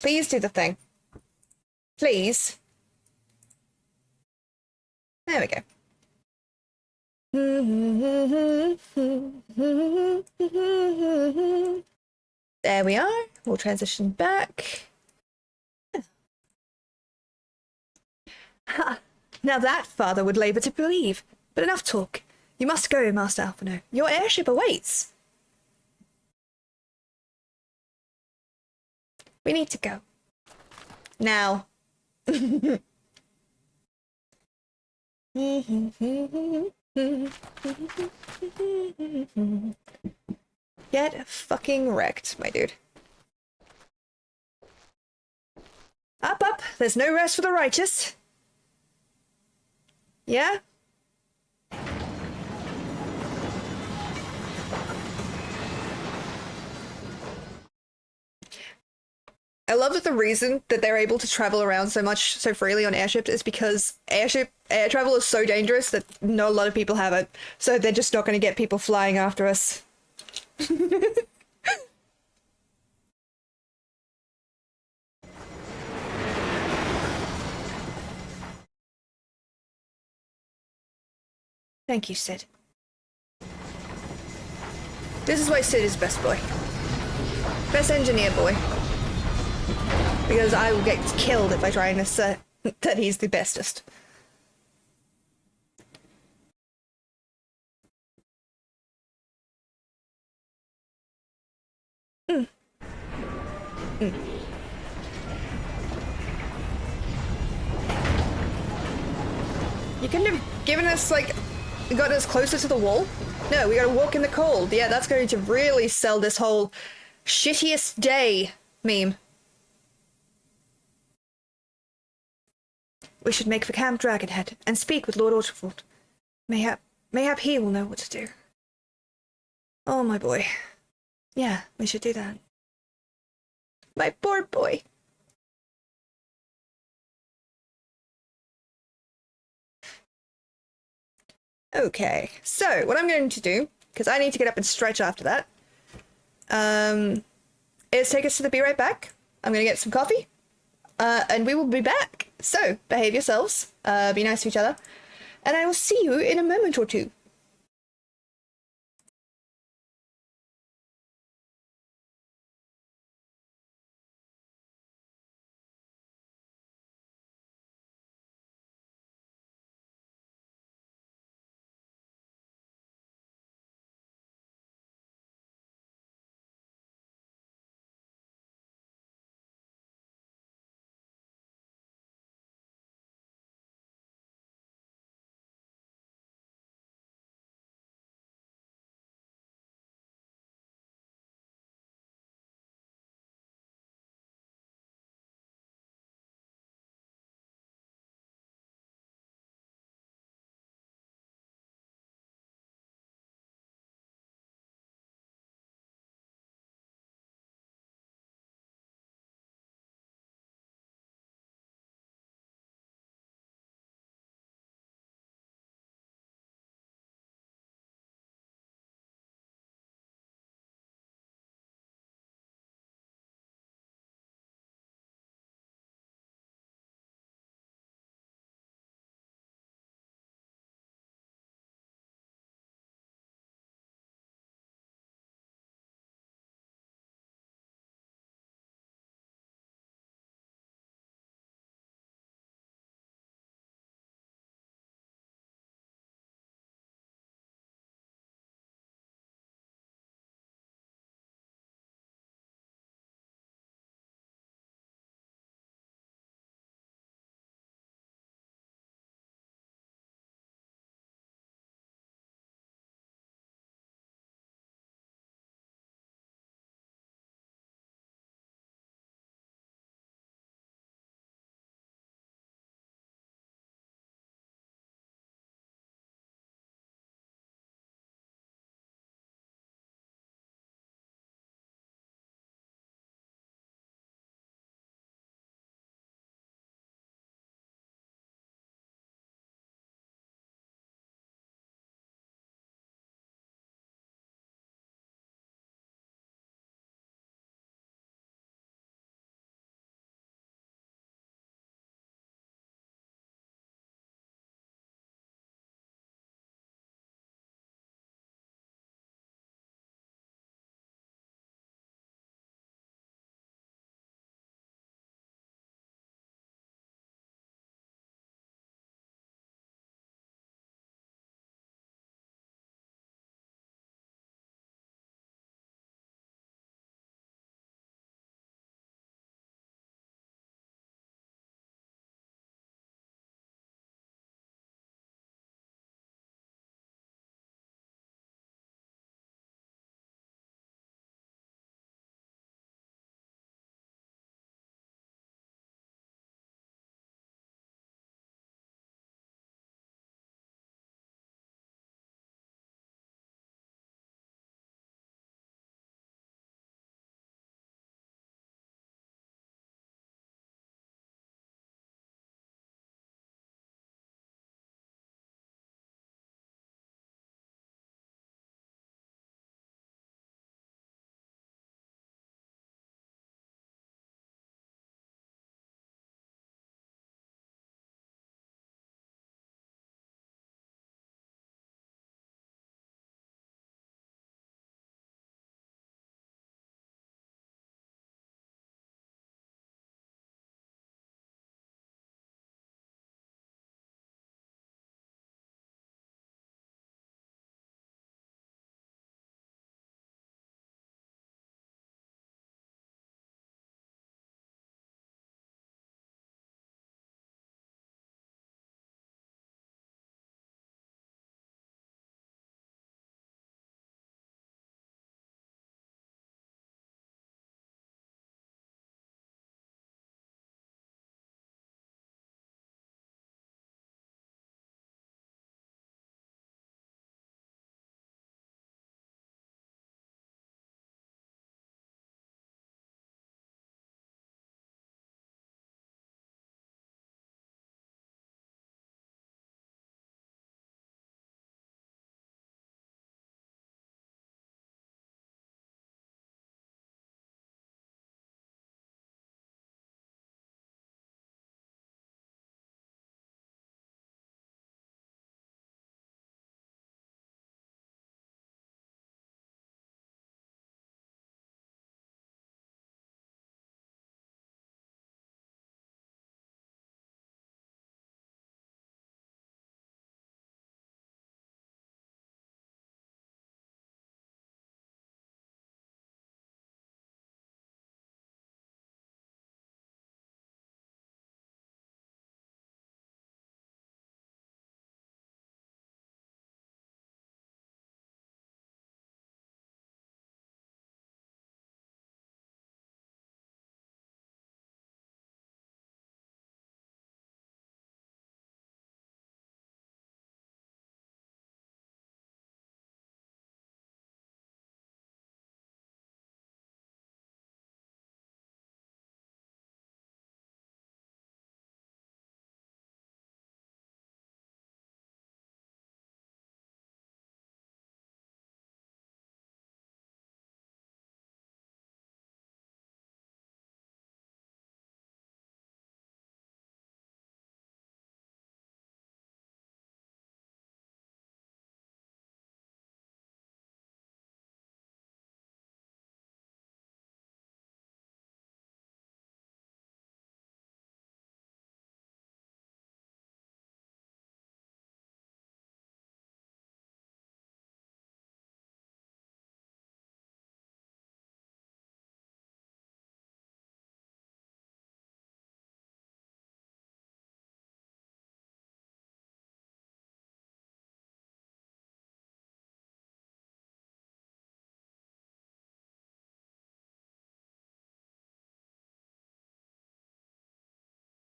Please do the thing. Please. There we go. There we are. We'll transition back. Ha! Now that father would labour to believe. But enough talk. You must go, Master Alphino. Your airship awaits. We need to go. Now. Get fucking wrecked, my dude. Up, up! There's no rest for the righteous. Yeah? I love that the reason that they're able to travel around so much, so freely on airships is because air travel is so dangerous that not a lot of people have it. So they're just not going to get people flying after us. Thank you, Sid. This is why Sid is best boy. Best engineer boy. Because I will get killed if I try and assert that he's the bestest. You couldn't have given us, like, got us closer to the wall? No, we gotta walk in the cold. Yeah, that's going to really sell this whole shittiest day meme. We should make for Camp Dragonhead and speak with Lord Orchard. Mayhap he will know what to do. Oh, my boy. Yeah, we should do that. My poor boy. Okay, so what I'm going to do, because I need to get up and stretch after that, is take us to the Be Right Back. I'm going to get some coffee, and we will be back. So, behave yourselves, be nice to each other, and I will see you in a moment or two.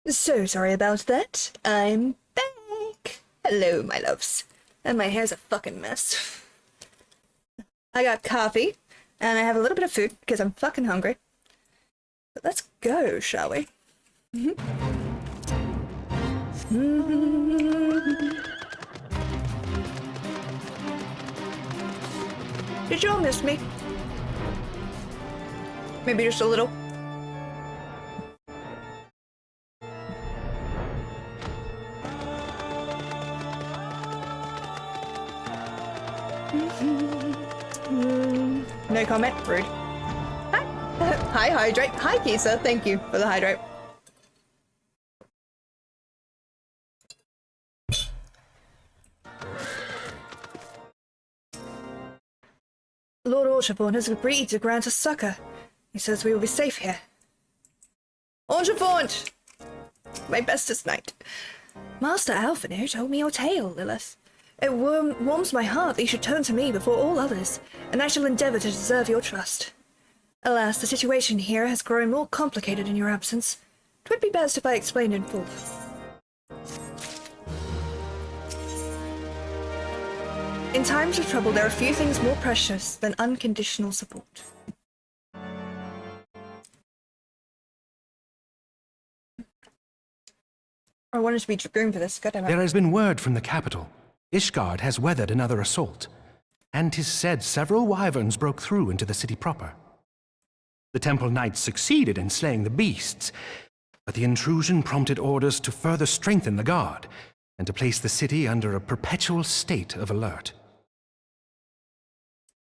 So sorry about that. I'm back. Hello, my loves. And my hair's a fucking mess. I got coffee, and I have a little bit of food, because I'm fucking hungry. But let's go, shall we? Did you all miss me? Maybe just a little. No comment. Rude. Hi. Hi, hydrate. Hi, Kisa. Thank you for the hydrate. Lord Orchard has agreed to grant us succor. He says we will be safe here. Orchard! My bestest knight. Master Alphino told me your tale, Lilith. It warms my heart that you should turn to me before all others, and I shall endeavour to deserve your trust. Alas, the situation here has grown more complicated in your absence. 'Twould be best if I explained in full. In times of trouble, there are few things more precious than unconditional support. I wanted to be Dragoon for this, goddammit. There has been word from the capital. Ishgard has weathered another assault, and 'tis said several wyverns broke through into the city proper. The Temple Knights succeeded in slaying the beasts, but the intrusion prompted orders to further strengthen the guard, and to place the city under a perpetual state of alert.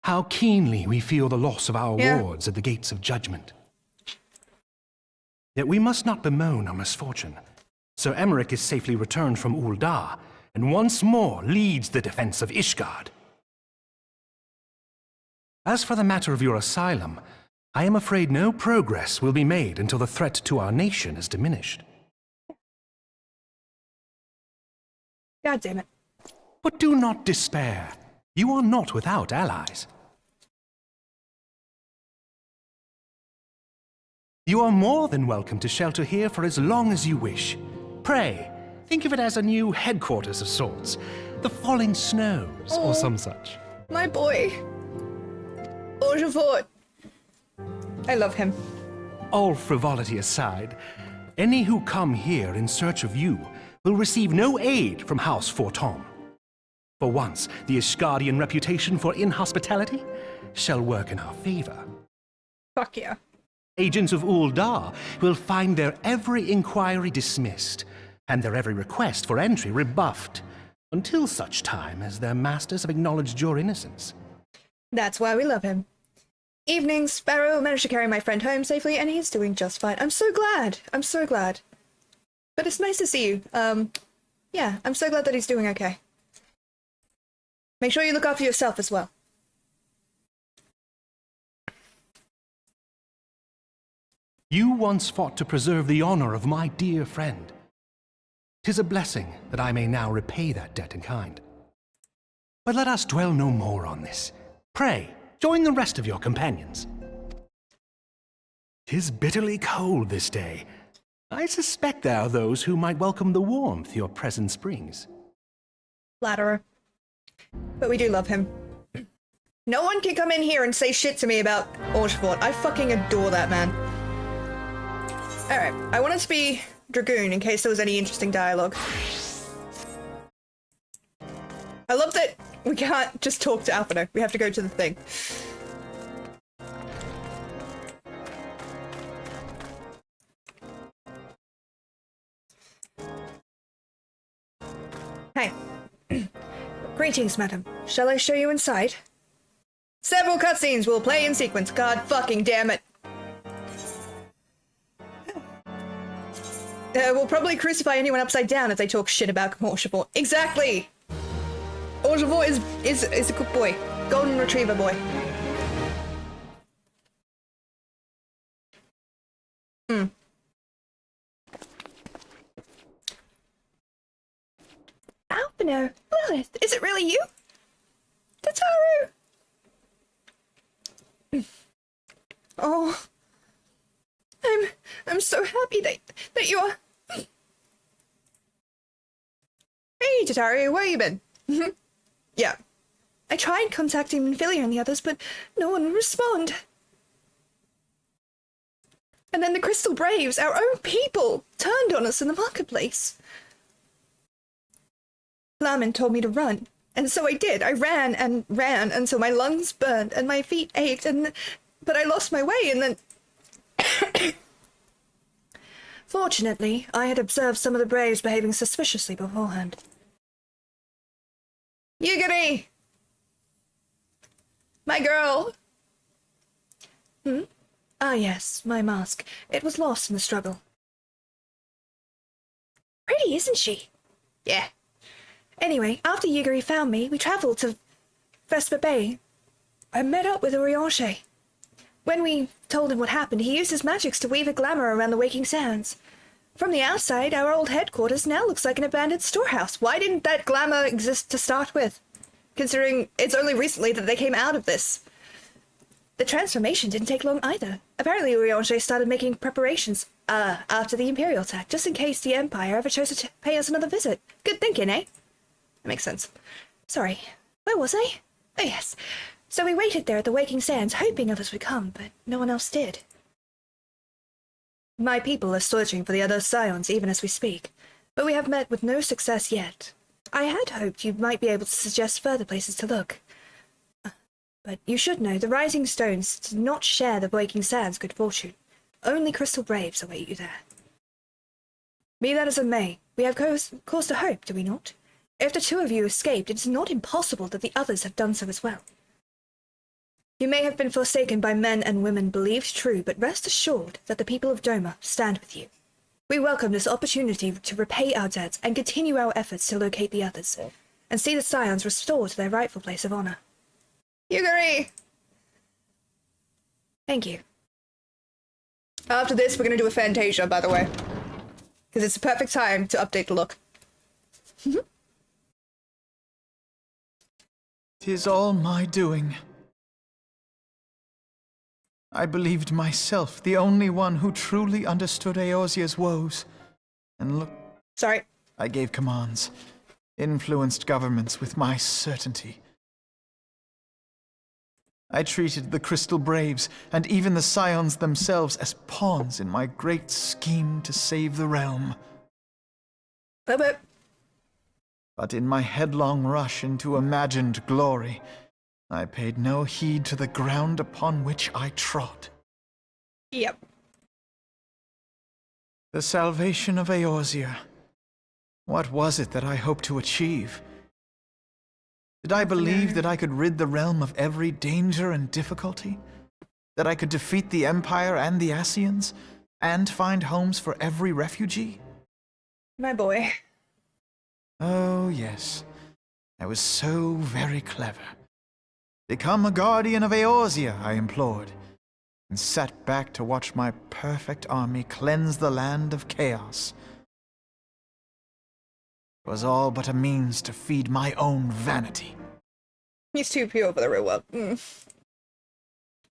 How keenly we feel the loss of our wards at the gates of judgment. Yet we must not bemoan our misfortune. Sir Emmerich is safely returned from Ul'dah, and once more leads the defense of Ishgard. As for the matter of your asylum, I am afraid no progress will be made until the threat to our nation is diminished. God damn it. But do not despair. You are not without allies. You are more than welcome to shelter here for as long as you wish. Pray, think of it as a new headquarters of sorts. The Falling Snows, or some such. My boy. Orchard. I love him. All frivolity aside, any who come here in search of you will receive no aid from House Forton. For once, the Ishgardian reputation for inhospitality shall work in our favor. Fuck yeah. Agents of Ul'dah will find their every inquiry dismissed, and their every request for entry rebuffed, until such time as their masters have acknowledged your innocence. That's why we love him. Evening, Sparrow managed to carry my friend home safely, and he's doing just fine. I'm so glad. I'm so glad. But it's nice to see you. Yeah, I'm so glad that he's doing okay. Make sure you look after yourself as well. You once fought to preserve the honor of my dear friend. 'Tis a blessing that I may now repay that debt in kind. But let us dwell no more on this. Pray, join the rest of your companions. 'Tis bitterly cold this day. I suspect there are those who might welcome the warmth your presence brings. Flatterer. But we do love him. No one can come in here and say shit to me about Orchard. I fucking adore that man. Alright, I wanted to be Dragoon in case there was any interesting dialogue. I love that we can't just talk to Alphino. We have to go to the thing. Hey. Greetings, madam. Shall I show you inside? Several cutscenes will play in sequence. God fucking damn it. We'll probably crucify anyone upside down if they talk shit about Orchard. Exactly! Orchard is a good boy. Golden Retriever boy. Alphino! Lilith! Is it really you? Tataru! Oh. I'm so happy that you are... Hey, Tataria, where you been? Yeah. I tried contacting Minfilia and the others, but no one would respond. And then the Crystal Braves, our own people, turned on us in the marketplace. Flamin told me to run, and so I did. I ran and ran until my lungs burned and my feet ached, but I lost my way, and then... Fortunately, I had observed some of the Braves behaving suspiciously beforehand. Yugiri! My girl! Ah yes, my mask. It was lost in the struggle. Pretty, isn't she? Yeah. Anyway, after Yugiri found me, we travelled to Vesper Bay. I met up with Orianche. When we told him what happened, he used his magics to weave a glamour around the Waking Sands. From the outside, our old headquarters now looks like an abandoned storehouse. Why didn't that glamour exist to start with? Considering it's only recently that they came out of this. The transformation didn't take long either. Apparently Orianche started making preparations, after the Imperial attack, just in case the Empire ever chose to pay us another visit. Good thinking, eh? That makes sense. Sorry, where was I? Oh yes. So we waited there at the Waking Sands, hoping others would come, but no one else did. My people are searching for the other Scions even as we speak, but we have met with no success yet. I had hoped you might be able to suggest further places to look. But you should know, the Rising Stones do not share the Waking Sands' good fortune. Only Crystal Braves await you there. Be that as it may, we have cause to hope, do we not? If the two of you escaped, it is not impossible that the others have done so as well. You may have been forsaken by men and women believed true, but rest assured that the people of Doma stand with you. We welcome this opportunity to repay our debts and continue our efforts to locate the others, and see the Scions restored to their rightful place of honor. Yugiri! Thank you. After this, we're going to do a Fantasia, by the way. Because it's the perfect time to update the look. 'Tis all my doing. I believed myself the only one who truly understood Eorzea's woes. And look... Sorry. I gave commands, influenced governments with my certainty. I treated the Crystal Braves, and even the Scions themselves, as pawns in my great scheme to save the realm. But in my headlong rush into imagined glory, I paid no heed to the ground upon which I trod. Yep. The salvation of Eorzea. What was it that I hoped to achieve? Did I believe that I could rid the realm of every danger and difficulty? That I could defeat the Empire and the Ascians, and find homes for every refugee? My boy. Oh, yes. I was so very clever. Become a guardian of Eorzea, I implored, and sat back to watch my perfect army cleanse the land of chaos. It was all but a means to feed my own vanity. He's too pure for the real world.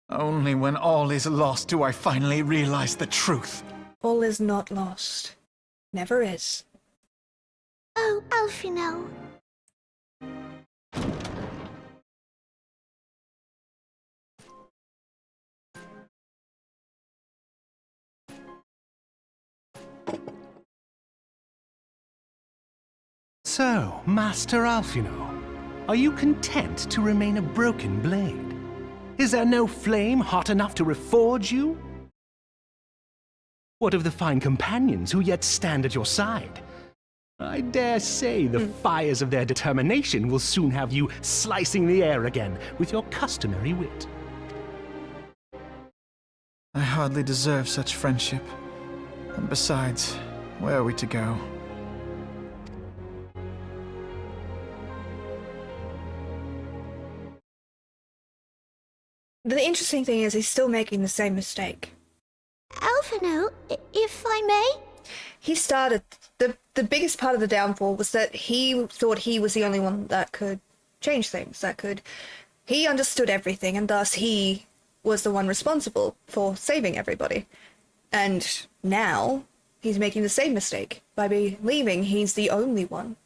Only when all is lost do I finally realize the truth. All is not lost. Never is. Oh, Alfino. So, Master Alfino, are you content to remain a broken blade? Is there no flame hot enough to reforge you? What of the fine companions who yet stand at your side? I dare say the fires of their determination will soon have you slicing the air again with your customary wit. I hardly deserve such friendship. And besides, where are we to go? The interesting thing is he's still making the same mistake. Alfino, if I may? He started... The biggest part of the downfall was that he thought he was the only one that could change things, He understood everything, and thus he was the one responsible for saving everybody. And now, he's making the same mistake by believing he's the only one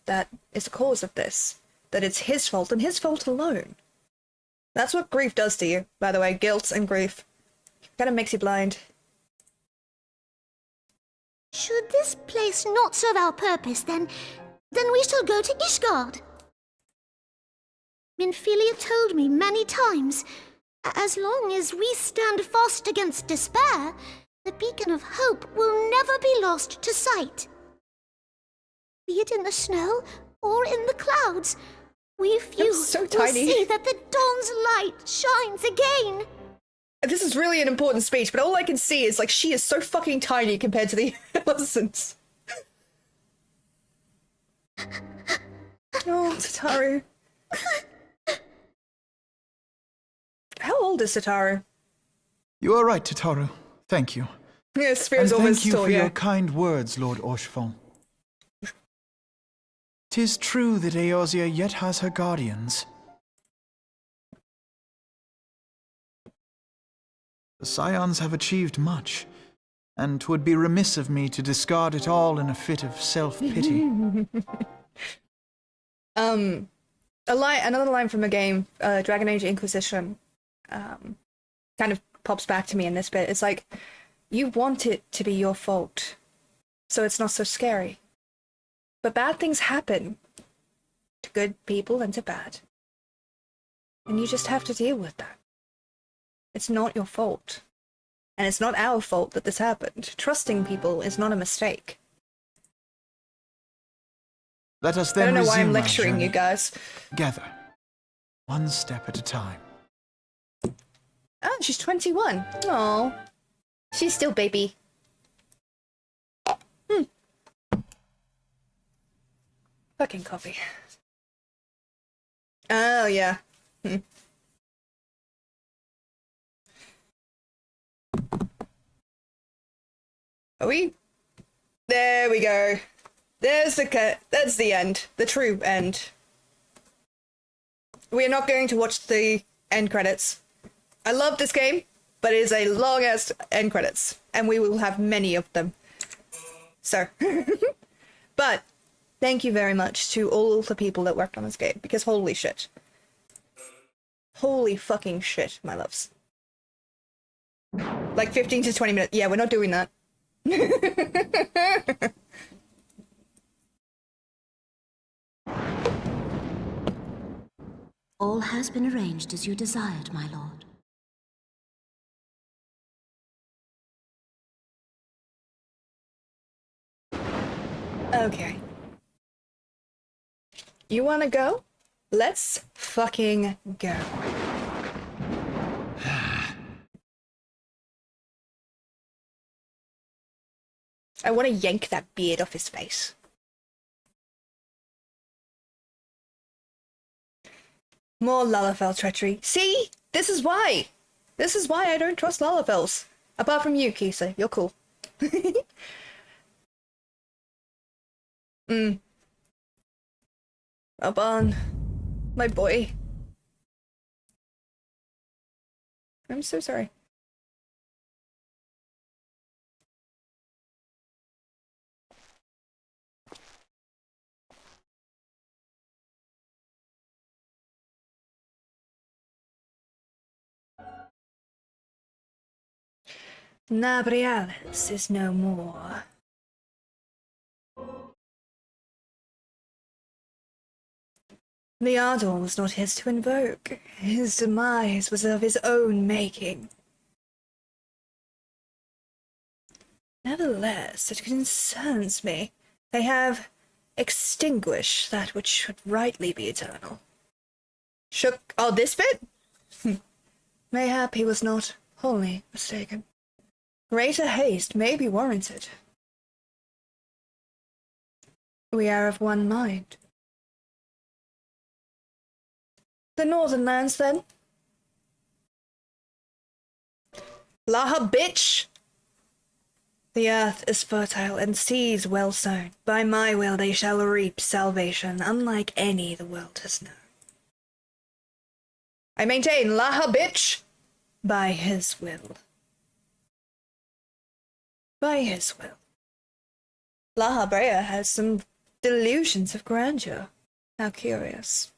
that is the cause of this. That it's his fault and his fault alone. That's what grief does to you, by the way. Guilt and grief. Kind of makes you blind. Should this place not serve our purpose, then we shall go to Ishgard. Minfilia told me many times, as long as we stand fast against despair, the beacon of hope will never be lost to sight. Be it in the snow or in the clouds, we few will see that the dawn's light shines again. This is really an important speech, but all I can see is, like, she is so fucking tiny compared to the adolescents. Oh, Tataru. How old is Tataru? You are right, Tataru. Thank you. Yeah, Spear's and almost thank you tall, for yeah. your kind words, Lord Orchefon. 'Tis true that Eorzea yet has her guardians. The Scions have achieved much, and 'twould be remiss of me to discard it all in a fit of self-pity. Another line from a game, Dragon Age Inquisition, kind of pops back to me in this bit. It's like, you want it to be your fault, so it's not so scary. But bad things happen to good people and to bad. And you just have to deal with that. It's not your fault. And it's not our fault that this happened. Trusting people is not a mistake. Let us then I don't know why I'm resume our lecturing journey you guys. together, one step at a time. Oh, she's 21. Oh, she's still baby. Fucking coffee. Oh, yeah. Are we? There we go. There's the cut. That's the end. The true end. We are not going to watch the end credits. I love this game, but it is a long-ass end credits, and we will have many of them. So, but thank you very much to all the people that worked on this game, because holy shit. Holy fucking shit, my loves. Like 15 to 20 minutes. Yeah, we're not doing that. All has been arranged as you desired, my lord. Okay. You wanna go? Let's fucking go. I want to yank that beard off his face. More Lalafell treachery. See? This is why. This is why I don't trust Lalafells. Apart from you, Kisa. You're cool. Aban. My boy. I'm so sorry. Nabriales is no more. The Ardor was not his to invoke. His demise was of his own making. Nevertheless, it concerns me. They have extinguished that which should rightly be eternal. Shook. Oh, this bit? Mayhap he was not wholly mistaken. Greater haste may be warranted. We are of one mind. The northern lands, then? Laha, bitch! The earth is fertile and seeds well sown. By my will they shall reap salvation, unlike any the world has known. I maintain, Laha, bitch! By his will. By his will. Laha Brea has some Delusions of grandeur. How curious.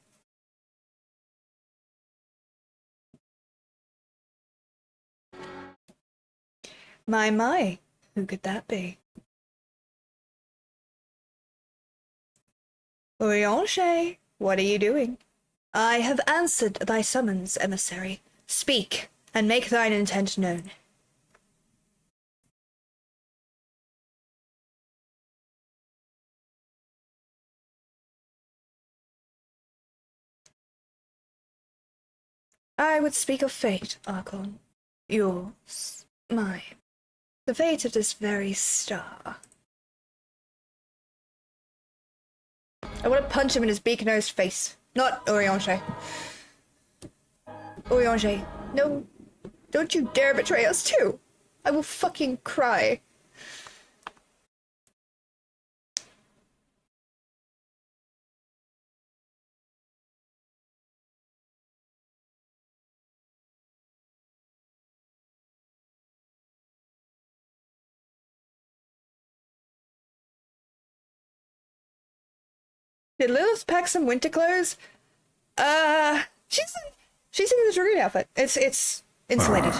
My, who could that be? Orianche, what are you doing? I have answered thy summons, emissary. Speak, and make thine intent known. I would speak of fate, Archon. Yours, mine. The fate of this very star. I want to punch him in his beak-nosed face. Not Orianche. Orianche, no. Don't you dare betray us too. I will fucking cry. Did Lilith pack some winter clothes? She's in the druid outfit. It's insulated.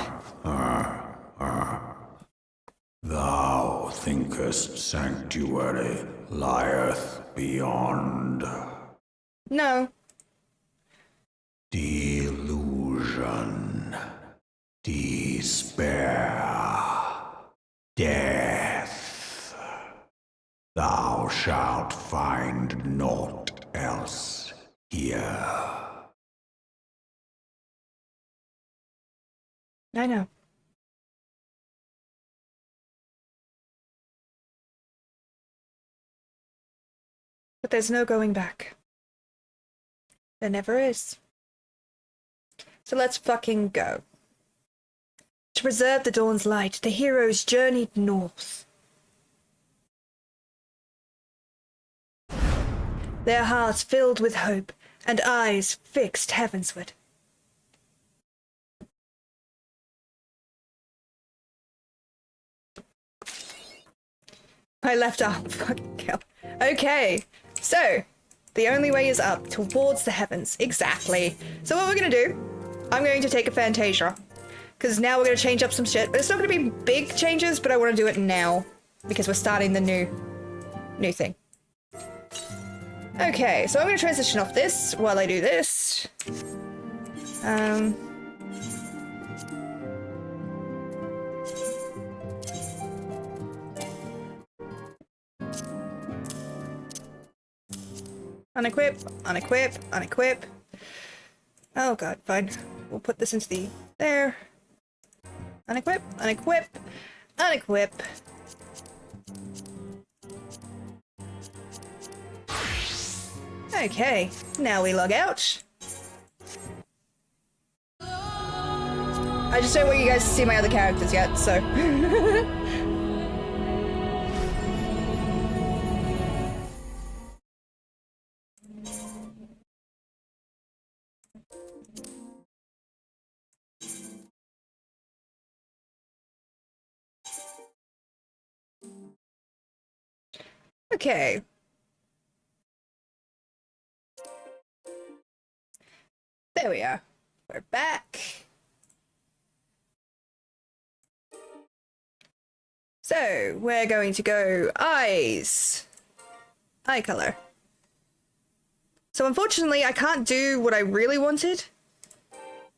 Thou thinkest sanctuary lieth beyond. No. Delusion. Despair. Death. Thou shalt find naught else here. I know. But there's no going back. There never is. So let's fucking go. To preserve the dawn's light, the heroes journeyed north. Their hearts filled with hope, and eyes fixed heavensward. My left arm, fucking hell. Okay, so, the only way is up, towards the heavens. Exactly. So what we're gonna do, I'm going to take a Fantasia. Because now we're gonna change up some shit. But it's not gonna be big changes, but I want to do it now. Because we're starting the new thing. Okay, so I'm gonna transition off this while I do this. Unequip, unequip, unequip. Oh god, fine. We'll put this into the... there. Unequip, unequip, unequip. Okay, now we log out. I just don't want you guys to see my other characters yet, so... Okay. There we are. We're back. So, we're going to go eyes. Eye color. So unfortunately, I can't do what I really wanted.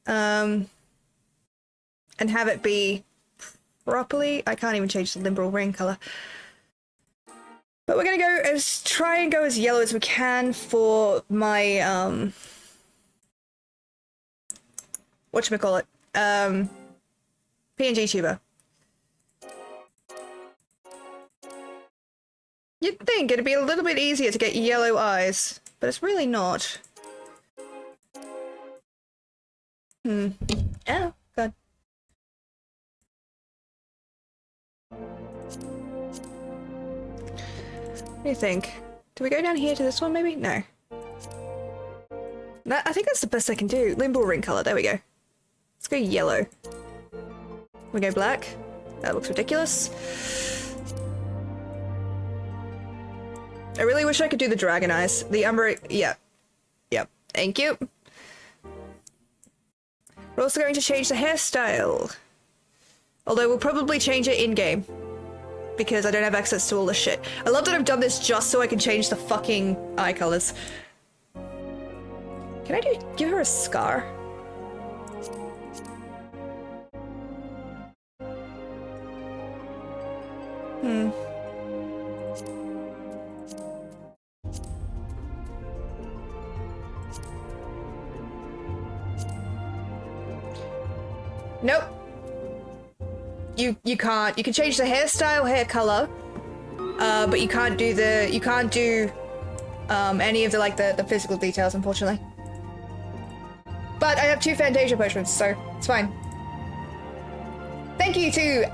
And have it be properly. I can't even change the limbral ring color. But we're gonna try and go as yellow as we can for my, whatchamacallit, PNG tuber. You'd think it'd be a little bit easier to get yellow eyes, but it's really not. Oh, God. What do you think? Do we go down here to this one, maybe? No. I think that's the best I can do. Limbal ring color, there we go. Let's go yellow. We go black. That looks ridiculous. I really wish I could do the dragon eyes. The umber... Yeah. Yep. Thank you. We're also going to change the hairstyle. Although we'll probably change it in-game. Because I don't have access to all this shit. I love that I've done this just so I can change the fucking eye colors. Can I give her a scar? Hmm. Nope. You can't. You can change the hairstyle, hair color, but you can't do any of the physical details, unfortunately. But I have 2 Fantasia potions, so it's fine. Thank you to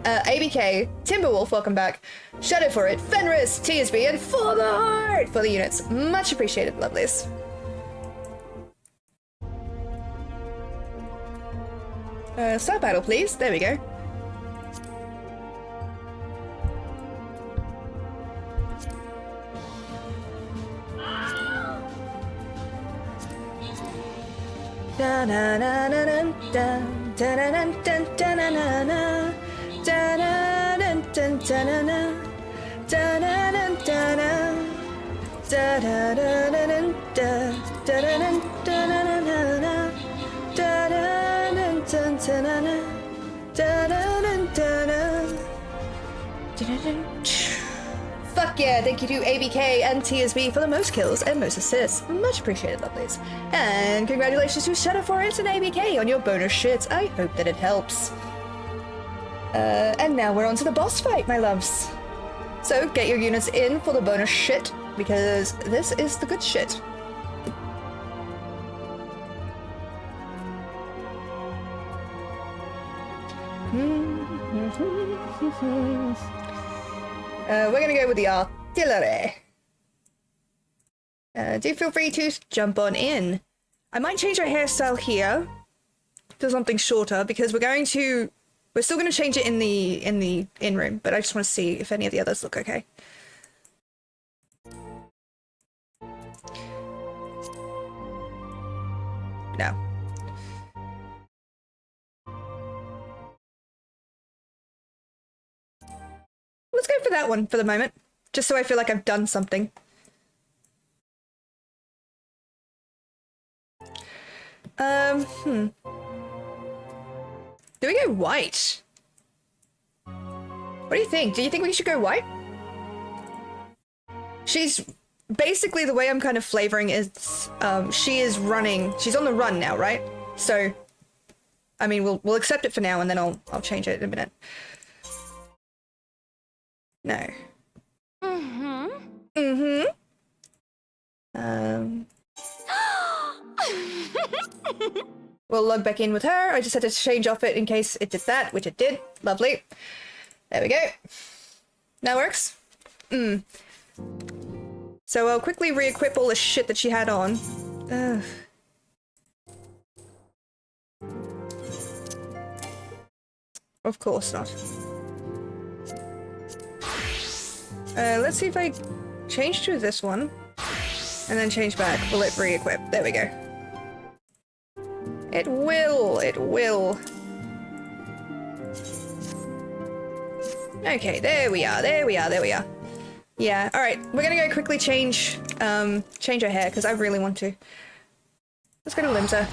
ABK, Timberwolf, welcome back, Shadow for it, Fenris, TSB, and For the Heart for the units. Much appreciated, lovelies. Start battle, please. There we go. Da na na na na da da na na da na na na da na na da na na da na na da na da da da da da da da da da na na na da da na da na na da da na da da. Fuck yeah, thank you to ABK and TSB for the most kills and most assists. Much appreciated, lovelies. And congratulations to Shadow for it and ABK on your bonus shit. I hope that it helps. And now we're on to the boss fight, my loves. So get your units in for the bonus shit, because this is the good shit. We're gonna go with the artillery. Do feel free to jump on in. I might change our hairstyle here to something shorter because we're still gonna change it in the in-room, but I just want to see if any of the others look okay. No. Let's go for that one for the moment, just so I feel like I've done something. Do we go white? What do you think? Do you think we should go white? She's basically, the way I'm kind of flavoring is, she is running. She's on the run now, right? So, I mean, we'll accept it for now, and then I'll change it in a minute. No. We'll log back in with her. I just had to change off it in case it did that, which it did. Lovely. There we go. That works. So I'll quickly re-equip all the shit that she had on. Ugh. Of course not. Let's see if I change to this one, and then change back. Will it re-equip? There we go. It will, it will. Okay, there we are, there we are, there we are. Yeah, alright, we're gonna go quickly change her hair, because I really want to. Let's go to Limsa.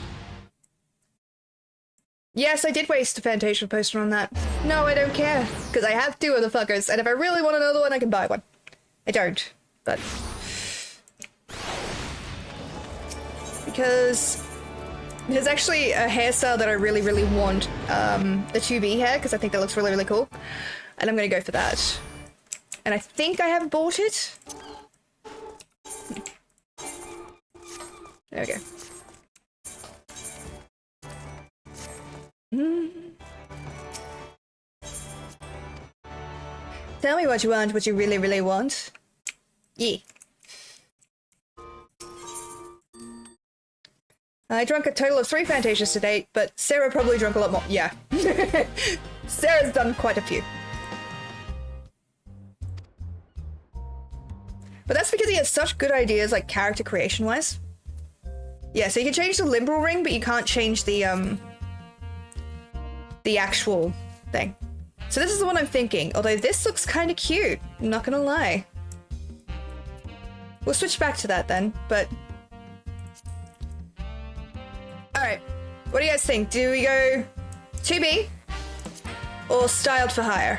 Yes, I did waste a Fantasia poster on that. No, I don't care, because I have 2 of the fuckers, and if I really want another one, I can buy one. I don't, but... Because there's actually a hairstyle that I really, really want, the 2B hair, because I think that looks really, really cool. And I'm gonna go for that. And I think I have bought it. There we go. Tell me what you want, what you really, really want. Yeah. I drank a total of 3 Fantasias to date, but Sarah probably drank a lot more. Yeah. Sarah's done quite a few. But that's because he has such good ideas, like character creation-wise. Yeah, so you can change the limbal ring, but you can't change the actual thing. So this is the one I'm thinking, although this looks kind of cute, I'm not gonna lie. We'll switch back to that then, but... Alright, what do you guys think? Do we go 2B or styled for hire?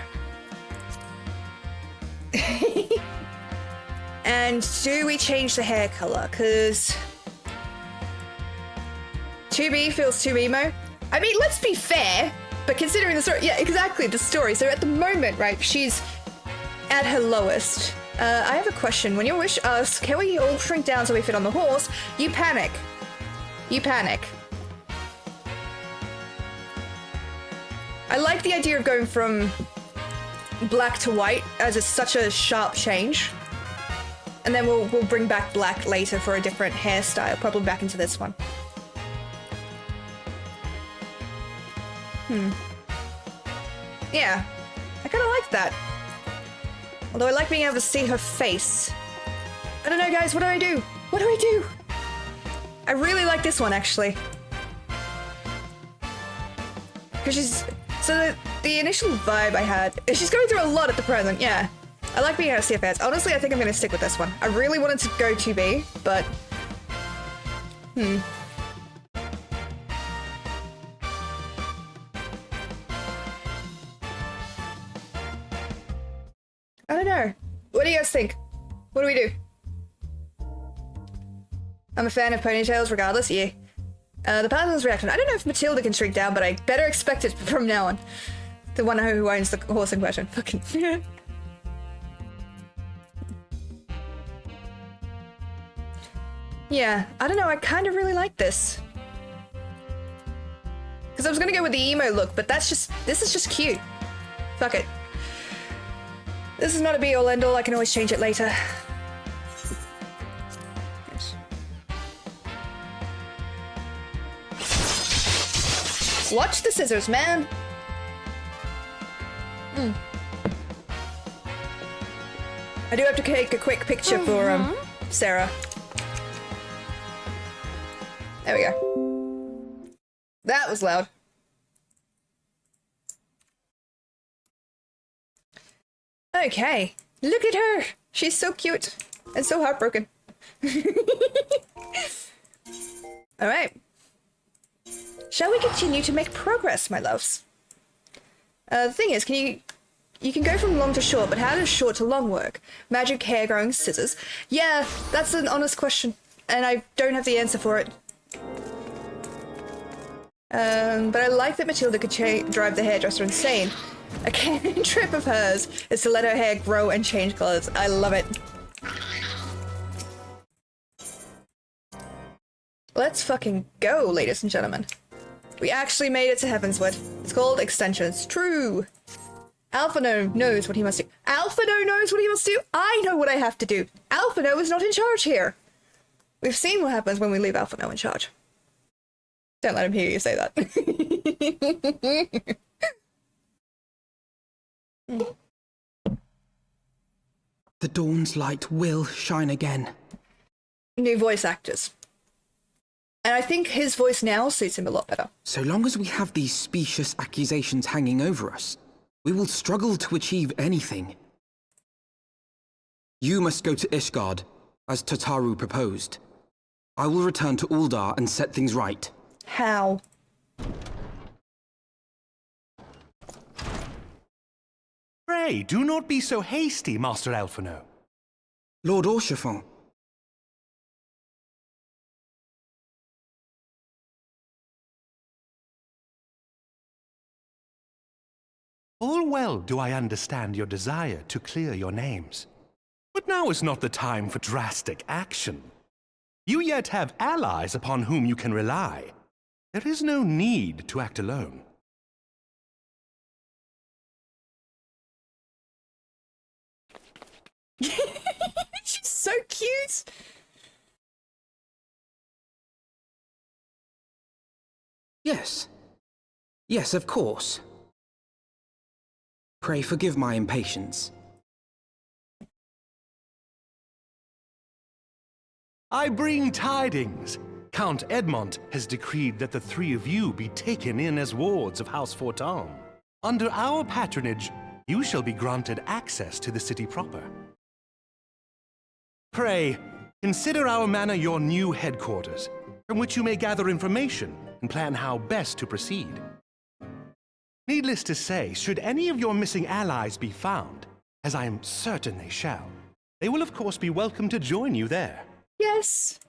And do we change the hair color? Because 2B feels too emo. I mean, let's be fair, but considering the story, yeah, exactly, the story. So at the moment, right, she's at her lowest. I have a question. When your wish asks, can we all shrink down so we fit on the horse? You panic. You panic. I like the idea of going from black to white, as it's such a sharp change. And then we'll bring back black later for a different hairstyle, probably back into this one. Yeah, I kind of like that. Although I like being able to see her face. I don't know, guys, what do I do? What do I do? I really like this one, actually. Because she's... So the initial vibe I had is she's going through a lot at the present, yeah. I like being able to see her face. Honestly, I think I'm going to stick with this one. I really wanted to go 2B, but... I don't know. What do you guys think? What do we do? I'm a fan of ponytails regardless, yeah. The paladin's reaction. I don't know if Matilda can shrink down, but I better expect it from now on. The one who owns the horse in question. Fucking... Yeah, I don't know, I kind of really like this. Because I was gonna go with the emo look, but this is just cute. Fuck it. This is not a be-all end-all, I can always change it later. Yes. Watch the scissors, man! I do have to take a quick picture for, Sarah. There we go. That was loud. Okay, look at her! She's so cute and so heartbroken. Alright. Shall we continue to make progress, my loves? The thing is, you can go from long to short, but how does short to long work? Magic hair growing scissors? Yeah, that's an honest question, and I don't have the answer for it. But I like that Matilda could drive the hairdresser insane. A cantrip of hers is to let her hair grow and change colors. I love it. Let's fucking go, ladies and gentlemen. We actually made it to Heavenswood. It's called extensions. True. Alphino knows what he must do. Alphino knows what he must do? I know what I have to do. Alphino is not in charge here. We've seen what happens when we leave Alphino in charge. Don't let him hear you say that. The dawn's light will shine again. New voice actors. And I think his voice now suits him a lot better. So long as we have these specious accusations hanging over us, we will struggle to achieve anything. You must go to Ishgard, as Tataru proposed. I will return to Uldar and set things right. How? Pray, do not be so hasty, Master Alphino. Lord Orchiffon. All well do I understand your desire to clear your names. But now is not the time for drastic action. You yet have allies upon whom you can rely. There is no need to act alone. She's so cute! Yes. Yes, of course. Pray forgive my impatience. I bring tidings. Count Edmont has decreed that the three of you be taken in as wards of House Fortin. Under our patronage, you shall be granted access to the city proper. Pray, consider our manor your new headquarters, from which you may gather information and plan how best to proceed. Needless to say, should any of your missing allies be found, as I am certain they shall, they will of course be welcome to join you there. Yes.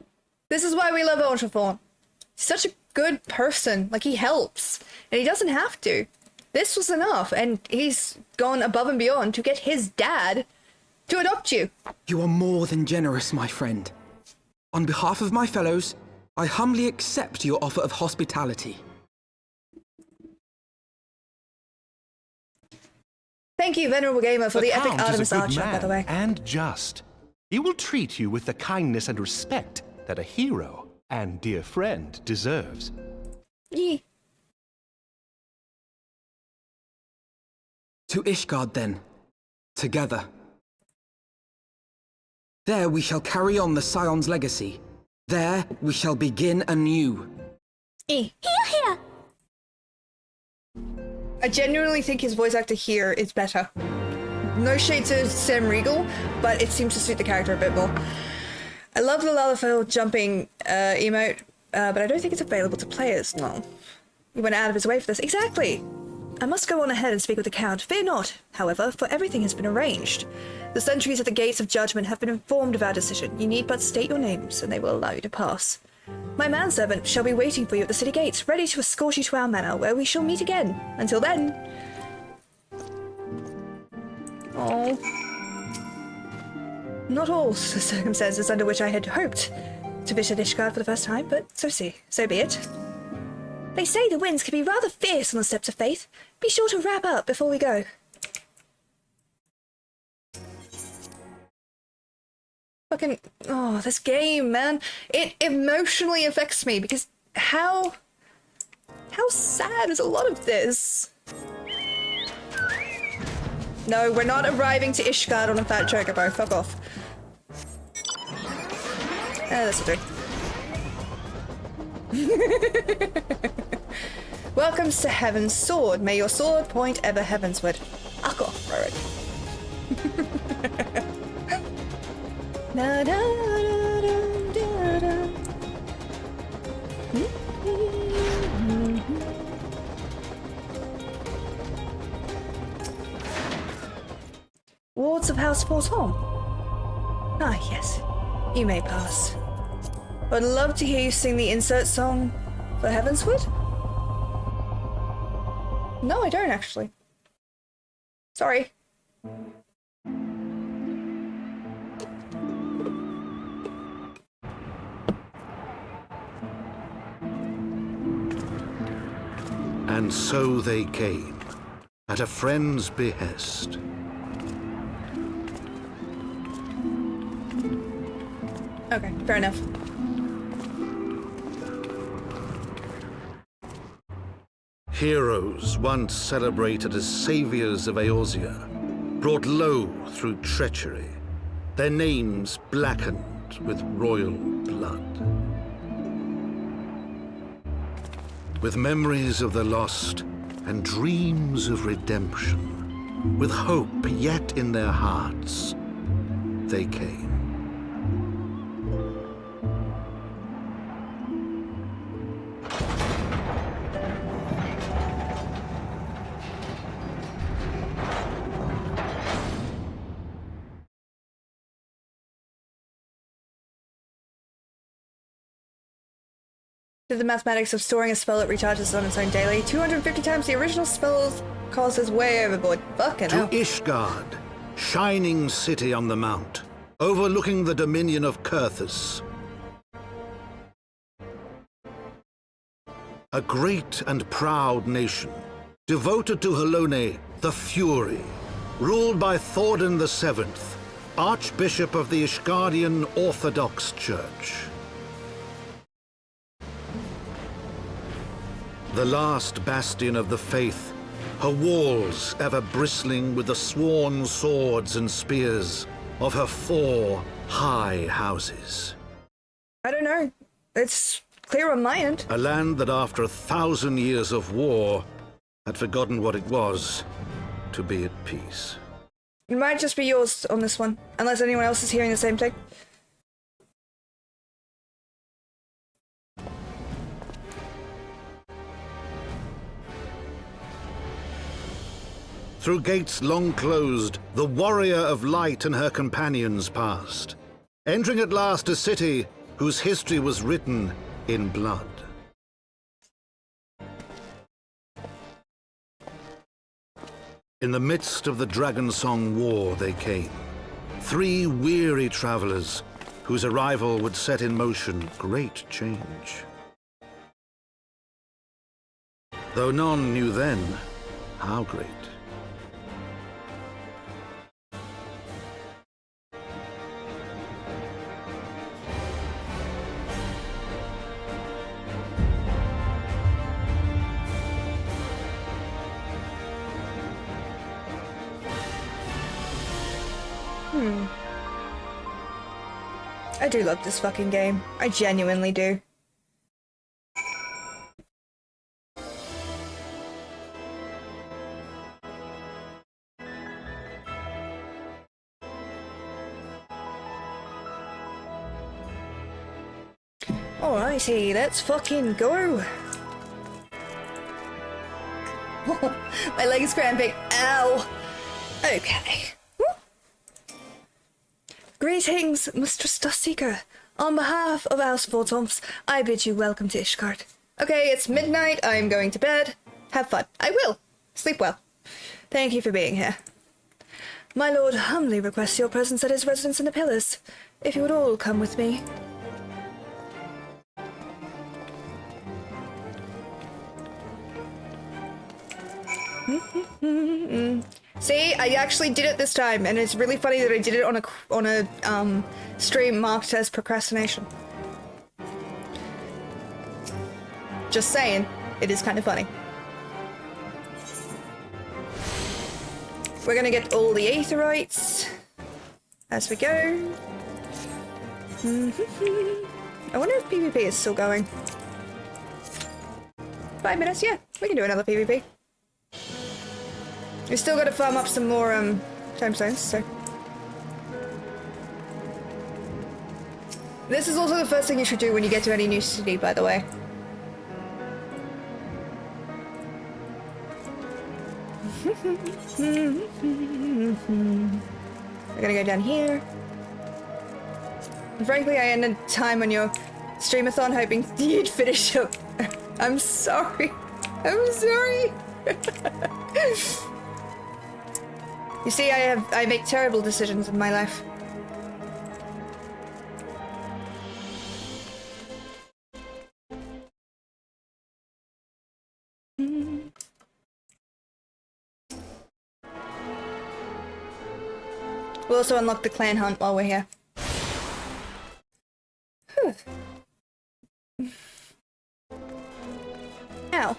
This is why we love Otrafon. He's such a good person. Like, he helps. And he doesn't have to. This was enough, and he's gone above and beyond to get his dad to adopt you. You are more than generous, my friend. On behalf of my fellows, I humbly accept your offer of hospitality. Thank you, Venerable Gamer, for the epic Count is Artemis a good Archer, by the way. And just. He will treat you with the kindness and respect that a hero and dear friend deserves. Yee. To Ishgard, then. Together. There we shall carry on the Scion's legacy. There we shall begin anew. Here, here! I genuinely think his voice actor here is better. No shade to Sam Riegel, but it seems to suit the character a bit more. I love the Lalafell jumping emote, but I don't think it's available to players, no. He went out of his way for this. Exactly! I must go on ahead and speak with the Count. Fear not, however, for everything has been arranged. The sentries at the gates of judgment have been informed of our decision. You need but state your names, and they will allow you to pass. My manservant shall be waiting for you at the city gates, ready to escort you to our manor, where we shall meet again. Until then... Oh. Not all the circumstances under which I had hoped to visit Ishgard for the first time, but so be it. They say the winds can be rather fierce on the steps of faith. Be sure to wrap up before we go. Fucking, oh, this game, man. It emotionally affects me because how sad is a lot of this? No, we're not arriving to Ishgard on a fat chocobo. Fuck off. This'll do. Welcomes to Heaven's Sword. May your sword point ever heavensward. Fuck off, Rorik. Da, da, da, da, da. Wards of House Forton. Ah, yes. You may pass. I'd love to hear you sing the insert song for Heavensward. No, I don't actually. Sorry. And so they came, at a friend's behest. Okay, fair enough. Heroes once celebrated as saviors of Eorzea, brought low through treachery, their names blackened with royal blood. With memories of the lost and dreams of redemption, with hope yet in their hearts, they came. The mathematics of storing a spell that recharges on its own daily 250 times the original spell's cost is way overboard. Fucking hell. To Ishgard, shining city on the mount, overlooking the dominion of Kurthus. A great and proud nation, devoted to Helone, the Fury, ruled by Thordan VII, Archbishop of the Ishgardian Orthodox Church. The last bastion of the faith, her walls ever bristling with the sworn swords and spears of her 4 high houses. I don't know. It's clear on my end. A land that after 1,000 years of war had forgotten what it was to be at peace. It might just be yours on this one, unless anyone else is hearing the same thing. Through gates long closed, the warrior of light and her companions passed, entering at last a city whose history was written in blood. In the midst of the Dragon Song War they came, 3 weary travelers whose arrival would set in motion great change. Though none knew then how great. I do love this fucking game. I genuinely do. Alrighty, let's fucking go. My leg's cramping. Ow. Okay. Greetings, Mistress Dustseeker. On behalf of House Voltomps, I bid you welcome to Ishgard. Okay, it's midnight. I'm going to bed. Have fun. I will. Sleep well. Thank you for being here. My lord humbly requests your presence at his residence in the Pillars. If you would all come with me. See, I actually did it this time, and it's really funny that I did it on a stream marked as procrastination. Just saying, it is kind of funny. We're gonna get all the aetherites as we go. I wonder if PvP is still going. 5 minutes, yeah, we can do another PvP. We still got to farm up some more tomestones, so. This is also the first thing you should do when you get to any new city, by the way. We're gonna go down here. And frankly, I ended time on your streamathon hoping you'd finish up. I'm sorry. I'm sorry. You see, I make terrible decisions in my life. We'll also unlock the clan hunt while we're here. Whew. Ow.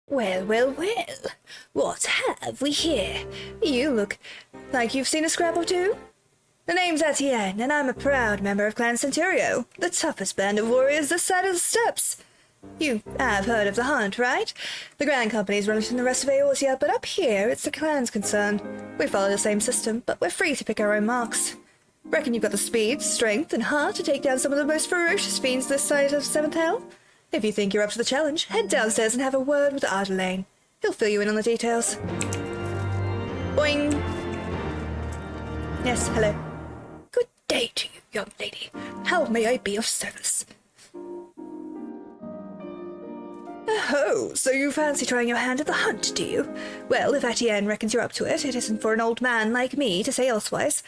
Well, well, well. What have we here? You look like you've seen a scrap or two. The name's Etienne, and I'm a proud member of Clan Centurio, the toughest band of warriors this side of the steppes. You have heard of the hunt, right? The Grand Company's running from the rest of Eorzea, but up here it's the clan's concern. We follow the same system, but we're free to pick our own marks. Reckon you've got the speed, strength, and heart to take down some of the most ferocious fiends this side of Seventh Hell? If you think you're up to the challenge, head downstairs and have a word with Ardelaine. He'll fill you in on the details. Boing! Yes, hello. Good day to you, young lady. How may I be of service? Oh, so you fancy trying your hand at the hunt, do you? Well, if Etienne reckons you're up to it, it isn't for an old man like me to say elsewise.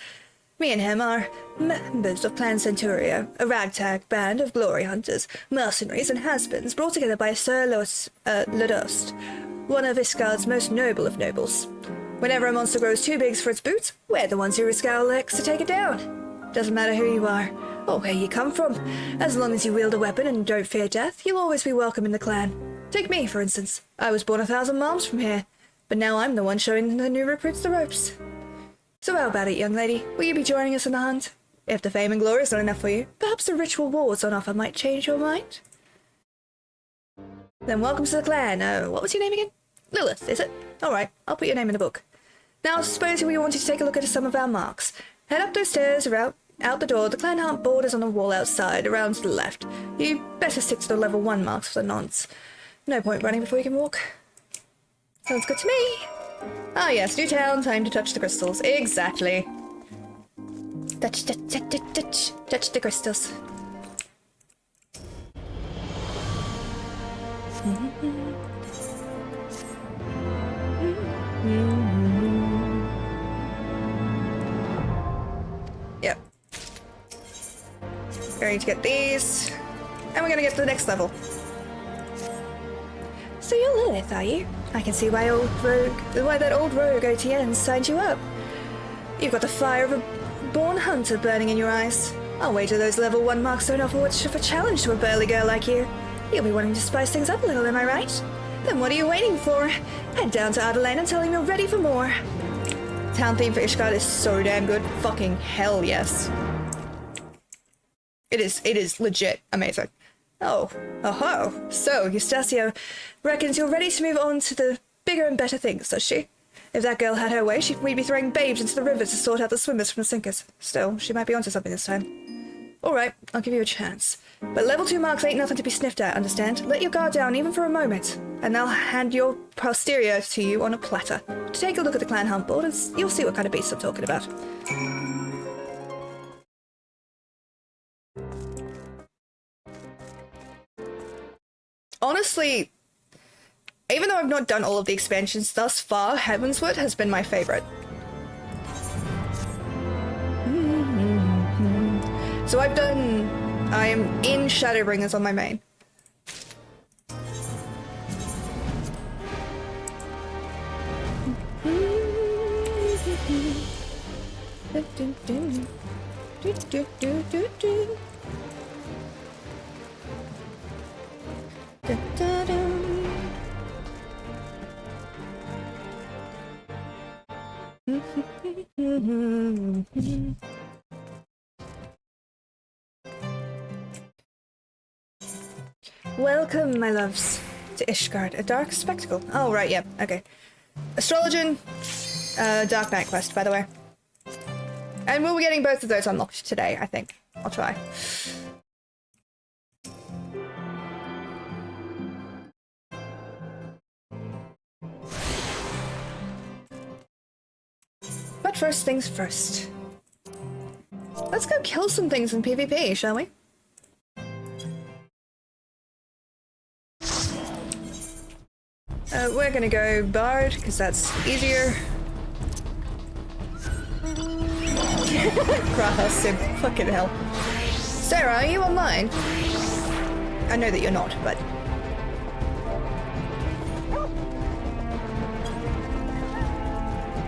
Me and him are members of Clan Centurio, a ragtag band of glory hunters, mercenaries, and has-beens brought together by Sir Lodost, one of Ishgard's most noble of nobles. Whenever a monster grows too big for its boots, we're the ones who risk our legs to take it down. Doesn't matter who you are, or where you come from. As long as you wield a weapon and don't fear death, you'll always be welcome in the clan. Take me, for instance. I was born 1,000 miles from here, but now I'm the one showing the new recruits the ropes. So how about it, young lady? Will you be joining us in the hunt? If the fame and glory is not enough for you, perhaps the rich rewards on offer might change your mind? Then welcome to the clan. What was your name again? Lilith, is it? Alright, I'll put your name in the book. Now, suppose we wanted to take a look at some of our marks. Head up those stairs, or out the door. The clan hunt board is on the wall outside, around to the left. You better stick to the level 1 marks for the nonce. No point running before you can walk. Sounds good to me. Ah yes, new town, time to touch the crystals. Exactly. Touch the crystals. Yep. Going to get these, and we're gonna get to the next level. So you're Lilith, are you? I can see why that old rogue OTN signed you up. You've got the fire of a born hunter burning in your eyes. I'll wager those level 1 marks don't offer much of a challenge to a burly girl like you. You'll be wanting to spice things up a little, am I right? Then what are you waiting for? Head down to Adelaide and tell him you're ready for more. Town theme for Ishgard is so damn good. Fucking hell yes. It is legit amazing. Oh, so Eustacio reckons you're ready to move on to the bigger and better things, does she? If that girl had her way, we'd be throwing babes into the river to sort out the swimmers from the sinkers. Still, she might be onto something this time. Alright, I'll give you a chance. But level 2 marks ain't nothing to be sniffed at, understand? Let your guard down even for a moment, and I'll hand your posterior to you on a platter. Take a look at the clan hunt board and you'll see what kind of beasts I'm talking about. Honestly, even though I've not done all of the expansions thus far, Heavensward has been my favorite. So I am in Shadowbringers on my main. Welcome, my loves, to Ishgard, a dark spectacle. Oh, right, yep, okay. Astrologian, Dark Knight quest, by the way. And we'll be getting both of those unlocked today, I think. I'll try. But first things first. Let's go kill some things in PvP, shall we? We're gonna go Bard, because that's easier. Graha Sim, fucking hell. Sarah, are you online? I know that you're not, but...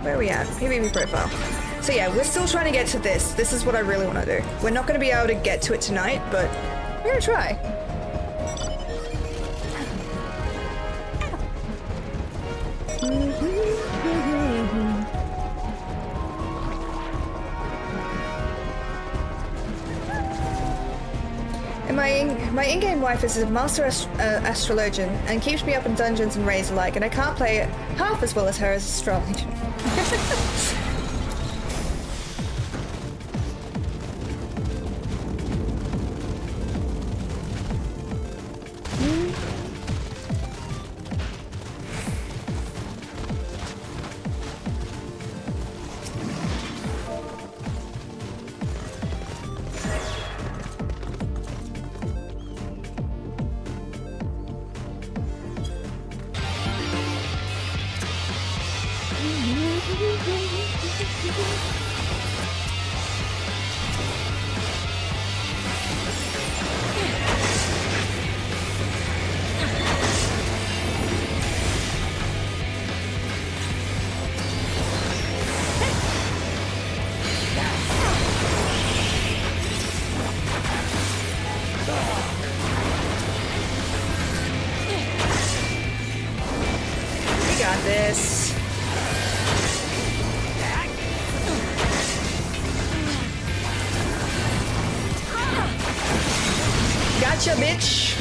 Where are we at? PvP profile. So yeah, we're still trying to get to this. This is what I really want to do. We're not going to be able to get to it tonight, but we're going to try. And my in-game wife is a master astrologian and keeps me up in dungeons and raids alike, and I can't play it half as well as her as astrology. Gotcha, bitch!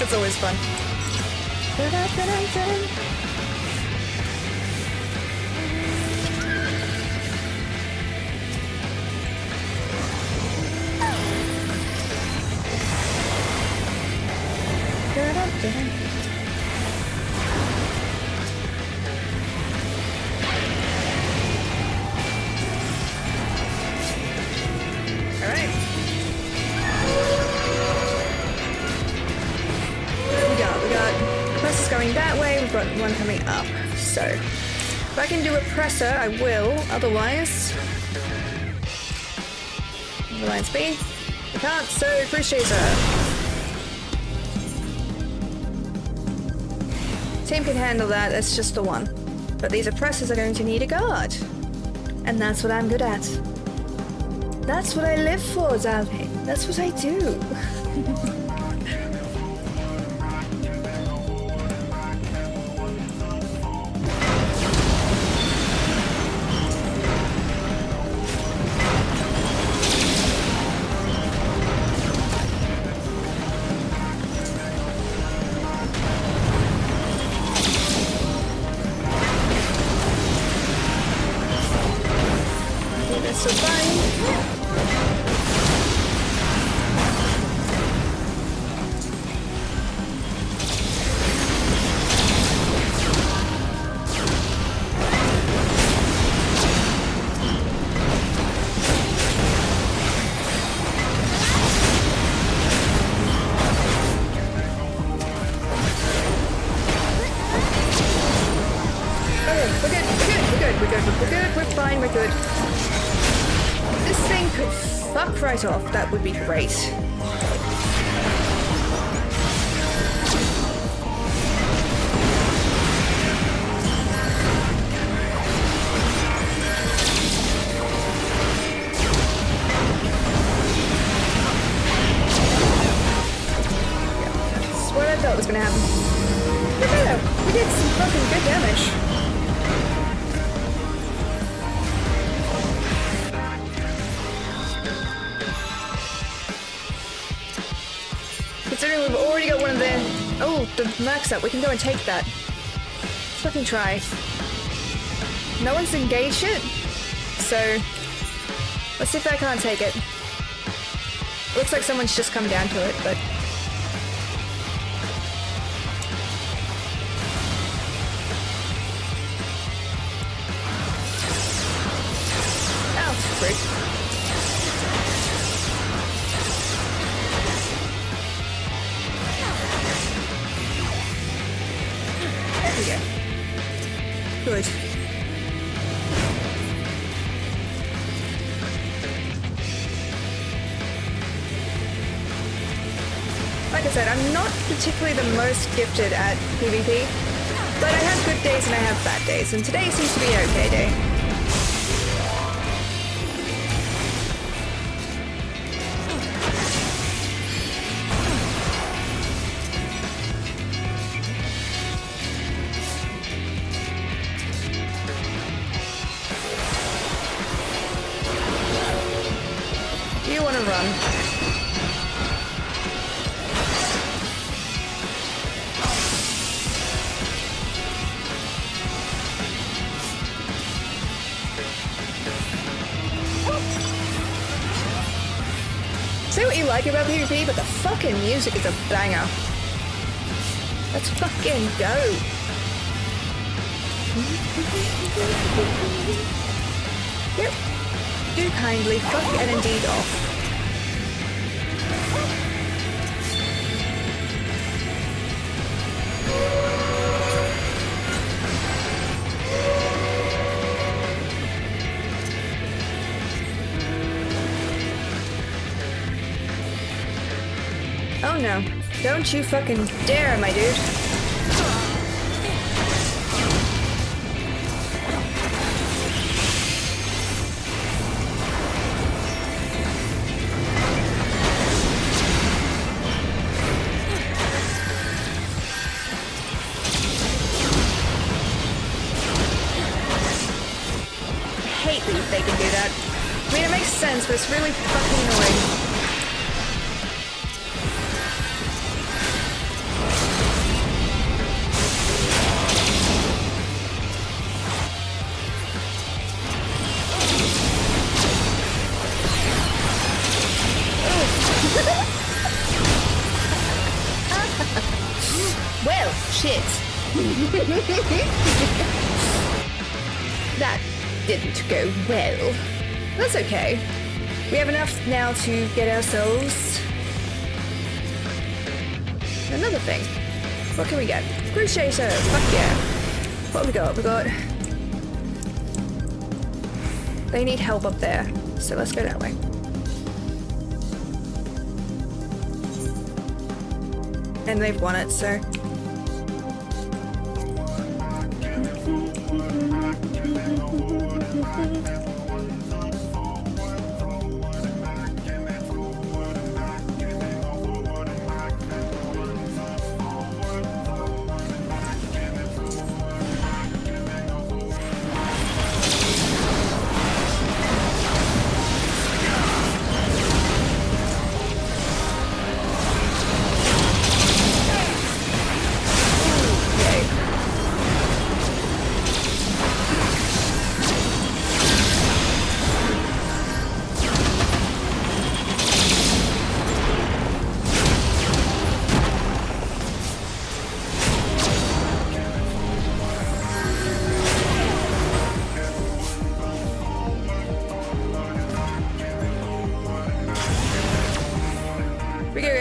It's always fun. Alright. We got presses going that way, we've got one coming up. So, if I can do a presser, I will. Otherwise, Alliance B. I can't, so Cruise Chaser. Team can handle that, that's just the one. But these oppressors are going to need a guard. And that's what I'm good at. That's what I live for, Zalhe. That's what I do. So fine. We're fine, we're good. This thing could fuck right off, that would be great. That's what I thought was gonna happen. But no, we did some fucking good damage. Considering we've already got one of the... Oh, the max up. We can go and take that. Let's fucking try. No one's engaged it. So, let's see if I can't take it. Looks like someone's just come down to it, but... Oh, freak. Good. Like I said, I'm not particularly the most gifted at PvP, but I have good days and I have bad days, and today seems to be an okay day. Run. Say what you like about PvP, but the fucking music is a banger. Let's fucking go. Yep. Do kindly fuck and indeed off. no. Don't you fucking dare, my dude. I hate that they can do that. I mean, it makes sense, but it's really fucking annoying. Well, shit. That didn't go well. That's okay. We have enough now to get ourselves another thing. What can we get? Crusader. Fuck yeah. What we got? We got... They need help up there, so let's go that way. And they've won it, so...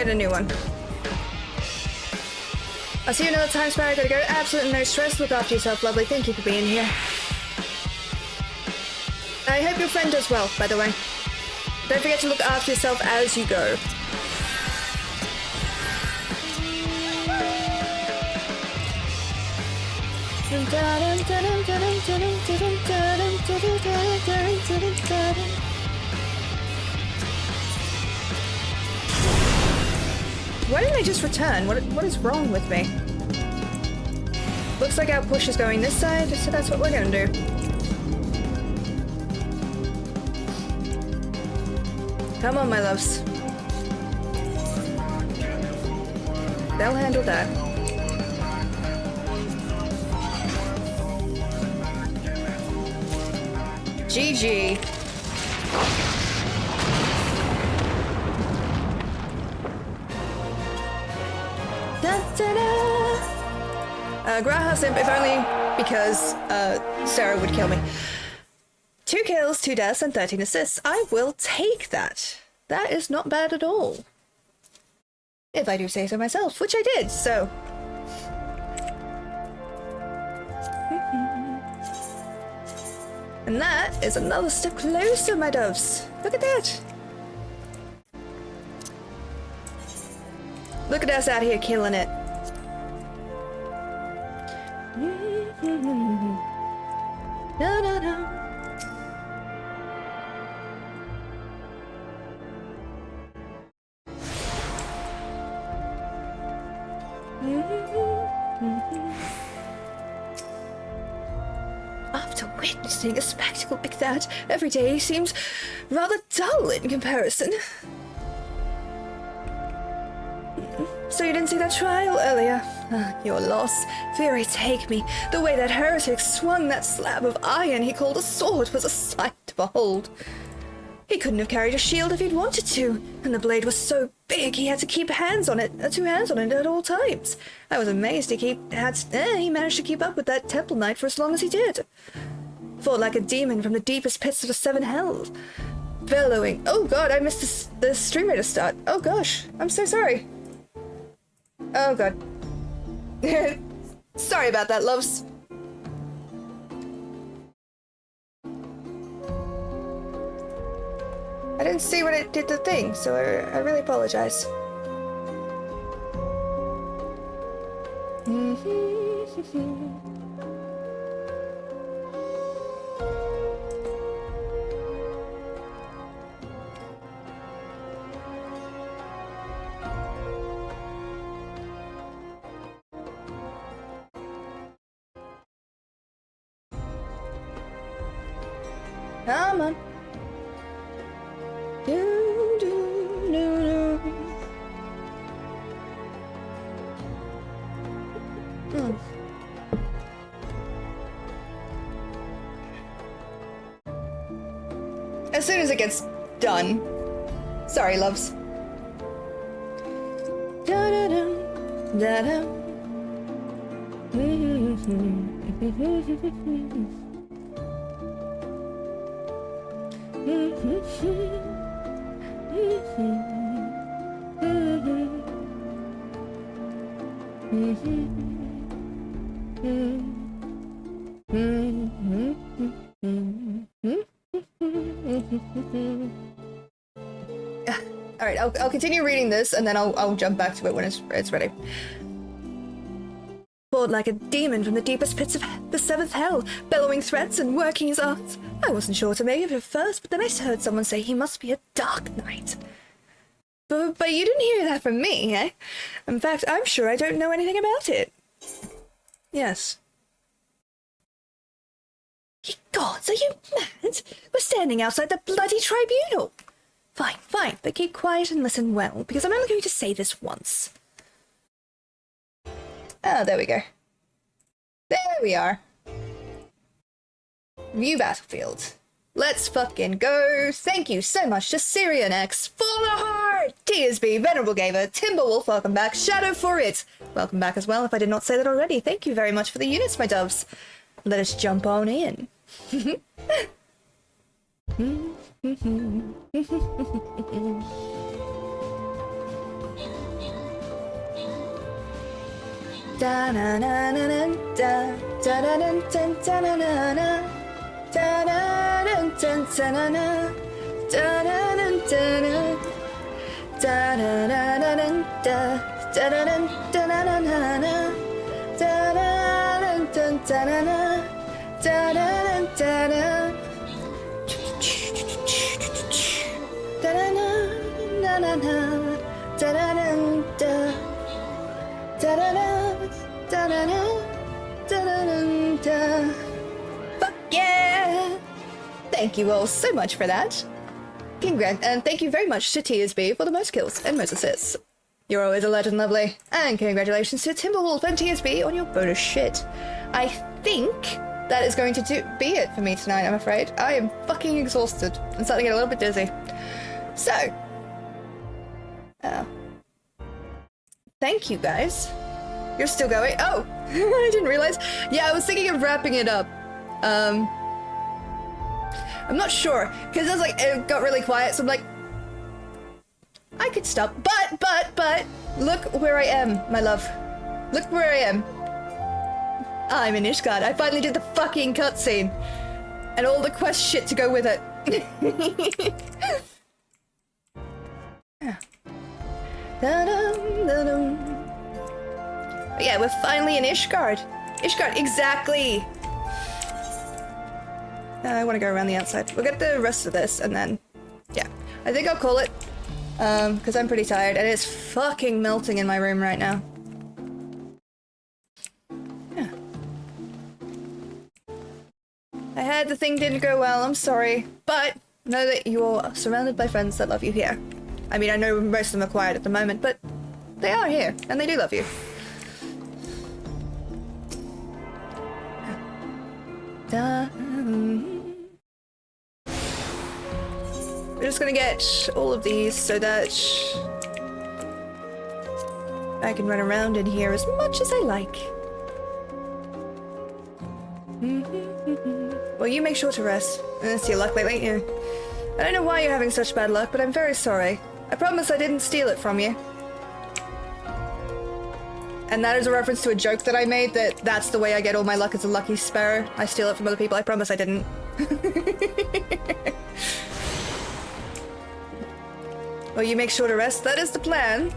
A new one. I'll see you another time, Spy. I gotta go. Absolutely no stress. Look after yourself, lovely. Thank you for being here. I hope your friend does well, by the way. Don't forget to look after yourself as you go. Why didn't they just return? What is wrong with me? Looks like our push is going this side, so that's what we're gonna do. Come on, my loves. They'll handle that. GG. Graha Imp, if only because Sarah would kill me. 2 kills, 2 deaths, and 13 assists. I will take that. That is not bad at all. If I do say so myself, which I did, so... And that is another step closer, my doves. Look at that. Look at us out here killing it. No, no, no. After witnessing a spectacle like that, every day seems rather dull in comparison. So you didn't see that trial earlier? Your loss. Fury take me. The way that heretic swung that slab of iron he called a sword was a sight to behold. He couldn't have carried a shield if he'd wanted to, and the blade was so big he had to keep 2 hands on it at all times. I was amazed he managed to keep up with that Temple Knight for as long as he did. Fought like a demon from the deepest pits of the 7 hells. Bellowing. Oh god, I missed the stream rate to start. Oh gosh, I'm so sorry. Oh god. Sorry about that, loves. I didn't see when it did the thing, so I really apologize. Come on. Do, do, do, do. As soon as it gets done. Sorry, loves. Da-da-dum, da-dum. Alright, I'll continue reading this and then I'll jump back to it when it's ready. Bored like a demon from the deepest pits of the seventh hell, bellowing threats and working his arts. I wasn't sure to make it at first, but then I heard someone say he must be a dark knight. But you didn't hear that from me, eh? In fact, I'm sure I don't know anything about it. Yes. Ye gods, are you mad? We're standing outside the bloody tribunal. Fine, fine, but keep quiet and listen well, because I'm only going to say this once. Oh, there we go. There we are. View battlefield. Let's fucking go. Thank you so much to Syrian X, For the Heart, TSB, Venerable Gaver, Timberwolf, welcome back, Shadow for it. Welcome back as well, if I did not say that already. Thank you very much for the units, my doves. Let us jump on in. Da na na na na da da da da da da na na da da da da da na na da da da da da da da da da da da da da na na na na da da da da da na na da da da da da da na na na na da da da da da-da-da, da-da-da, da-da-da-da. Fuck yeah! Thank you all so much for that. Congrats, and thank you very much to TSB for the most kills and most assists. You're always a legend, lovely. And congratulations to Timberwolf and TSB on your bonus shit. I think that is going to be it for me tonight, I'm afraid. I am fucking exhausted. I'm starting to get a little bit dizzy. So, thank you, guys. You're still going? Oh, I didn't realize. Yeah, I was thinking of wrapping it up. I'm not sure, because I was like, it got really quiet, so I'm like, I could stop. But, look where I am, my love. Look where I am. I'm in Ishgard. I finally did the fucking cutscene. And all the quest shit to go with it. Yeah. But yeah, we're finally in Ishgard. Ishgard, exactly. I want to go around the outside. We'll get the rest of this, and then, yeah. I think I'll call it, because I'm pretty tired, and it's fucking melting in my room right now. Yeah. I heard the thing didn't go well, I'm sorry, but know that you are surrounded by friends that love you here. I mean, I know most of them are quiet at the moment, but they are here, and they do love you. We're just gonna get all of these so that I can run around in here as much as I like. Well, you make sure to rest. It's your luck lately. Yeah. I don't know why you're having such bad luck, but I'm very sorry. I promise I didn't steal it from you. And that is a reference to a joke that I made, that's the way I get all my luck as a lucky sparrow. I steal it from other people. I promise I didn't. Well, you make sure to rest. That is the plan.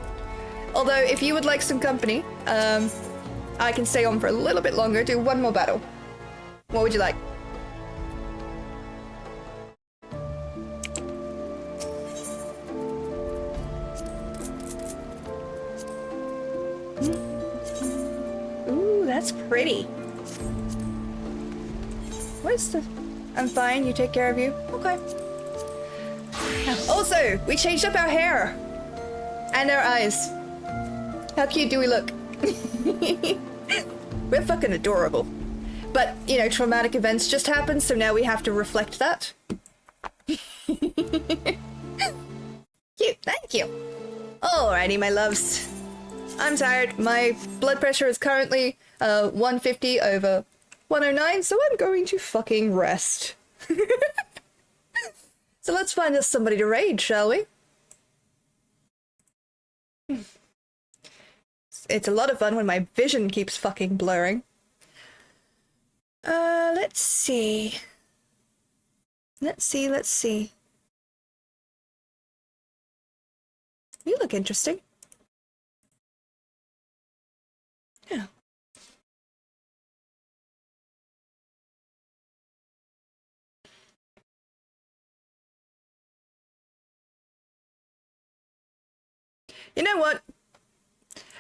Although, if you would like some company, I can stay on for a little bit longer, do one more battle. What would you like? Ooh, that's pretty. Where's the... I'm fine, you take care of you? Okay. Also, we changed up our hair. And our eyes. How cute do we look? We're fucking adorable. But, you know, traumatic events just happened, so now we have to reflect that. Cute, thank you. Alrighty, my loves. I'm tired. My blood pressure is currently 150 over 109, so I'm going to fucking rest. So let's find us somebody to raid, shall we? It's a lot of fun when my vision keeps fucking blurring. Let's see. Let's see. You look interesting. Yeah. You know what?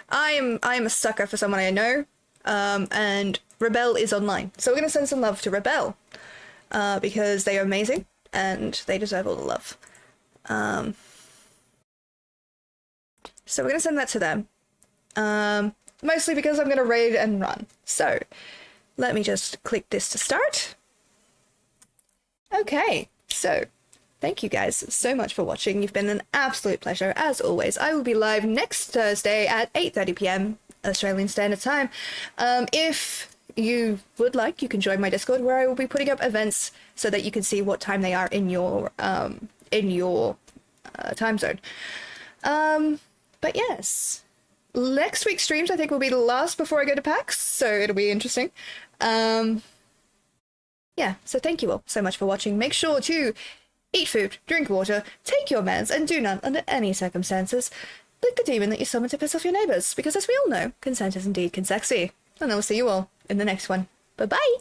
I am a sucker for someone I know, and Rebel is online. So we're gonna send some love to Rebel, because they are amazing, and they deserve all the love. So we're gonna send that to them. Mostly because I'm gonna raid and run. So, let me just click this to start. Okay, so... Thank you guys so much for watching. You've been an absolute pleasure, as always. I will be live next Thursday at 8:30 p.m. Australian Standard Time. If you would like, you can join my Discord, where I will be putting up events so that you can see what time they are in your time zone. But yes, next week's streams I think will be the last before I go to PAX, so it'll be interesting. Yeah, so thank you all so much for watching. Make sure to eat food, drink water, take your meds, and do not, under any circumstances, lick the demon that you summoned to piss off your neighbors, because as we all know, consent is indeed consexy. And I will see you all in the next one. Bye-bye!